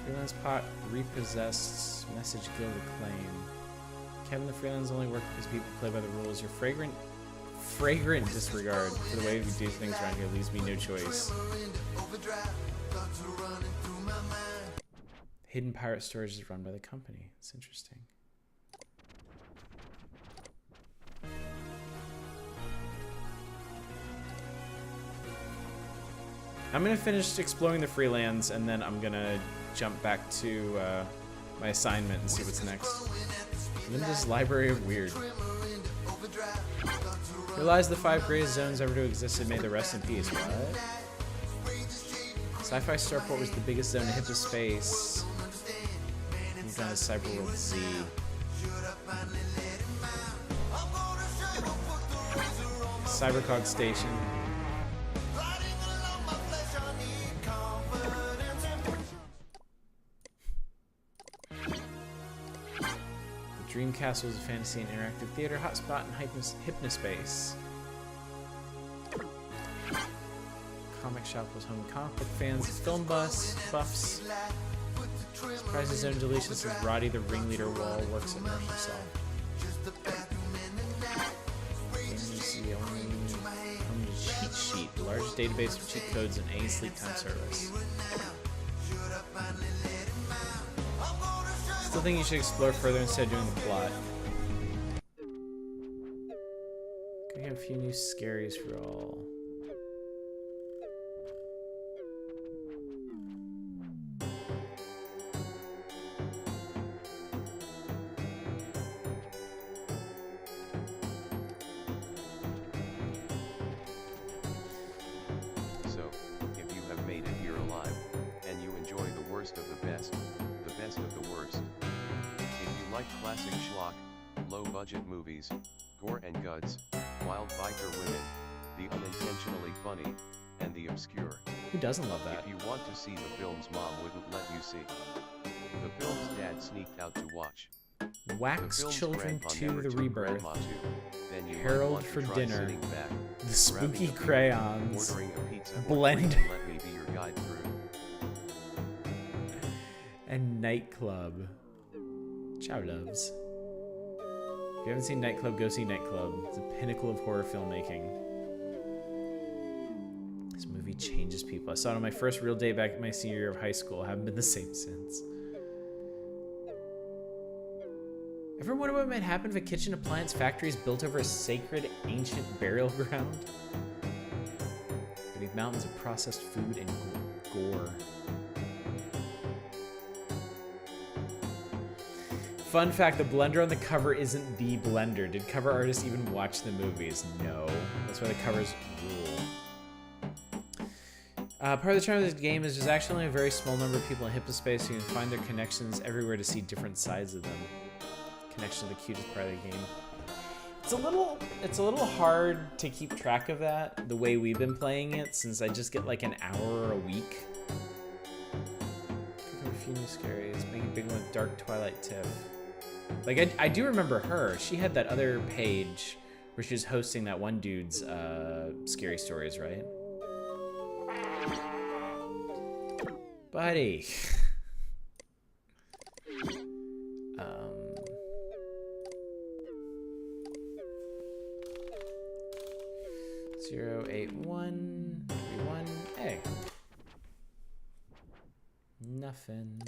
A: Freelance pot repossessed message guild acclaim. Kevin the freelance only work because people play by the rules. Your fragrant disregard for the way we do things around here leaves me no choice. Hidden pirate storage is run by the company. It's interesting. I'm gonna finish exploring the freelands and then I'm gonna jump back to my assignment and see what's next. Linda's Library of Weird. Realize the 5 greatest zones ever to exist and may the rest in peace. What? Sci-fi Starport was the biggest zone in Hyperspace. Moved on to Cyberworld Z. Cybercog Station. Dream Castle is a fantasy and interactive theater hotspot in Hypnospace. Comic shop was home to comic book fans, film buffs. Surprises Zone Deletion says Roddy, the ringleader wall, works at Microsoft. Cheat sheet, the largest database of cheat codes in any sleep time service. Still think you should explore further instead of doing the plot. We have a few new scaries for all.
B: So, if you have made it here alive, and you enjoy the worst of the best of the worst. If you like classic schlock, low-budget movies, gore and guts, wild biker women, the unintentionally funny, and the obscure.
A: Who doesn't love that?
B: If you want to see the films mom wouldn't let you see, the films dad sneaked out to watch,
A: Wax
B: the films
A: Children
B: grandpa
A: 2
B: never
A: The
B: took
A: Rebirth,
B: grandma to, then you might
A: Harold
B: want to
A: for
B: try
A: Dinner,
B: sitting back,
A: The Spooky
B: grabbing a beer,
A: Crayons,
B: ordering a pizza, or
A: Blend,
B: free to let me be your guide through.
A: and Nightclub. Ciao, loves. If you haven't seen Nightclub, go see Nightclub. It's a pinnacle of horror filmmaking. This movie changes people. I saw it on my first real day back in my senior year of high school. I haven't been the same since. Ever wonder what might happen if a kitchen appliance factory is built over a sacred, ancient burial ground? Beneath mountains of processed food and gore. Fun fact, the blender on the cover isn't the blender. Did cover artists even watch the movies? No. That's why the covers rule. Part of the charm of this game is there's actually only a very small number of people in Hypnospace who can find their connections everywhere to see different sides of them. Connection to the cutest part of the game. It's a little hard to keep track of that the way we've been playing it, since I just get like an hour a week. A few new scaries, make a big one with Dark Twilight Tiff. Like I do remember her. She had that other page where she was hosting that one dude's scary stories, right? Buddy. 08131 A. Nothing.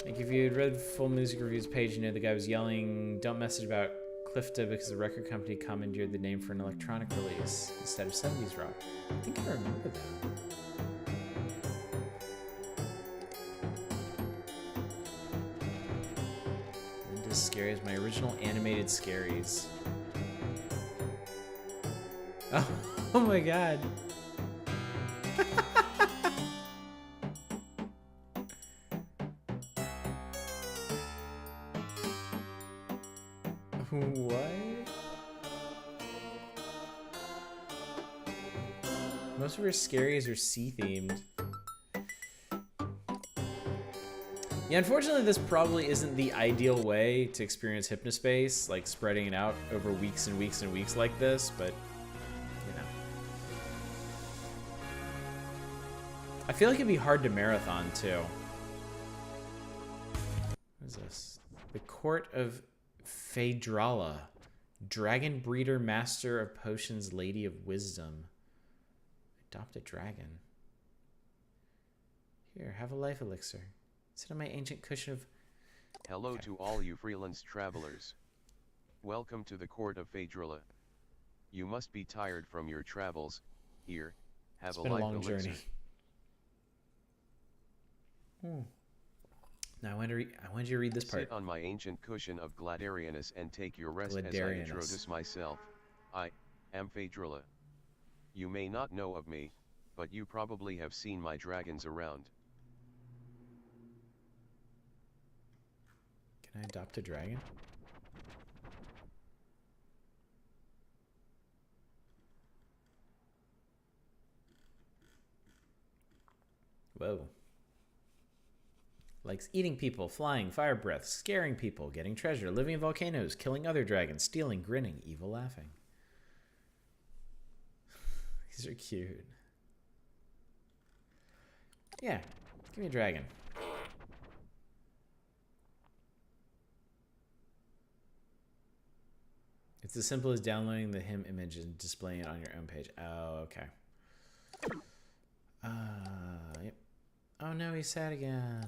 A: Like if you had read the full music reviews page, you know the guy was yelling, "Don't message about Clifta," because the record company commandeered the name for an electronic release instead of 70s rock. I think I remember that. Linda's Scaries, my original animated Scaries. Oh my god. What? Most of her scaries are sea-themed. Yeah, unfortunately, this probably isn't the ideal way to experience Hypnospace, like spreading it out over weeks and weeks and weeks like this, but, you know. I feel like it'd be hard to marathon, too. What is this? The Court of Phaedrala. Dragon Breeder, Master of Potions, Lady of Wisdom. Adopt a dragon. Here, have a life elixir. Sit on my ancient cushion of...
B: Hello to all you freelance travelers. Welcome to the Court of Phaedrala. You must be tired from your travels. Here, have
A: It's
B: a
A: been a
B: life
A: long
B: elixir.
A: journey. Now, I wanted you to read this part.
B: Sit on my ancient cushion of Gladarianus and take your rest as I
A: Gladarianus.
B: introduce myself. I am Phaedrala. You may not know of me, but you probably have seen my dragons around.
A: Can I adopt a dragon? Whoa. Likes eating people, flying, fire breath, scaring people, getting treasure, living in volcanoes, killing other dragons, stealing, grinning, evil laughing. These are cute. Yeah, give me a dragon. It's as simple as downloading the him image and displaying it on your own page. Oh, okay. Yep. Oh no, he's sad again.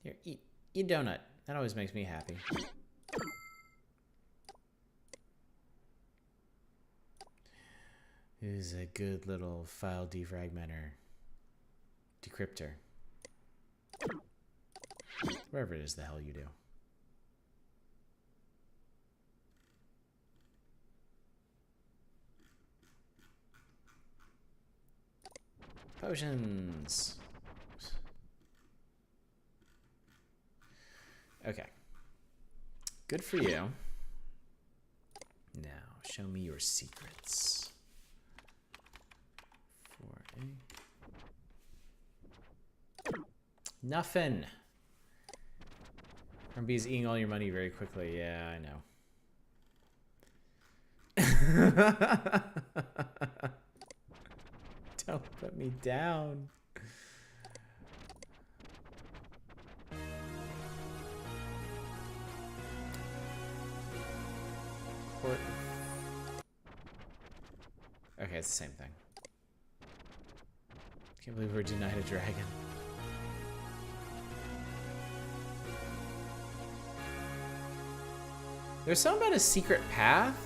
A: Here, eat donut. That always makes me happy. Who's a good little file defragmenter. Decryptor. Wherever it is the hell you do. Potions. Okay. Good for you. Now, show me your secrets. 4A. Nothing. RMB's eating all your money very quickly. Yeah, I know. Don't put me down. Okay, it's the same thing. Can't believe we're denied a dragon. There's something about a secret path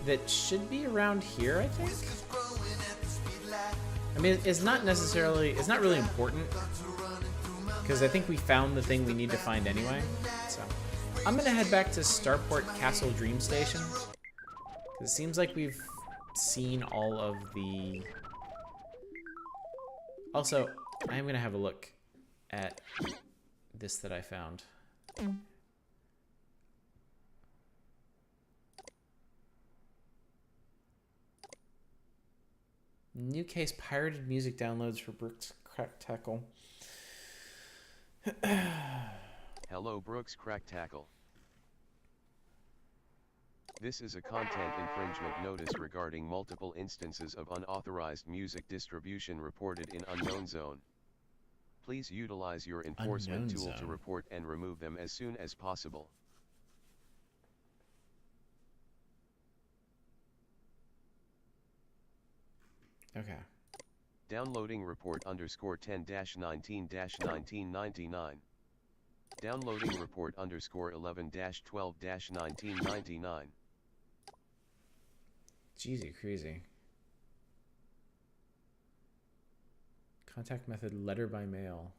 A: that should be around here, I think. I mean, it's not really important, because I think we found the thing we need to find anyway. So I'm gonna head back to Starport Castle Dream Station, because it seems like we've seen all of the... Also, I'm gonna have a look at this that I found. New case pirated music downloads for Brooks Crack Tackle.
B: Hello Brooks Crack Tackle. This is a content infringement notice regarding multiple instances of unauthorized music distribution reported in Unknown Zone. Please utilize your enforcement tool to report and remove them as soon as possible.
A: Okay.
B: Downloading report underscore 10-19-1999. Downloading report underscore 11-12-1999.
A: Jeezy, crazy. Contact method, letter by mail.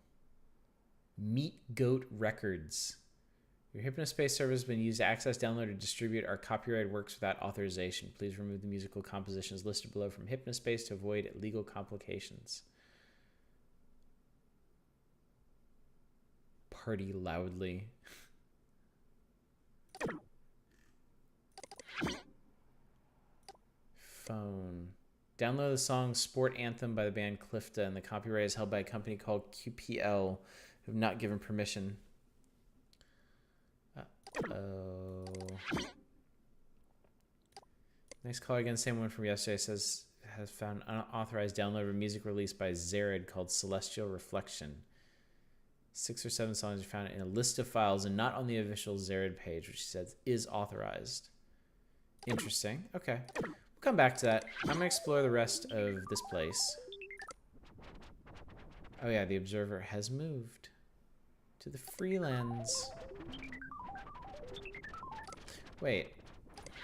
A: Meat Goat Records. Your Hypnospace service has been used to access, download, or distribute our copyrighted works without authorization. Please remove the musical compositions listed below from Hypnospace to avoid legal complications. party loudly. Phone. Download the song Sport Anthem by the band Clifta, and the copyright is held by a company called QPL, who have not given permission. Uh-oh. Nice call again. Same one from yesterday. Says has found unauthorized download of a music release by Zared called Celestial Reflection. 6 or 7 songs are found in a list of files and not on the official Zared page, which says is authorized. Interesting. Okay. We'll come back to that. I'm going to explore the rest of this place. Oh yeah, the observer has moved to the Freelands. Wait.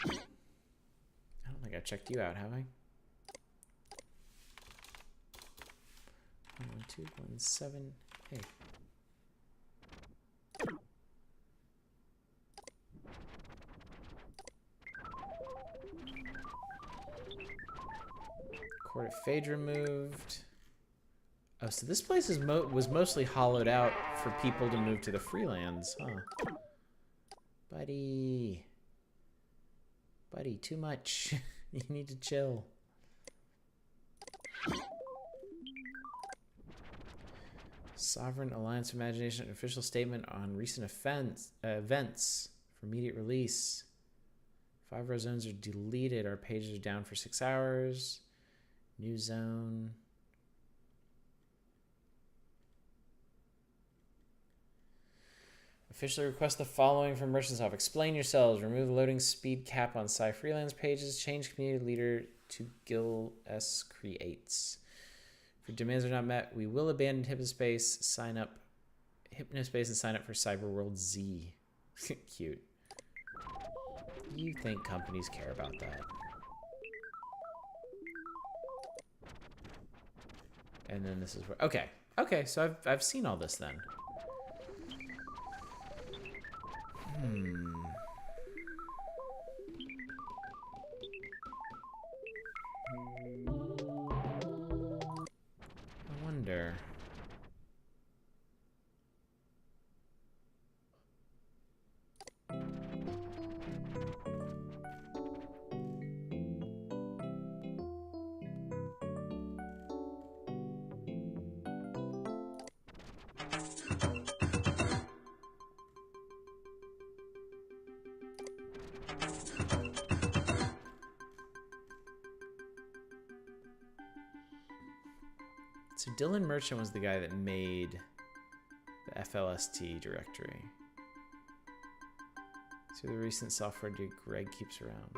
A: I don't think I checked you out, have I? 1217. Hey. Court of Phage removed. Oh, so this place is was mostly hollowed out for people to move to the Freelands, huh? Buddy. Buddy, too much. You need to chill. Sovereign Alliance of Imagination, an official statement on recent events for immediate release. 5 row zones are deleted. Our pages are down for 6 hours. New zone. Officially request the following from Merchants Off. Explain yourselves. Remove the loading speed cap on Sci Freelance pages. Change community leader to Gil S. Creates. If your demands are not met, we will abandon Hypnospace, and sign up for Cyberworld Z. Cute. You think companies care about that? And then this is where... Okay. Okay, so I've seen all this then. I wonder... So Dylan Merchant was the guy that made the FLST directory. So the recent software dude Greg keeps around.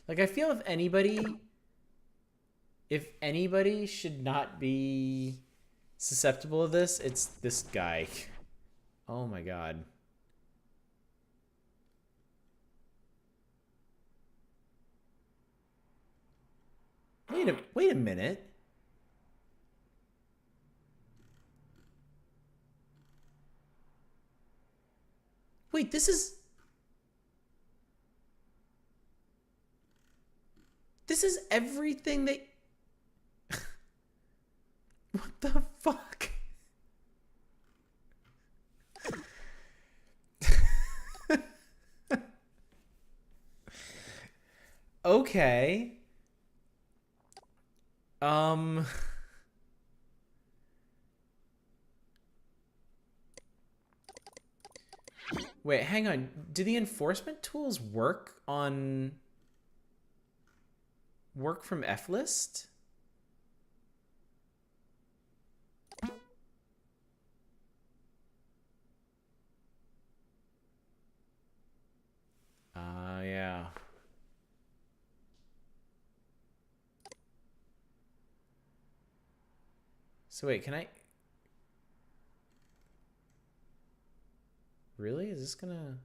A: Like, I feel if anybody should not be susceptible of this, it's this guy. Oh my god. Wait a minute. Wait, this is everything they... What the fuck? Okay. Wait, hang on. Do the enforcement tools work from FList? Yeah. So wait, can I... Really? Is this gonna...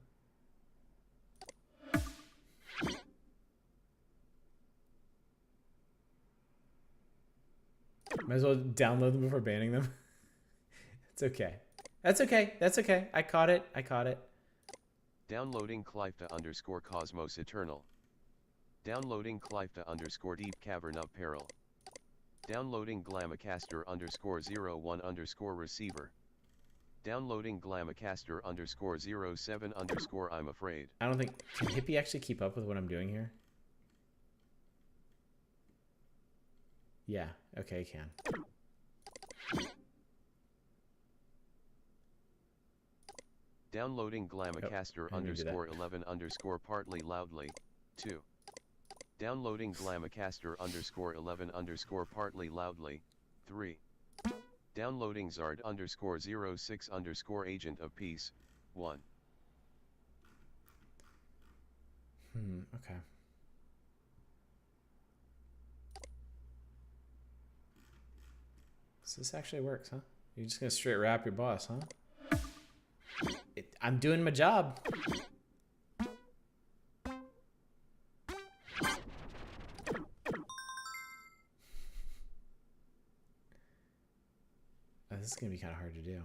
A: Might as well download them before banning them. It's okay. That's okay. That's okay. I caught it. I caught it.
B: Downloading Clifta _ Cosmos Eternal. Downloading Clifta _ Deep Cavern of Peril. Downloading Glamacaster _01 Receiver. Downloading Glamacaster _07 I'm afraid.
A: I don't think... Can Hippie actually keep up with what I'm doing here? Yeah. Okay, he can.
B: Downloading Glamacaster _11 partly loudly. 2. Downloading Glamacaster _11 partly loudly. 3. Downloading Zard _06 Agent of Peace. 1.
A: Okay. So this actually works, huh? You're just gonna straight rap your boss, huh? I'm doing my job. Oh, this is gonna be kind of hard to do.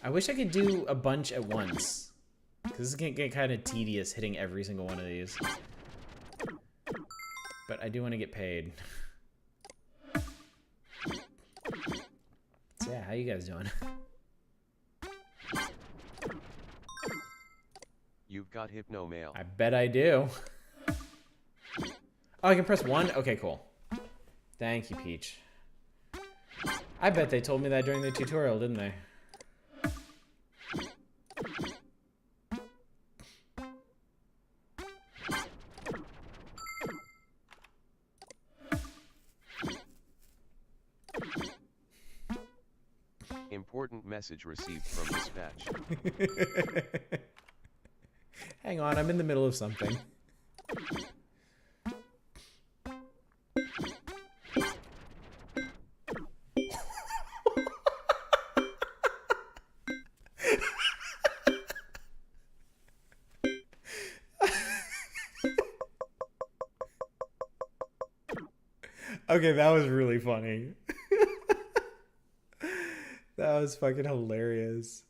A: I wish I could do a bunch at once, because this is gonna get kind of tedious hitting every single one of these. But I do want to get paid. So yeah, how you guys doing?
B: You've got Hypno Mail.
A: I bet I do. Oh, I can press 1? Okay, cool. Thank you, Peach. I bet they told me that during the tutorial, didn't they?
B: Important message received from dispatch.
A: Hang on, I'm in the middle of something. Okay, that was really funny. That was fucking hilarious.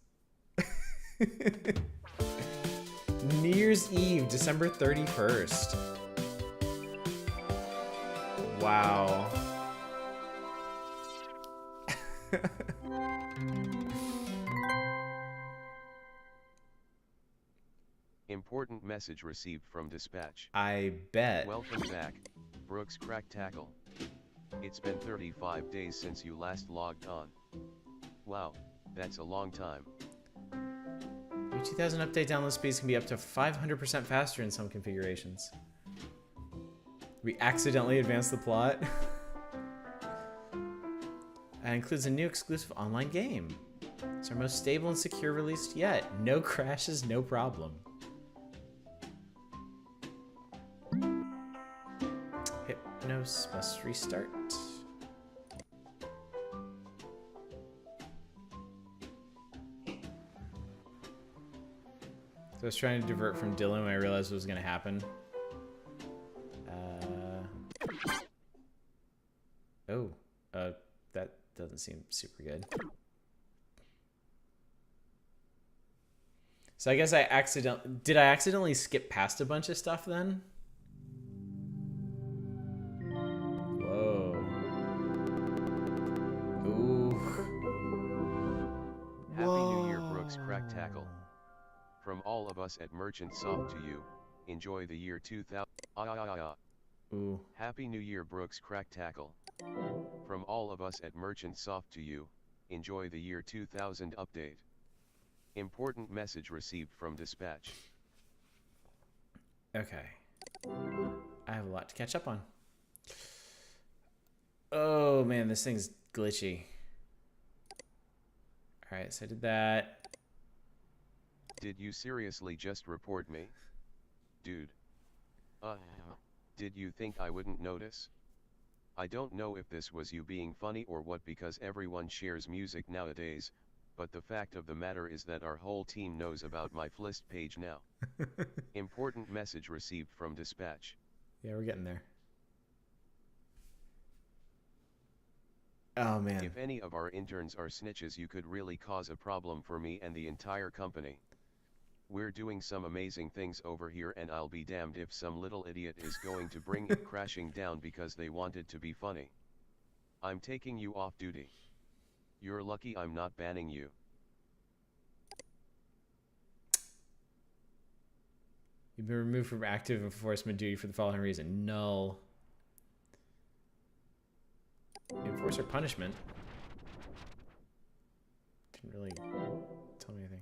A: New Year's Eve, December 31st. Wow.
B: Important message received from dispatch.
A: I bet.
B: Welcome back, Brooks Crack Tackle. It's been 35 days since you last logged on. Wow, that's a long time.
A: Your 2000 update download speeds can be up to 500% faster in some configurations. We accidentally advanced the plot. That includes a new exclusive online game. It's our most stable and secure release yet. No crashes, no problem. Hypnos must restart. So I was trying to divert from Dylan when I realized what was going to happen. That doesn't seem super good. So I guess did I accidentally skip past a bunch of stuff then? Whoa. Ooh.
B: Happy New Year, Brooks Crack Tackle. From all of us at Merchant Soft to you, enjoy the year 2000.
A: Ooh.
B: Happy New Year, Brooks Crack Tackle. From all of us at Merchant Soft to you, enjoy the year 2000 update. Important message received from dispatch.
A: Okay. I have a lot to catch up on. Oh man, this thing's glitchy. Alright, so I did that.
B: Did you seriously just report me? Dude. Did you think I wouldn't notice? I don't know if this was you being funny or what, because everyone shares music nowadays, but the fact of the matter is that our whole team knows about my Flist page now. Important message received from dispatch.
A: Yeah, we're getting there. Oh, man.
B: If any of our interns are snitches, you could really cause a problem for me and the entire company. We're doing some amazing things over here, and I'll be damned if some little idiot is going to bring it crashing down because they wanted to be funny. I'm taking you off duty. You're lucky I'm not banning you.
A: You've been removed from active enforcement duty for the following reason. Null. Enforcer punishment. Didn't really tell me anything.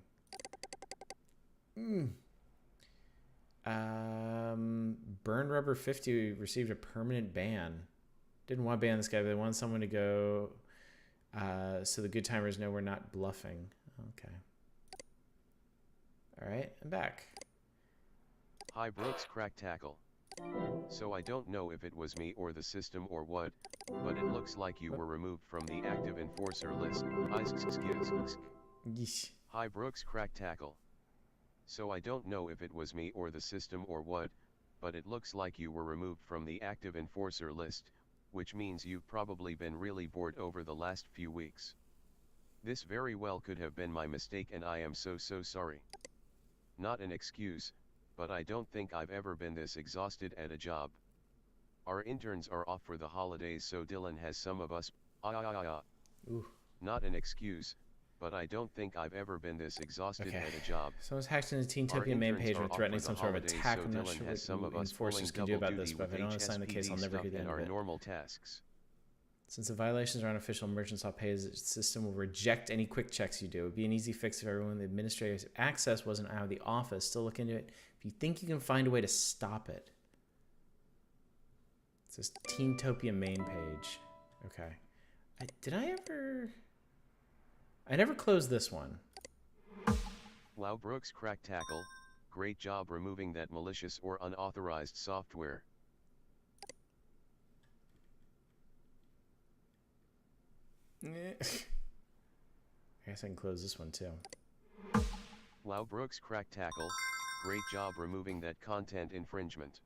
A: Burn Rubber 50 received a permanent ban. Didn't want to ban this guy, but they wanted someone to go so the good timers know we're not bluffing. Okay. Alright, I'm back.
B: Hi Brooks, crack tackle. So I don't know if it was me or the system or what, but it looks like you were removed from the active enforcer list.
A: Yeesh.
B: Hi Brooks, crack tackle. So I don't know if it was me or the system or what, but it looks like you were removed from the active enforcer list, which means you've probably been really bored over the last few weeks. This very well could have been my mistake, and I am so sorry. Not an excuse, but I don't think I've ever been this exhausted at a job. Our interns are off for the holidays, so Dylan has some of us.
A: Ooh.
B: Not an excuse, but I don't think I've ever been this exhausted
A: Okay.
B: at a job.
A: Someone's hacked into the
B: Our
A: Teentopia main
B: interns
A: page
B: are
A: and
B: off
A: threatening
B: for
A: some
B: the
A: sort of
B: holidays,
A: attack.
B: so
A: I'm not
B: Dylan
A: sure
B: has some
A: what
B: of us
A: enforcers
B: pulling
A: can do about
B: double
A: this, but if I
B: duty
A: don't
B: with
A: sign the case, I'll
B: HSPD
A: never
B: stuff
A: do the
B: and
A: end
B: our
A: of it.
B: normal tasks.
A: Since the violations are unofficial, merchants all pay, the system will reject any quick checks you do. It would be an easy fix if everyone with the administrative access wasn't out of the office. Still look into it if you think you can find a way to stop it. It says Teentopia main page. Okay. I never closed this one.
B: Wow Brooks, crack tackle, great job removing that malicious or unauthorized software.
A: I guess I can close this one too.
B: Wow Brooks, crack tackle, great job removing that content infringement.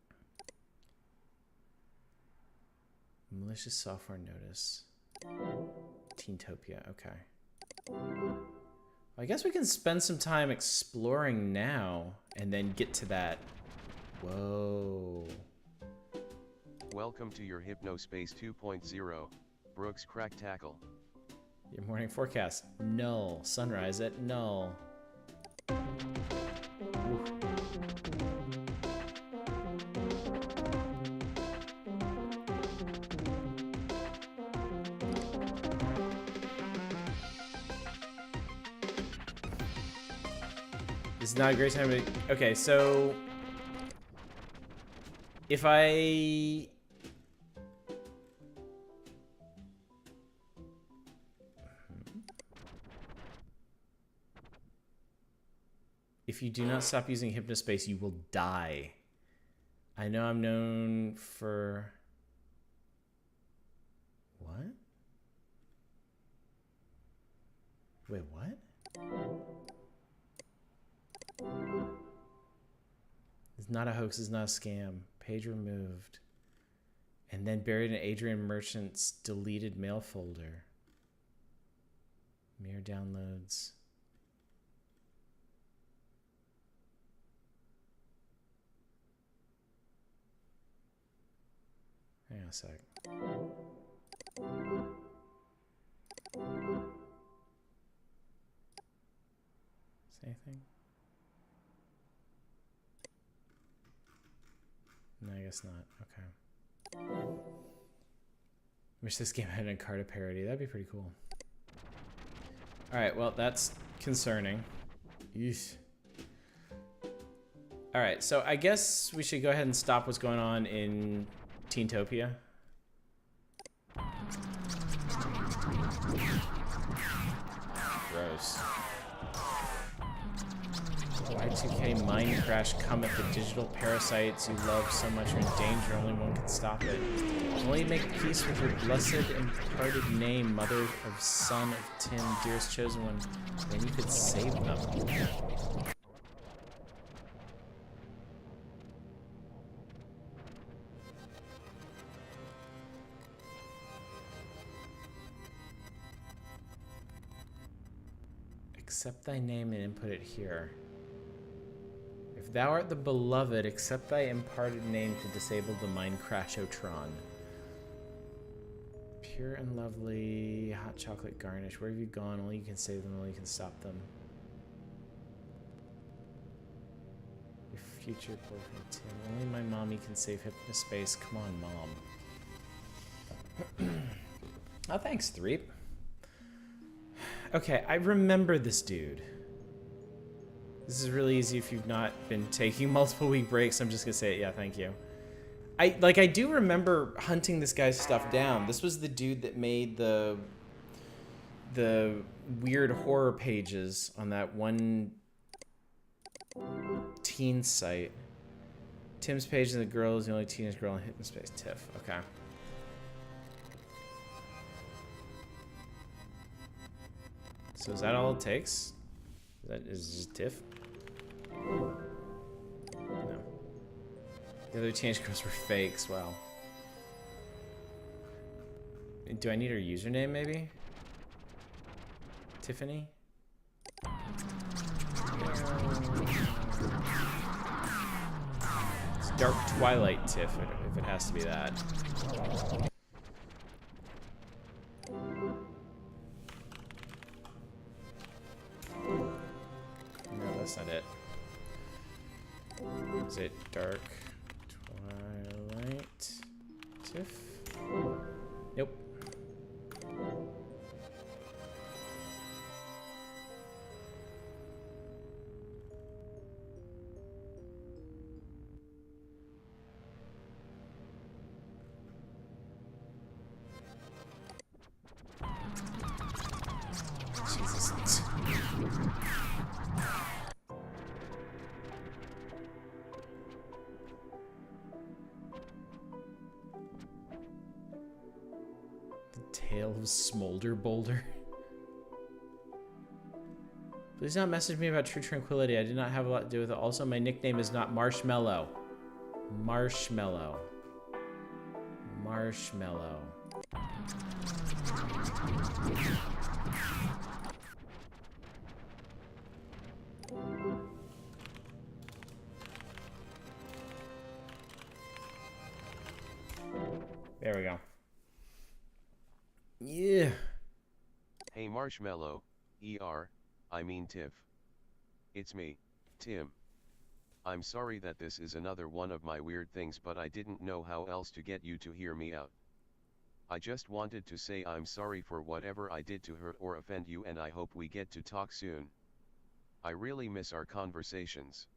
A: Malicious software notice. Teentopia, okay. I guess we can spend some time exploring now and then get to that. Whoa.
B: Welcome to your Hypnospace 2.0, Brooks, crack tackle.
A: Your morning forecast. Null. Sunrise at null. Ooh. This is not a great time to... Okay, so... If you do not stop using Hypnospace, you will die. I know I'm known for... What? Wait, what? It's not a hoax, it's not a scam. Page removed. And then buried in Adrian Merchant's deleted mail folder. Mere downloads. Hang on a sec. Say anything? No, I guess not. Okay. Wish this game had an Encarta parody. That'd be pretty cool. Alright, well, that's concerning. Yeesh. Alright, so I guess we should go ahead and stop what's going on in Teentopia. Gross. Oh. Y2K mind crash cometh, the digital parasites you love so much are in danger, only one can stop it. Only make peace with your blessed imparted name, mother of son of Tim, dearest chosen one, then you could save them. Accept thy name and input it here. If thou art the beloved, accept thy imparted name to disable the mind crashotron. Pure and lovely, hot chocolate garnish. Where have you gone? Only you can save them, only you can stop them. Your future boyfriend Tim. Only my mommy can save Hypnospace. Come on, mom. Oh, thanks, Threep. Okay, I remember this dude. This is really easy if you've not been taking multiple week breaks. I'm just gonna say it. Yeah, thank you. I do remember hunting this guy's stuff down. This was the dude that made the weird horror pages on that one teen site. Tim's page and the girl is the only teenage girl in Hypnospace. Tiff. Okay. So is that all it takes? Is just Tiff? No. The other teenage girls were fakes. Wow. Do I need her username maybe? Tiffany? It's Dark Twilight Tiff if it has to be that. No, that's not it. Is it Dark Twilight Tiff? Nope. Jesus. Tale of Smolder Boulder. Please not message me about True Tranquility. I did not have a lot to do with it. Also, my nickname is not Marshmallow. Marshmallow. Marshmallow. There we go. Yeah.
B: Hey Marshmallow, I mean Tiff. It's me, Tim. I'm sorry that this is another one of my weird things, but I didn't know how else to get you to hear me out. I just wanted to say I'm sorry for whatever I did to hurt or offend you, and I hope we get to talk soon. I really miss our conversations.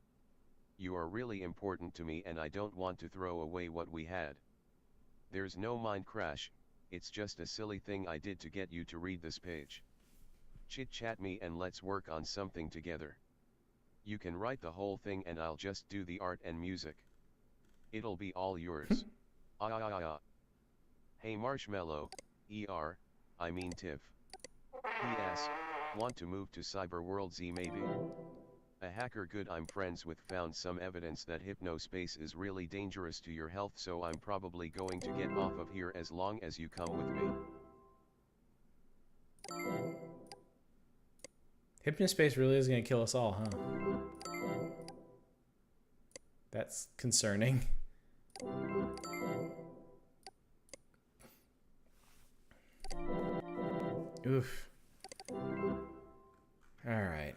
B: You are really important to me and I don't want to throw away what we had. There's no mind crash, it's just a silly thing I did to get you to read this page. Chit chat me and let's work on something together. You can write the whole thing and I'll just do the art and music. It'll be all yours. Hey Marshmallow, I mean Tiff. P.S. Want to move to Cyberworld Z maybe? A hacker good I'm friends with found some evidence that Hypnospace is really dangerous to your health, so I'm probably going to get off of here as long as you come with me.
A: Hypnospace really is going to kill us all, huh? That's concerning. Oof. Alright.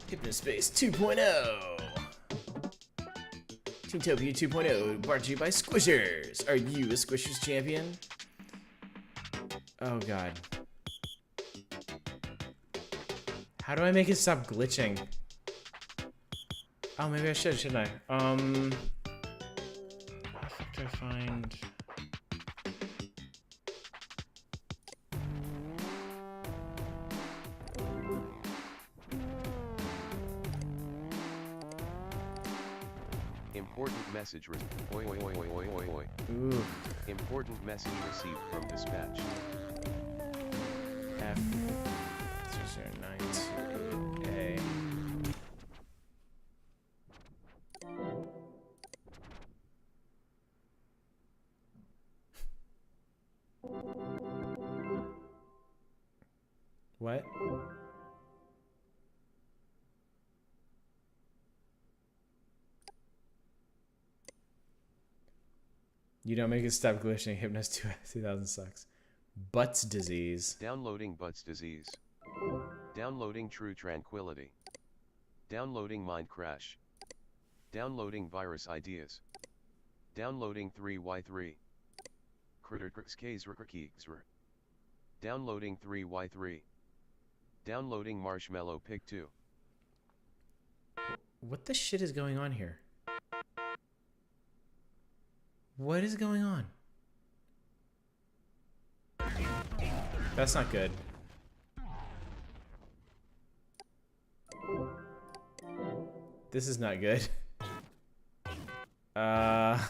A: Hypnospace 2.0! Teamtopia 2.0 brought to you by Squishers! Are you a Squishers champion? Oh god. How do I make it stop glitching? Oh, maybe I should, shouldn't I? How the fuck do I find...
B: Important message oi oi oi oi oi oi oi.
A: Ooh.
B: Important message received from dispatch.
A: F 0092A. What? You don't make it stop glitching. Hypnos 2000 sucks. Butts disease.
B: Downloading Butts disease. Downloading True Tranquility. Downloading Mind Crash. Downloading Virus Ideas. Downloading 3Y3. Downloading 3Y3. Downloading Marshmallow Pig 2.
A: What the shit is going on here? What is going on? That's not good. This is not good. Oh.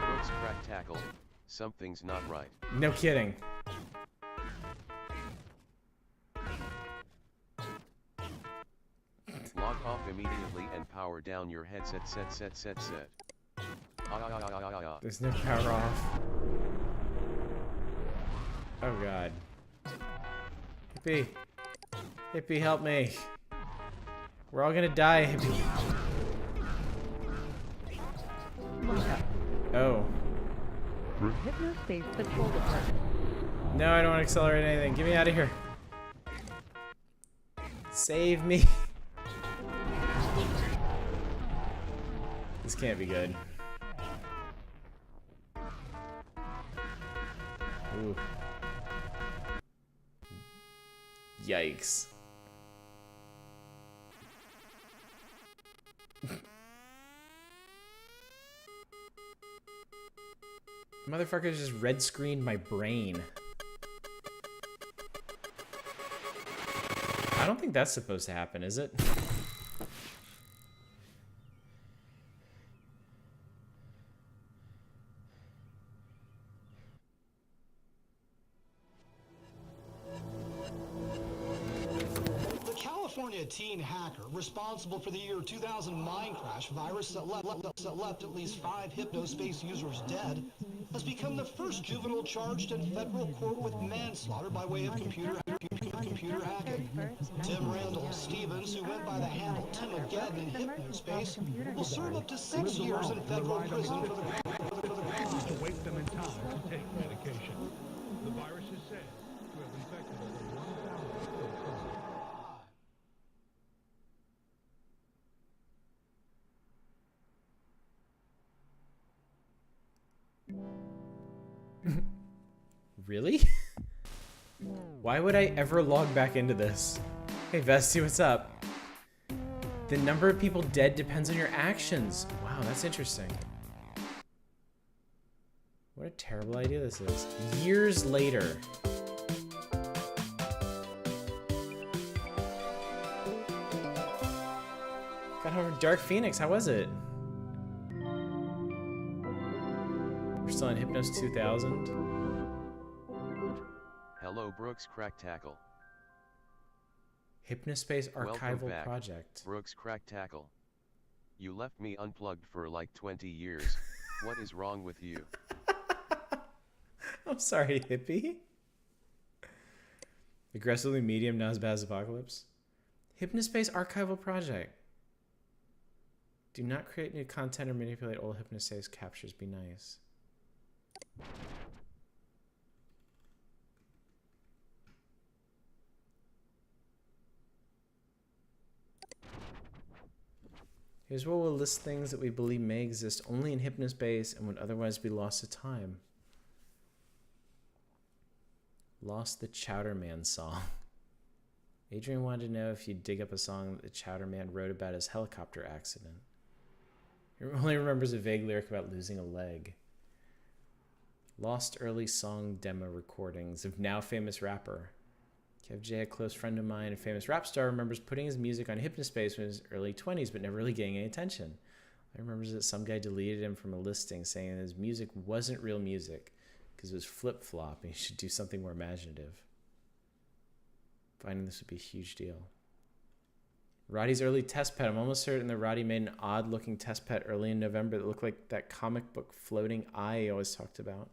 B: Brooks crack tackle. Something's not right.
A: No kidding.
B: Log off immediately and power down your headset.
A: There's no power off. Oh god. Hippie. Hippie, help me. We're all gonna die, Hippie. Oh.
F: Hypnospace Patrol Department.
A: No, I don't want to accelerate anything. Get me out of here. Save me. This can't be good. Ooh. Yikes. Motherfuckers just red screened my brain. I don't think that's supposed to happen, is it?
G: California teen hacker responsible for the year 2000 mine crash virus that left at least 5 Hypnospace users dead has become the first juvenile charged in federal court with manslaughter by way of computer hacking. Tim Randall Stevens, who went by the handle Tim Again in Hypnospace, will serve up to 6 years in federal prison for the crime.
H: To wake them in time to take medication. The virus is said to have infected over 1,000 people.
A: Really? Why would I ever log back into this? Hey Vesty, what's up? The number of people dead depends on your actions. Wow, that's interesting. What a terrible idea this is. Years later. Got home from Dark Phoenix, how was it? We're still in Hypnos 2000.
B: Hello Brooks crack tackle.
A: Hypnospace
B: Welcome
A: Archival
B: back,
A: Project.
B: Brooks crack tackle. You left me unplugged for like 20 years. What is wrong with you?
A: I'm sorry, Hippie. Aggressively medium, not as bad as Apocalypse. Hypnospace Archival Project. Do not create new content or manipulate old Hypnospace captures. Be nice. Here's where we'll list things that we believe may exist only in Hypnospace and would otherwise be lost to time. Lost the Chowder Man song. Adrian wanted to know if you'd dig up a song that the Chowder Man wrote about his helicopter accident. He only remembers a vague lyric about losing a leg. Lost early song demo recordings of now famous rapper. Kev J, a close friend of mine and famous rap star, remembers putting his music on Hypnospace in his early 20s, but never really getting any attention. I remember that some guy deleted him from a listing saying that his music wasn't real music because it was flip-flop and he should do something more imaginative. Finding this would be a huge deal. Roddy's early test pet. I'm almost certain that Roddy made an odd-looking test pet early in November that looked like that comic book floating eye he always talked about.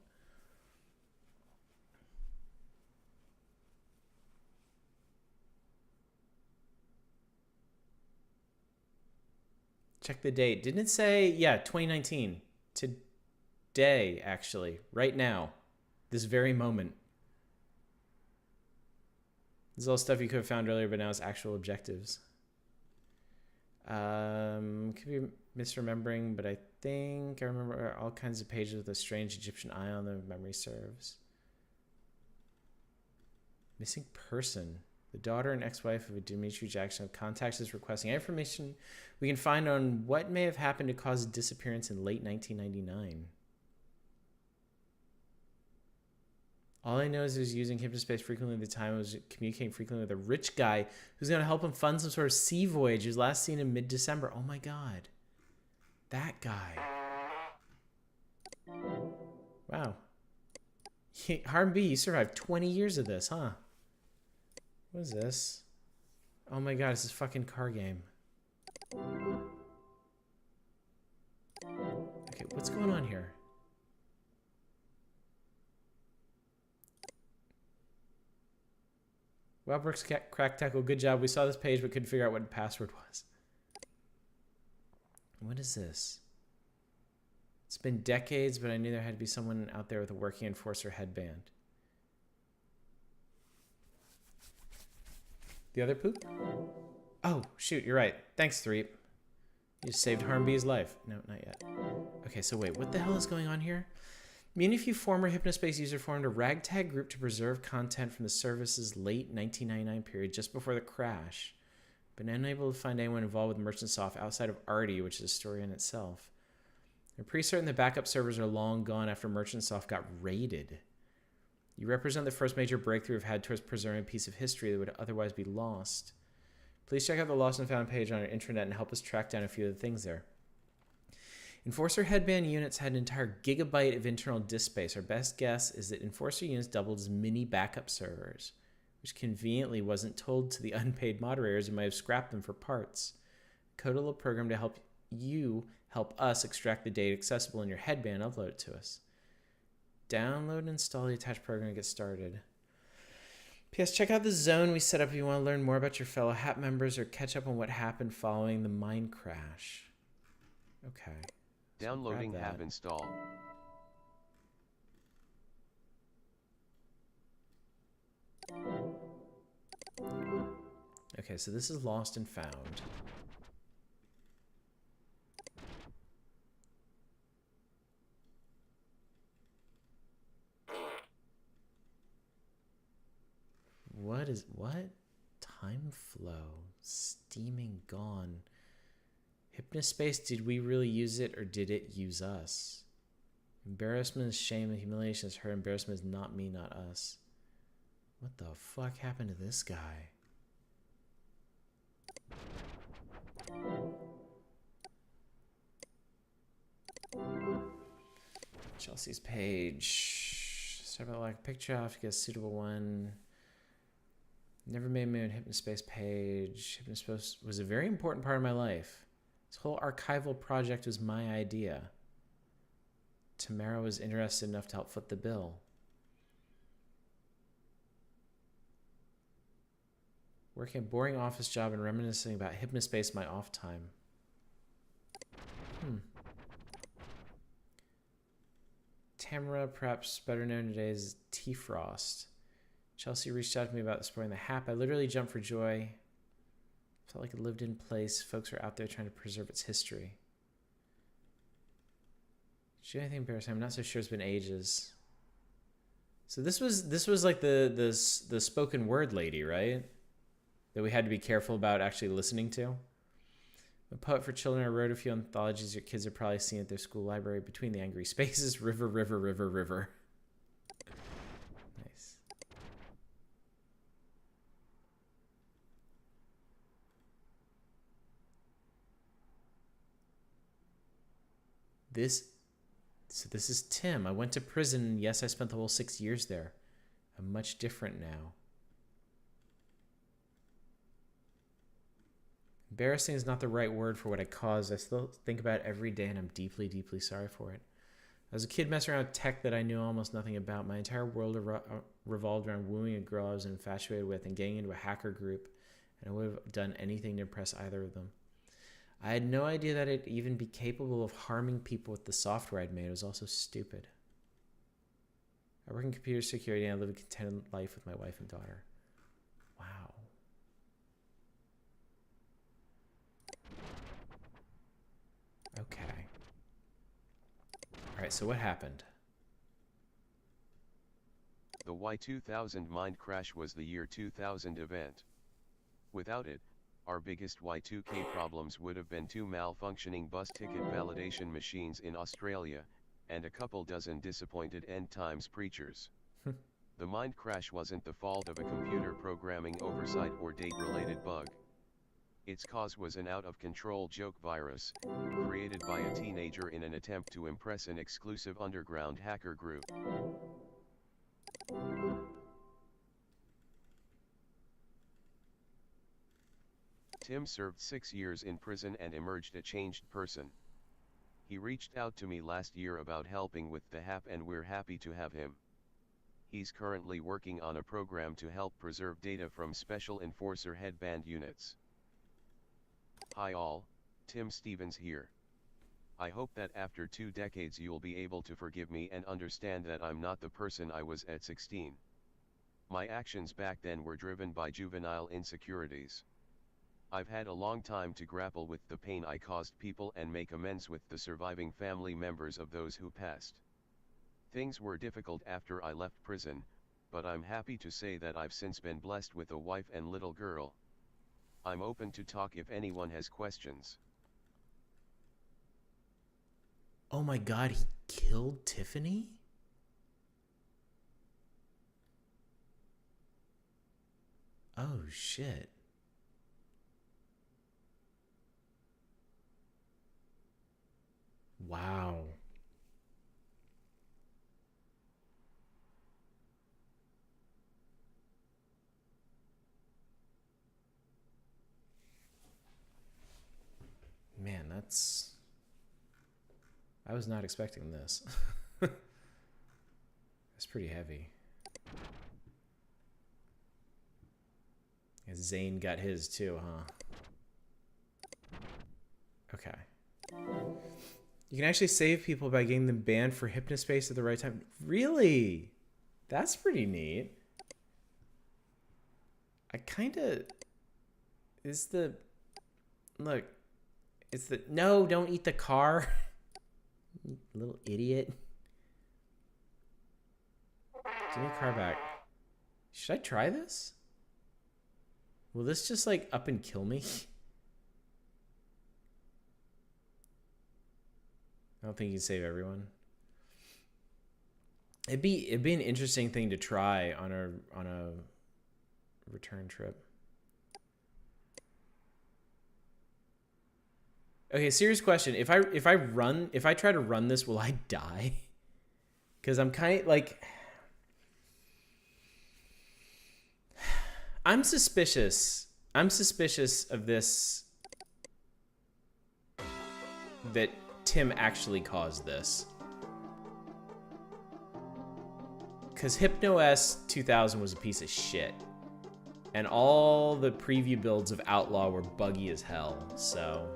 A: Check the date. Didn't it say, yeah, 2019. Today, actually. Right now. This very moment. This is all stuff you could have found earlier, but now it's actual objectives. Could be misremembering, but I think I remember all kinds of pages with a strange Egyptian eye on them, if memory serves. Missing person. The daughter and ex-wife of Dimitri Jackson have contacted us requesting information we can find on what may have happened to cause a disappearance in late 1999. All I know is he was using Hypnospace frequently at the time. I was communicating frequently with a rich guy who's going to help him fund some sort of sea voyage. He was last seen in mid-December. Oh my God. That guy. Wow. Harm B, you survived 20 years of this, huh? What is this? Oh my God, it's this fucking car game. Okay, what's going on here? Well, Brooks Crack Tackle, good job. We saw this page but couldn't figure out what the password was. What is this? It's been decades, but I knew there had to be someone out there with a working enforcer headband. The other poop? Oh, shoot, you're right. Thanks, Threep. You just saved Harm B's life. No, not yet. Okay, so wait, what the hell is going on here? Me and a few former Hypnospace users formed a ragtag group to preserve content from the service's late 1999 period just before the crash, but unable to find anyone involved with MerchantSoft outside of Artie, which is a story in itself. We're pretty certain the backup servers are long gone after MerchantSoft got raided. You represent the first major breakthrough we've had towards preserving a piece of history that would otherwise be lost. Please check out the Lost and Found page on our intranet and help us track down a few of the things there. Enforcer headband units had an entire gigabyte of internal disk space. Our best guess is that Enforcer units doubled as mini backup servers, which conveniently wasn't told to the unpaid moderators who might have scrapped them for parts. Code a little program to help us extract the data accessible in your headband and upload it to us. Download and install the attached program and get started. P.S. Check out the zone we set up if you want to learn more about your fellow HAP members or catch up on what happened following the mine crash. Okay.
B: Downloading HAP install.
A: Okay, so this is Lost and Found. What? Time flow. Steaming gone. Hypnospace, did we really use it or did it use us? Embarrassment is shame and humiliation is her. Embarrassment is not me, not us. What the fuck happened to this guy? Chelsea's page. Start about like a picture off to get a suitable one. Never made my own Hypnospace page. Hypnospace was a very important part of my life. This whole archival project was my idea. Tamara was interested enough to help foot the bill. Working a boring office job and reminiscing about Hypnospace in my off time. Tamara, perhaps better known today as T-Frost. Chelsea reached out to me about supporting the HAP. I literally jumped for joy. Felt like it lived in place. Folks are out there trying to preserve its history. Did you do anything embarrassing? I'm not so sure. It's been ages. So this was like the spoken word lady, right? that we had to be careful about actually listening to. A poet for children, I wrote a few anthologies your kids have probably seen at their school library. Between the Angry Spaces, River, River, River, River. Nice. So this is Tim. I went to prison. Yes, I spent the whole 6 years there. I'm much different now. Embarrassing is not the right word for what I caused. I still think about it every day, and I'm deeply, deeply sorry for it. As a kid messing around with tech that I knew almost nothing about, my entire world revolved around wooing a girl I was infatuated with and getting into a hacker group, and I would have done anything to impress either of them. I had no idea that it'd even be capable of harming people with the software I'd made. It was also stupid. I work in computer security, and I live a contented life with my wife and daughter. Wow. Okay. All right, so what happened?
B: The Y2000 mind crash was the year 2000 event. Without it, our biggest Y2K problems would have been 2 malfunctioning bus ticket validation machines in Australia, and a couple dozen disappointed end times preachers. The mind crash wasn't the fault of a computer programming oversight or date-related bug. Its cause was an out-of-control joke virus, created by a teenager in an attempt to impress an exclusive underground hacker group. Tim served 6 years in prison and emerged a changed person. He reached out to me last year about helping with the HAP, and we're happy to have him. He's currently working on a program to help preserve data from Special Enforcer headband units. Hi all, Tim Stevens here. I hope that after 2 decades you'll be able to forgive me and understand that I'm not the person I was at 16. My actions back then were driven by juvenile insecurities. I've had a long time to grapple with the pain I caused people and make amends with the surviving family members of those who passed. Things were difficult after I left prison, but I'm happy to say that I've since been blessed with a wife and little girl. I'm open to talk if anyone has questions.
A: Oh my god, he killed Tiffany? Oh shit. Wow. Man, that's... I was not expecting this. That's pretty heavy. And Zane got his too, huh? Okay. You can actually save people by getting them banned for Hypnospace at the right time. Really? That's pretty neat. I kind of... Is the... Look. It's the... No, don't eat the car. Little idiot. Give me the car back. Should I try this? Will this just like up and kill me? I don't think you can save everyone. It'd be an interesting thing to try on a return trip. Okay, serious question. If I try to run this, will I die? Because I'm kind of like... I'm suspicious of this, that Tim actually caused this. Because HypnoS 2000 was a piece of shit. And all the preview builds of Outlaw were buggy as hell, so...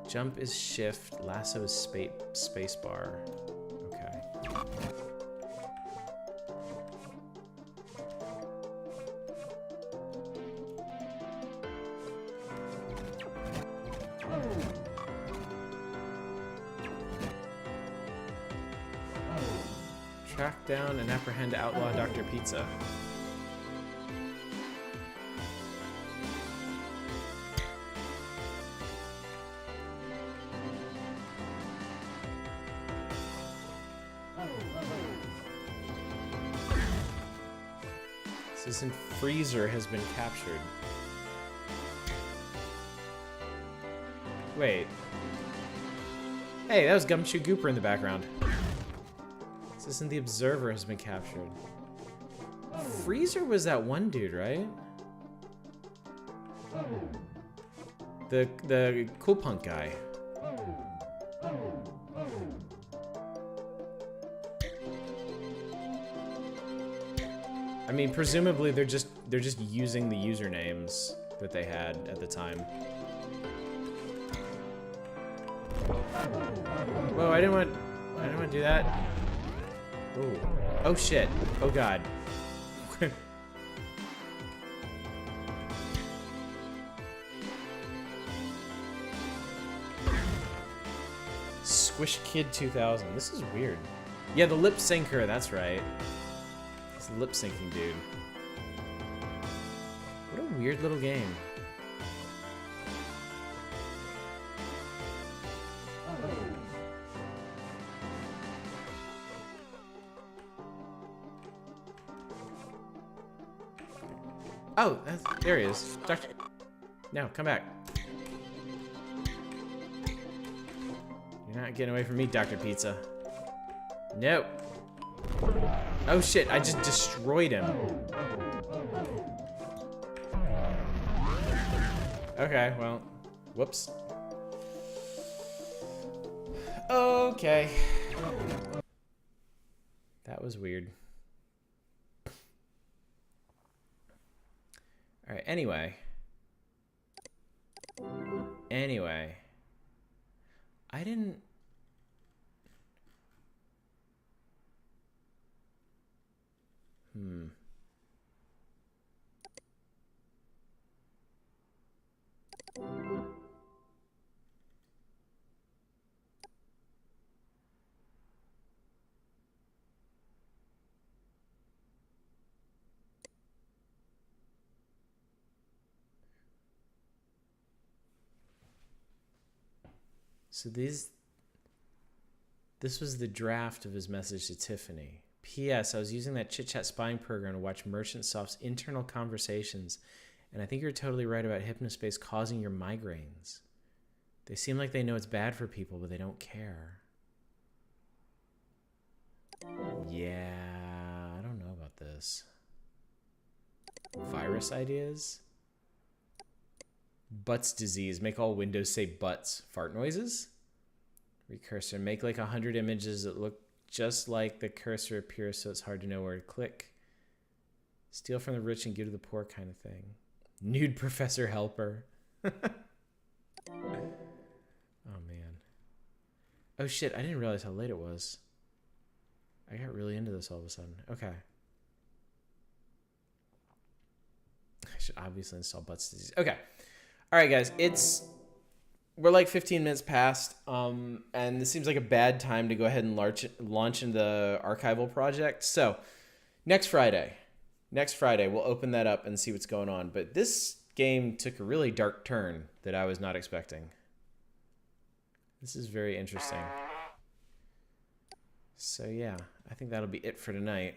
A: Jump is shift, lasso is space bar. Okay. Track down and apprehend Outlaw Dr. Pizza. Citizen Freezer has been captured. Wait. Hey, that was Gumshoe Gooper in the background. Citizen the Observer has been captured. Freezer was that one dude, right? The cool punk guy. I mean, presumably they're just using the usernames that they had at the time. Whoa, I didn't want to do that. Ooh. Oh shit. Oh god. Squish Kid 2000. This is weird. Yeah, the lip syncer, that's right. It's the lip syncing dude. What a weird little game. Oh, there he is. Doctor. No, come back. You're not getting away from me, Dr. Pizza. Nope. Oh shit, I just destroyed him. Okay, well, whoops. Okay. That was weird. All right, anyway. I didn't... So this was the draft of his message to Tiffany. P.S. I was using that chit-chat spying program to watch Merchant Soft's internal conversations, and I think you're totally right about Hypnospace causing your migraines. They seem like they know it's bad for people, but they don't care. Yeah, I don't know about this. Virus ideas? Butts disease. Make all windows say butts. Fart noises? Recursor. Make like 100 images that look just like the cursor appears so it's hard to know where to click. Steal from the rich and give to the poor kind of thing. Nude Professor Helper. Oh man. Oh shit, I didn't realize how late it was. I got really into this all of a sudden. Okay. I should obviously install Butts Disease. Okay. All right, guys. We're like 15 minutes past, and this seems like a bad time to go ahead and launch into the archival project. So next Friday, we'll open that up and see what's going on. But this game took a really dark turn that I was not expecting. This is very interesting. So yeah, I think that'll be it for tonight.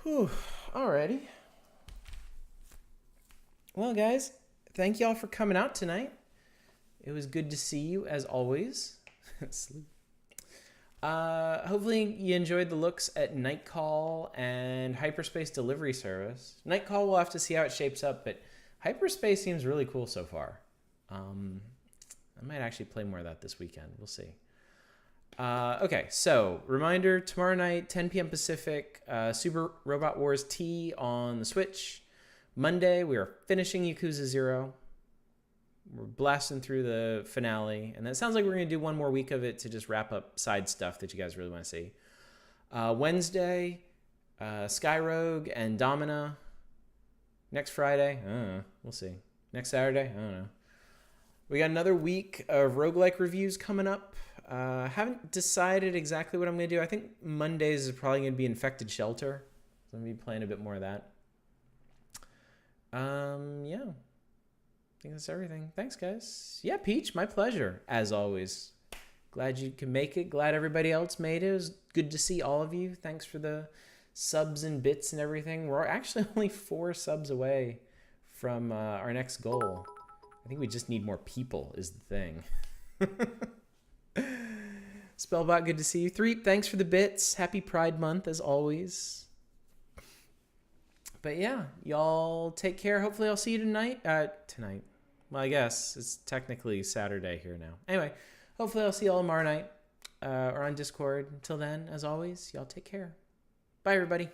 A: Whew, alrighty. Well, guys, thank y'all for coming out tonight. It was good to see you, as always. Hopefully you enjoyed the looks at Night Call and Hyperspace Delivery Service. Night Call, we'll have to see how it shapes up, but Hyperspace seems really cool so far. I might actually play more of that this weekend. We'll see. Okay, so reminder, tomorrow night, 10 p.m. Pacific, Super Robot Wars T on the Switch. Monday, we are finishing Yakuza 0. We're blasting through the finale, and it sounds like we're going to do one more week of it to just wrap up side stuff that you guys really want to see. Wednesday, Skyrogue and Domina. Next Friday, I don't know. We'll see. Next Saturday, I don't know. We got another week of roguelike reviews coming up. Haven't decided exactly what I'm going to do. I think Mondays is probably going to be Infected Shelter. So I'm going to be playing a bit more of that. Yeah. think that's everything. Thanks, guys. Yeah, Peach, my pleasure, as always. Glad you can make it. Glad everybody else made it. It was good to see all of you. Thanks for the subs and bits and everything. We're actually only 4 subs away from our next goal. I think we just need more people is the thing. Spellbot, good to see you. Threep, thanks for the bits. Happy Pride Month, as always. But yeah, y'all take care. Hopefully I'll see you tonight. Tonight. Well, I guess it's technically Saturday here now. Anyway, hopefully I'll see y'all tomorrow night or on Discord. Until then, as always, y'all take care. Bye, everybody.